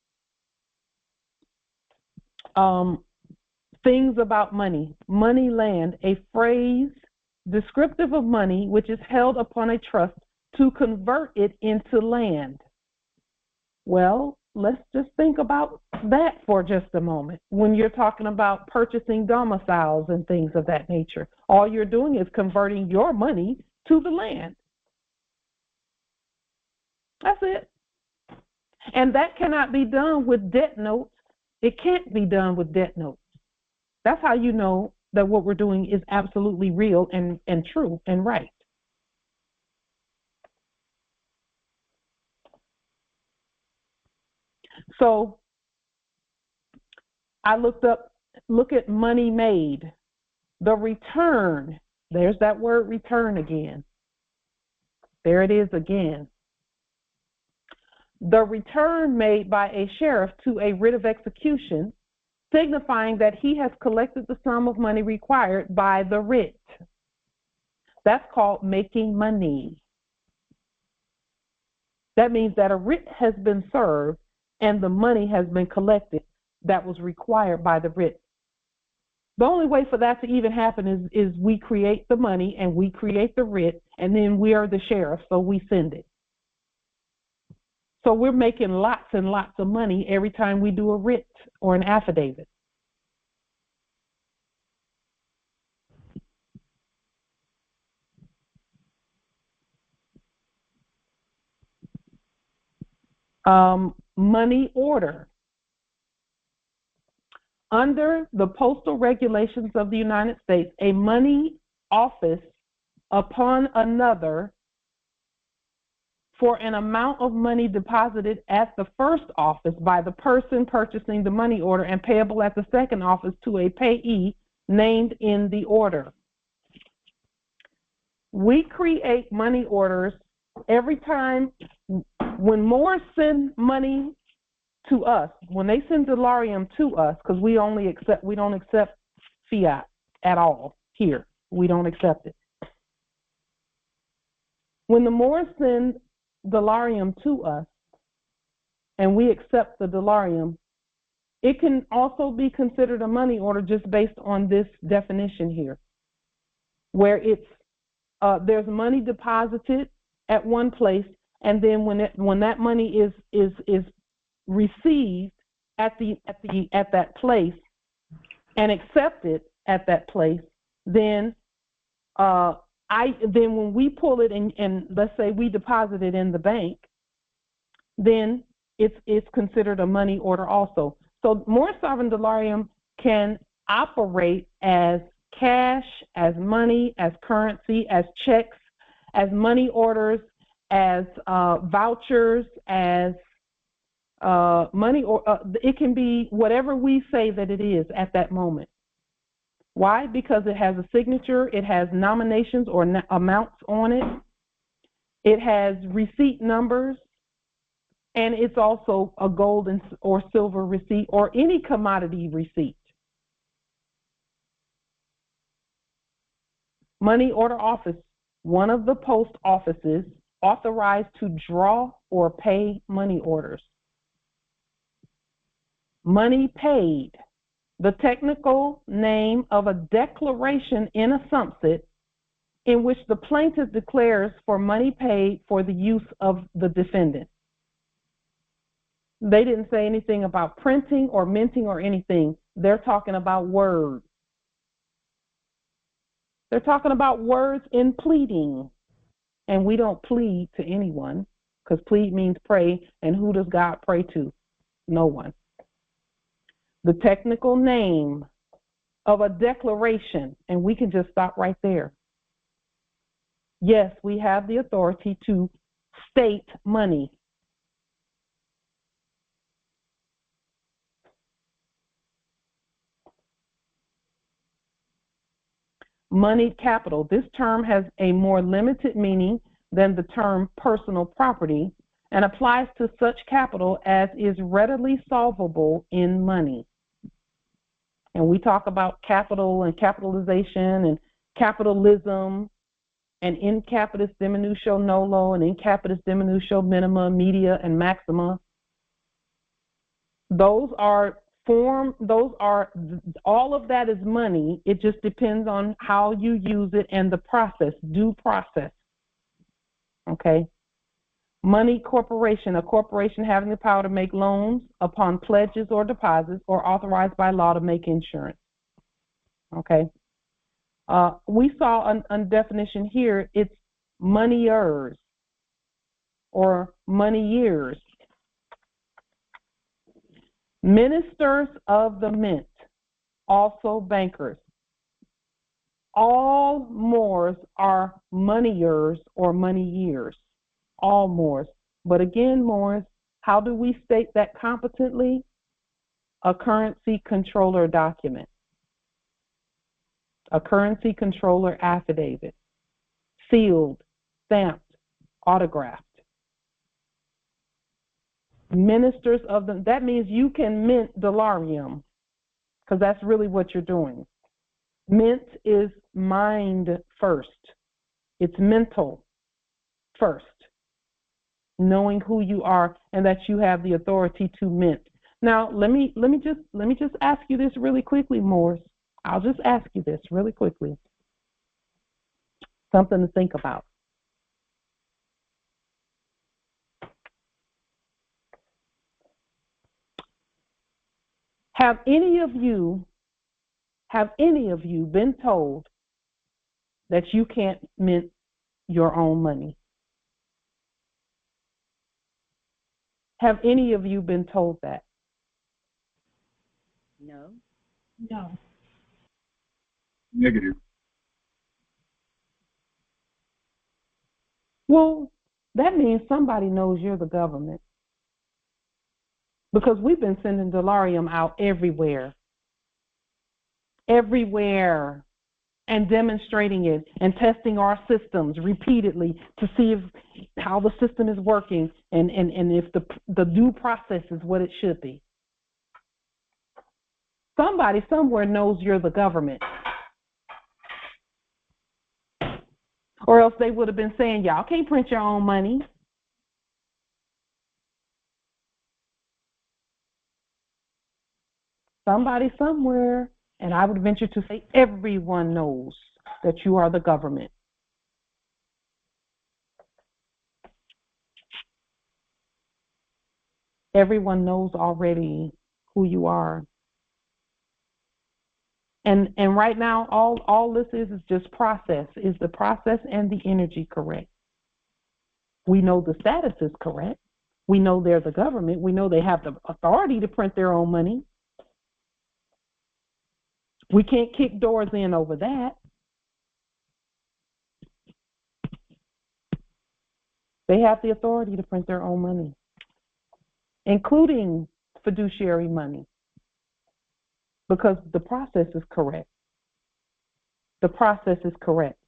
things about money. Money land, a phrase descriptive of money which is held upon a trust to convert it into land. Well, let's just think about that for just a moment. When you're talking about purchasing domiciles and things of that nature, all you're doing is converting your money to the land. That's it. And that cannot be done with debt notes. It can't be done with debt notes. That's how you know that what we're doing is absolutely real and true and right. So I look at money made, the return. There's that word return again. There it is again. The return made by a sheriff to a writ of execution, signifying that he has collected the sum of money required by the writ. That's called making money. That means that a writ has been served and the money has been collected that was required by the writ. The only way for that to even happen is we create the money and we create the writ, and then we are the sheriff, so we send it. So we're making lots and lots of money every time we do a writ or an affidavit. Money order. Under the postal regulations of the United States, a money office upon another for an amount of money deposited at the first office by the person purchasing the money order and payable at the second office to a payee named in the order. We create money orders every time when Moors send money to us, when they send Dollarium to us, because we don't accept fiat at all here. We don't accept it. When the Moors send Dollarium to us and we accept the Dollarium, it can also be considered a money order just based on this definition here, where it's there's money deposited at one place, and then when that money is received at that place and accepted at that place, then when we pull it and let's say we deposit it in the bank, then it's considered a money order also. So Mors Savandalarium can operate as cash, as money, as currency, as checks, as money orders, as vouchers, as money, or it can be whatever we say that it is at that moment. Why? Because it has a signature, it has nominations or amounts on it, it has receipt numbers, and it's also a gold or silver receipt or any commodity receipt. Money order office, one of the post offices authorized to draw or pay money orders. Money paid, the technical name of a declaration in a sumpsit in which the plaintiff declares for money paid for the use of the defendant. They didn't say anything about printing or minting or anything. They're talking about words. They're talking about words in pleading. And we don't plead to anyone, because plead means pray, and who does God pray to? No one. The technical name of a declaration, and we can just stop right there. Yes, we have the authority to state money. Moneyed capital. This term has a more limited meaning than the term personal property and applies to such capital as is readily solvable in money. And we talk about capital and capitalization and capitalism and in capitis diminutio nolo and in capitis diminutio minima, media, and maxima. Those are all of that is money. It just depends on how you use it and the process, due process. Okay. Money corporation, a corporation having the power to make loans upon pledges or deposits or authorized by law to make insurance. Okay. We saw a definition here. It's moneyers or money years. Ministers of the mint, also bankers. All Moors are moneyers or money years. All Moors. But again, Moors, how do we state that competently? A currency controller document. A currency controller affidavit. Sealed, stamped, autographed. Ministers of the, that means you can mint dollarium, because that's really what you're doing. Mint is mind first. It's mental first. Knowing who you are and that you have the authority to mint. Now, let me just ask you this really quickly, Morris. I'll just ask you this really quickly. Something to think about. Have any of you been told that you can't mint your own money? Have any of you been told that? No. No. Negative. Well, that means somebody knows you're the government. Because we've been sending dollarium out everywhere. Everywhere. And demonstrating it and testing our systems repeatedly to see how the system is working and if the due process is what it should be. Somebody somewhere knows you're the government. Or else they would have been saying, y'all can't print your own money. Somebody somewhere, and I would venture to say everyone knows that you are the government. Everyone knows already who you are. And right now, all this is just process. Is the process and the energy correct? We know the status is correct. We know they're the government. We know they have the authority to print their own money. We can't kick doors in over that. They have the authority to print their own money. including fiduciary money, because the process is correct. The process is correct.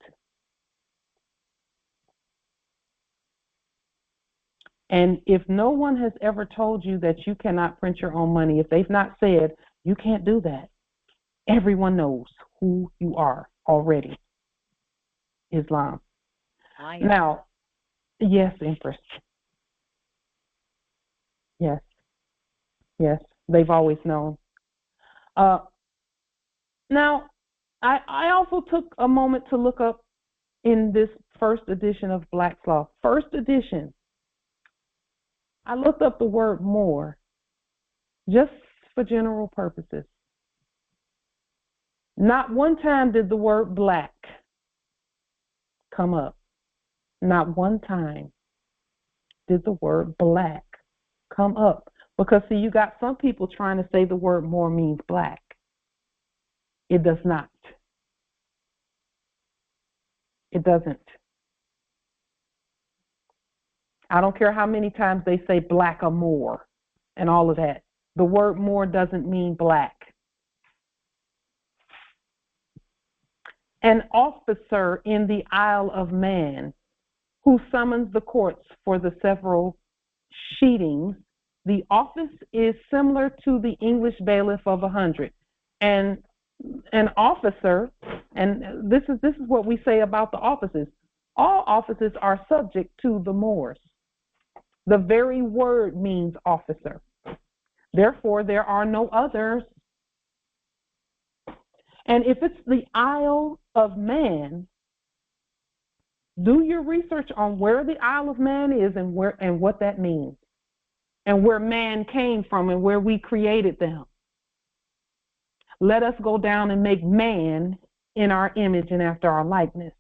And if no one has ever told you that you cannot print your own money, if they've not said you can't do that, everyone knows who you are already. Islam. Now, yes, Empress. Yes. Yes, they've always known. Now, I also took a moment to look up in this first edition of Black's Law. First edition. I looked up the word more just for general purposes. Not one time did the word black come up. Not one time did the word black come up. Because, see, you got some people trying to say the word more means black. It does not. It doesn't. I don't care how many times they say black or more and all of that. The word more doesn't mean black. An officer in the Isle of Man who summons the courts for the several sheetings. The office is similar to the English bailiff of 100. And an officer, and this is what we say about the offices. All offices are subject to the Moors. The very word means officer. Therefore, there are no others. And if it's the Isle of Man, do your research on where the Isle of Man is and what that means, and where man came from and where we created them. Let us go down and make man in our image and after our likeness.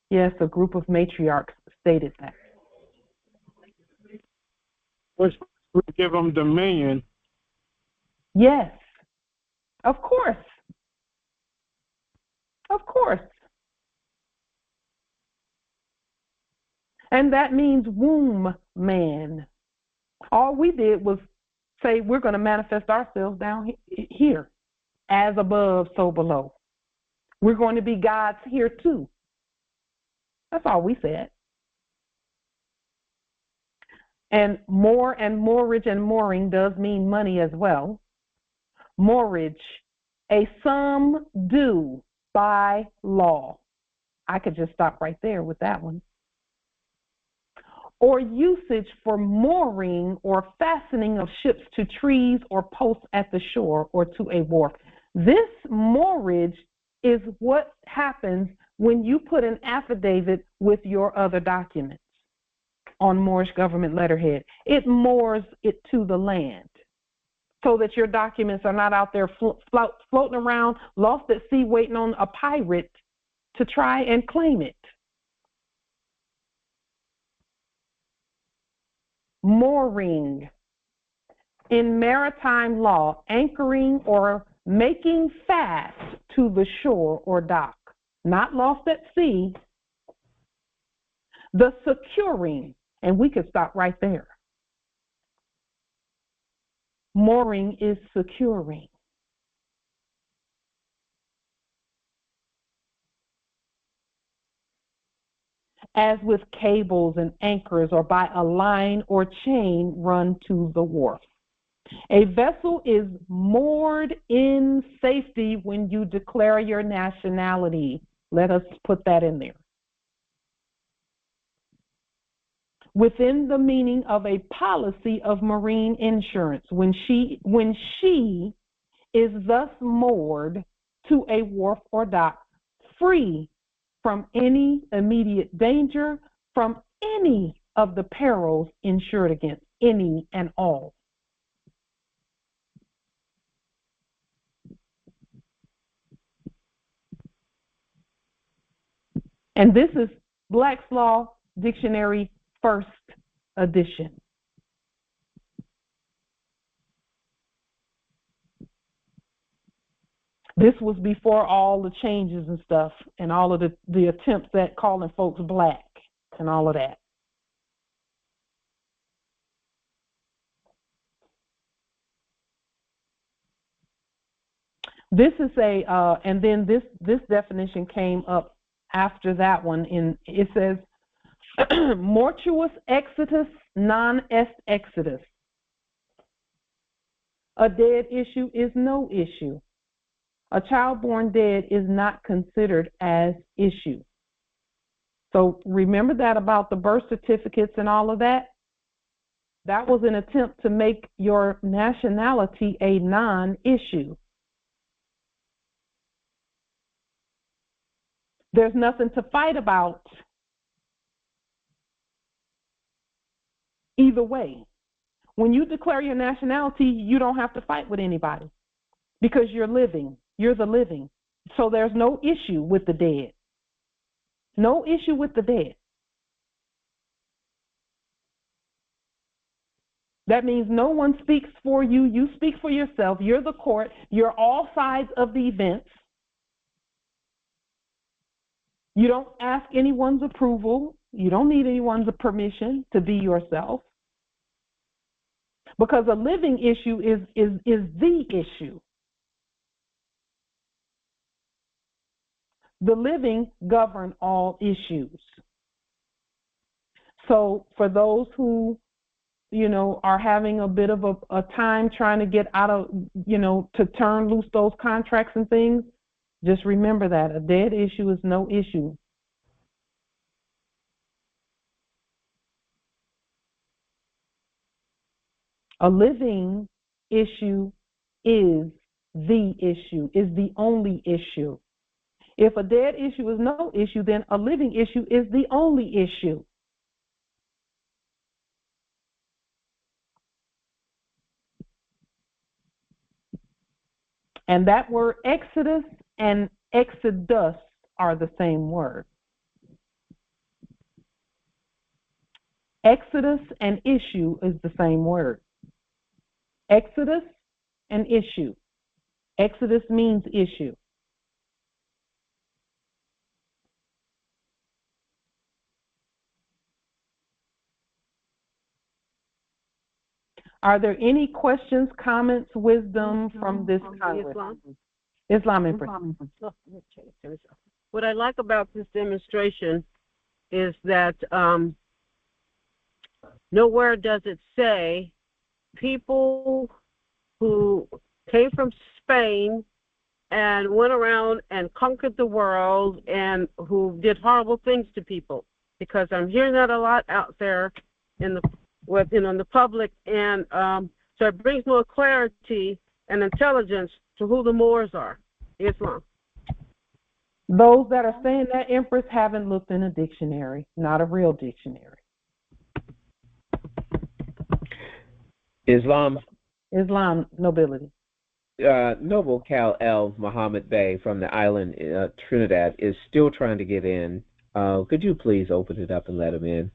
Yes, a group of matriarchs stated that. Which would give them dominion. Yes, of course. Of course. And that means womb man. All we did was say we're going to manifest ourselves down here, as above, so below. We're going to be gods here too. That's all we said. And more and moorage and mooring does mean money as well. Moorage, a sum due by law. I could just stop right there with that one. Or usage for mooring or fastening of ships to trees or posts at the shore or to a wharf. This moorage is what happens when you put an affidavit with your other documents on Moorish government letterhead. It moors it to the land so that your documents are not out there floating around, lost at sea, waiting on a pirate to try and claim it. Mooring. In maritime law, anchoring or making fast to the shore or dock, not lost at sea. The securing, and we could stop right there. Mooring is securing. As with cables and anchors or by a line or chain run to the wharf. A vessel is moored in safety when you declare your nationality. Let us put that in there. Within the meaning of a policy of marine insurance, when she is thus moored to a wharf or dock, free from any immediate danger, from any of the perils insured against, any and all. And this is Black's Law Dictionary, first edition. This was before all the changes and stuff and all of the attempts at calling folks black and all of that. This is and then this definition came up after that one. It says, mortuus exitus non est exitus. A dead issue is no issue. A child born dead is not considered as issue. So remember that about the birth certificates and all of that? That was an attempt to make your nationality a non-issue. There's nothing to fight about either way. When you declare your nationality, you don't have to fight with anybody because you're living. You're the living. So there's no issue with the dead. No issue with the dead. That means no one speaks for you. You speak for yourself. You're the court. You're all sides of the events. You don't ask anyone's approval. You don't need anyone's permission to be yourself. Because a living issue is the issue. The living govern all issues. So for those who, are having a bit of a time trying to get out of, to turn loose those contracts and things, just remember that a dead issue is no issue. A living issue is the issue, is the only issue. If a dead issue is no issue, then a living issue is the only issue. And that word exodus and exodus are the same word. Exodus and issue is the same word. Exodus and issue. Exodus means issue. Are there any questions, comments, wisdom from this Congress? Islam. What I like about this demonstration is that nowhere does it say people who came from Spain and went around and conquered the world and who did horrible things to people, because I'm hearing that a lot out there in the public, and so it brings more clarity and intelligence to who the Moors are. Islam. Those that are saying that, Empress, haven't looked in a dictionary, not a real dictionary. Islam, nobility. Noble Cal L. Muhammad Bey from the island Trinidad is still trying to get in. Could you please open it up and let him in?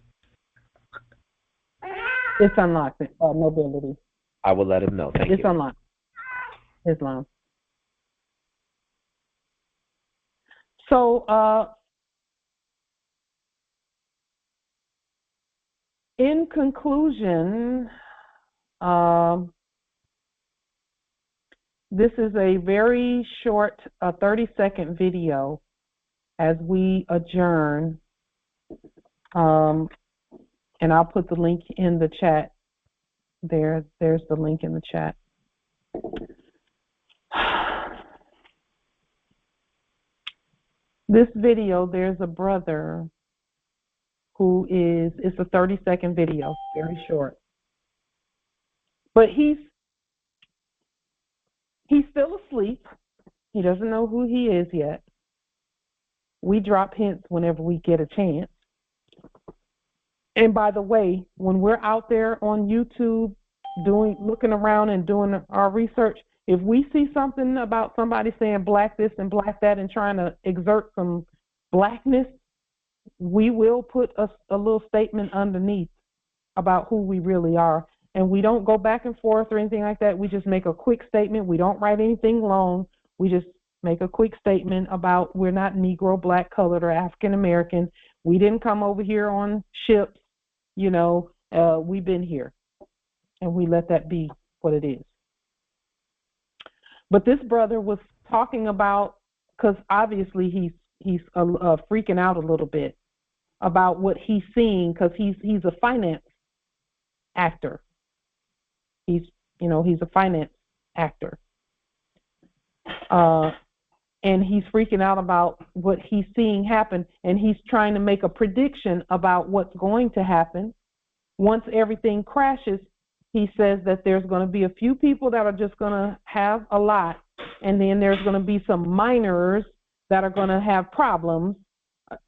It's unlocked, nobility. I will let him know. Thank you. It's unlocked. Islam. So, in conclusion, this is a very short, 30-second video as we adjourn. And I'll put the link in the chat. There's the link in the chat. This video, there's a brother who it's a 30-second video, very short. But he's still asleep. He doesn't know who he is yet. We drop hints whenever we get a chance. And by the way, when we're out there on YouTube looking around and doing our research, if we see something about somebody saying black this and black that and trying to exert some blackness, we will put a little statement underneath about who we really are. And we don't go back and forth or anything like that. We just make a quick statement. We don't write anything long. We just make a quick statement about we're not Negro, black, colored, or African American. We didn't come over here on ships. We've been here, and we let that be what it is. But this brother was talking about, because obviously he's freaking out a little bit about what he's seeing, because he's a finance actor. He's a finance actor. And he's freaking out about what he's seeing happen, and he's trying to make a prediction about what's going to happen. Once everything crashes, he says that there's going to be a few people that are just going to have a lot, and then there's going to be some miners that are going to have problems,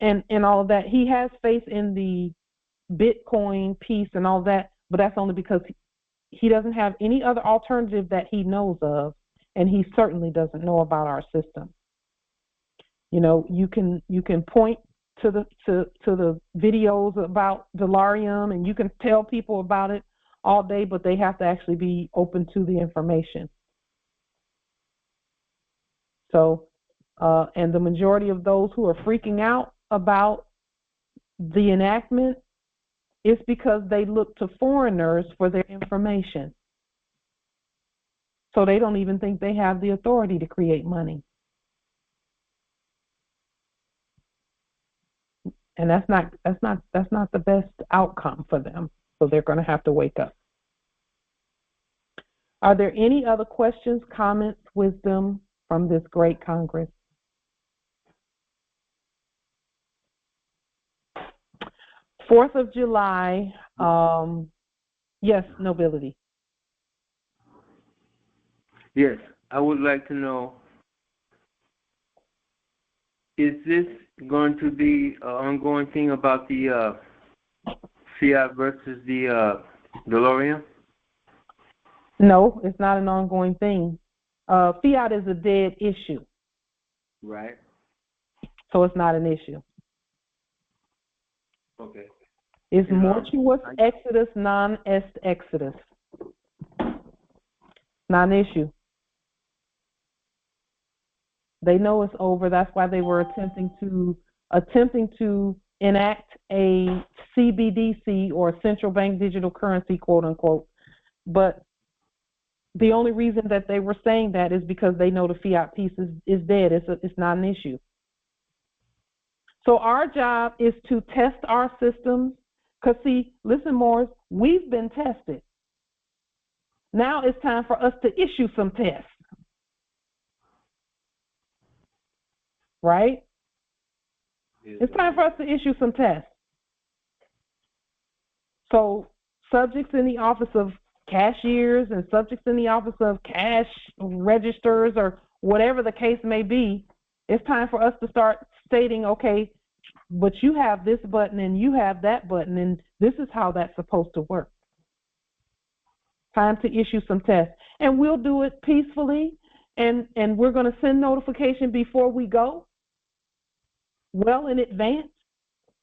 and all of that. He has faith in the Bitcoin piece and all that, but that's only because he doesn't have any other alternative that he knows of, and he certainly doesn't know about our system. You can point to the videos about delirium, and you can tell people about it all day, but they have to actually be open to the information. So, and the majority of those who are freaking out about the enactment is because they look to foreigners for their information. So they don't even think they have the authority to create money. And that's not the best outcome for them. So they're going to have to wake up. Are there any other questions, comments, wisdom from this great Congress? Fourth of July, yes, nobility. Yes, I would like to know, is this going to be an ongoing thing about the fiat versus the DeLorean? No, it's not an ongoing thing. Fiat is a dead issue. Right. So it's not an issue. Okay. It's mortuus exodus non est exodus. Not an issue. They know it's over. That's why they were attempting to enact a CBDC, or central bank digital currency, quote unquote. But the only reason that they were saying that is because they know the fiat piece is dead. It's not an issue. So our job is to test our systems. Because see, listen, Morris, we've been tested. Now it's time for us to issue some tests. Right? It's time for us to issue some tests. So subjects in the office of cashiers and subjects in the office of cash registers, or whatever the case may be, it's time for us to start stating, okay, but you have this button and you have that button, and this is how that's supposed to work. Time to issue some tests. And we'll do it peacefully, and we're going to send notification before we go, well in advance.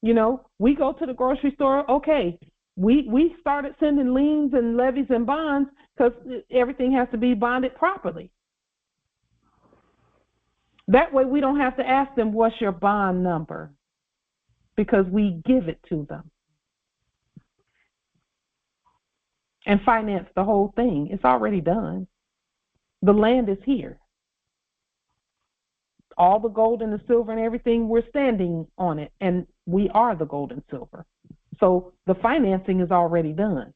We go to the grocery store, okay, we started sending liens and levies and bonds because everything has to be bonded properly. That way we don't have to ask them, what's your bond number? Because we give it to them. And finance the whole thing. It's already done. The land is here. All the gold and the silver and everything, we're standing on it, and we are the gold and silver. So the financing is already done.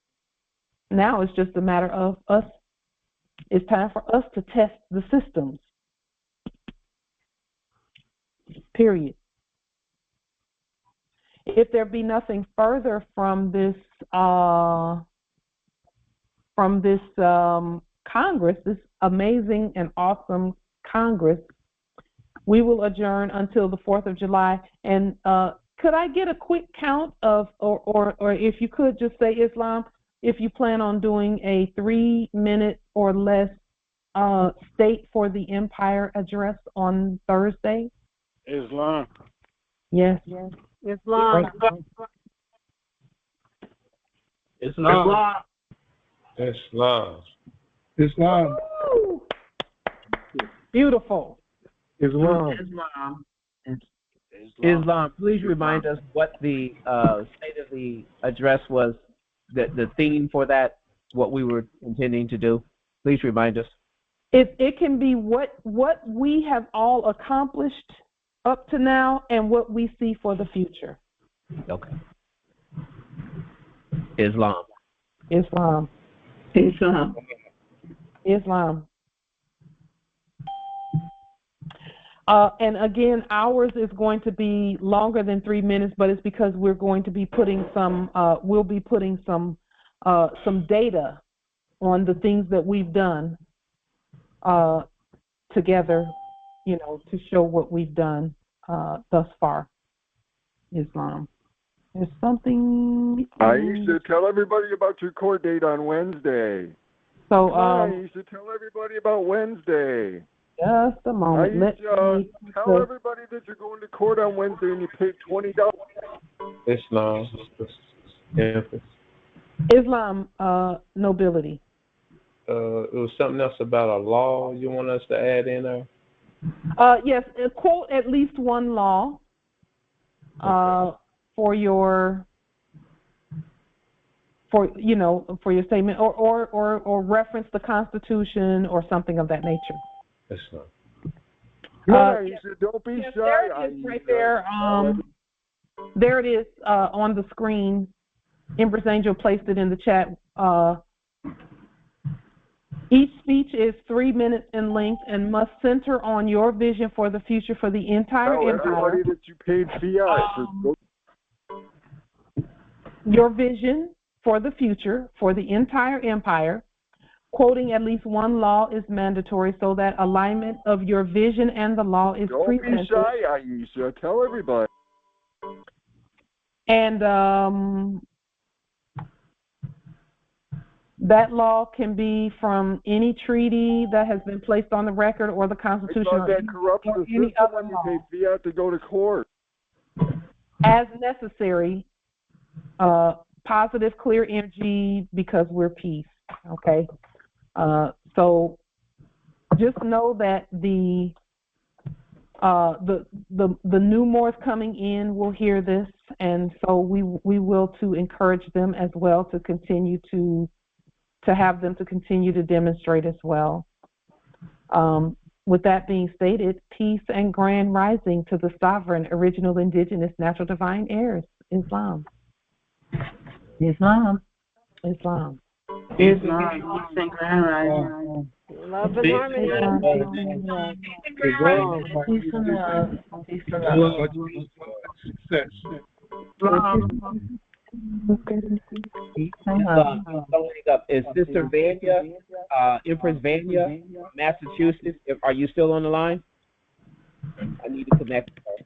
Now it's just a matter of us. It's time for us to test the systems. Period. If there be nothing further from this Congress, this amazing and awesome Congress, we will adjourn until the 4th of July. And could I get a quick count of, or if you could just say, Islam, if you plan on doing a 3-minute or less State for the Empire address on Thursday? Islam. Yes. Yes. Islam. Islam. Islam. Islam. Woo! Beautiful. Islam. Islam, please remind us what the state of the address was, the theme for that, what we were intending to do. Please remind us. It can be what we have all accomplished up to now and what we see for the future. Okay. Islam. Islam. Islam. Islam. And again, ours is going to be longer than 3 minutes, but it's because we're going to be putting some, we'll be putting some data on the things that we've done together, you know, to show what we've done thus far. Islam. There's something. Aisha, tell everybody about your court date on Wednesday. So, Aisha, tell everybody about Wednesday. Just a moment. Aisha, tell everybody that you're going to court on Wednesday and you paid $20. Islam. Islam, nobility. It was something else about a law you want us to add in there? Yes, quote at least one law for your statement, or reference the Constitution or something of that nature. That's not. Don't be shy. There it is right there. There it is on the screen. Empress Angel placed it in the chat. Each speech is 3 minutes in length and must center on your vision for the future for the entire empire. Everybody that you paid fiat for. Your vision for the future for the entire empire. Quoting at least one law is mandatory so that alignment of your vision and the law is presented. Don't be shy, Aisha. Tell everybody. And that law can be from any treaty that has been placed on the record or the Constitution. Because that corrupts the system when you pay fiat to go to court. As necessary, positive, clear energy, because we're peace. Okay. So just know that the new Moors coming in will hear this, and so we will to encourage them as well to continue to have them to continue to demonstrate as well. With that being stated, peace and grand rising to the sovereign, original, indigenous, natural, divine heirs. Islam. Islam. Islam. Islam. Peace and grand rising. Love and harmony. Peace and love. Peace and love. Is Sister Vanya, Empress Vanya, Massachusetts? Are you still on the line? I need to connect with her.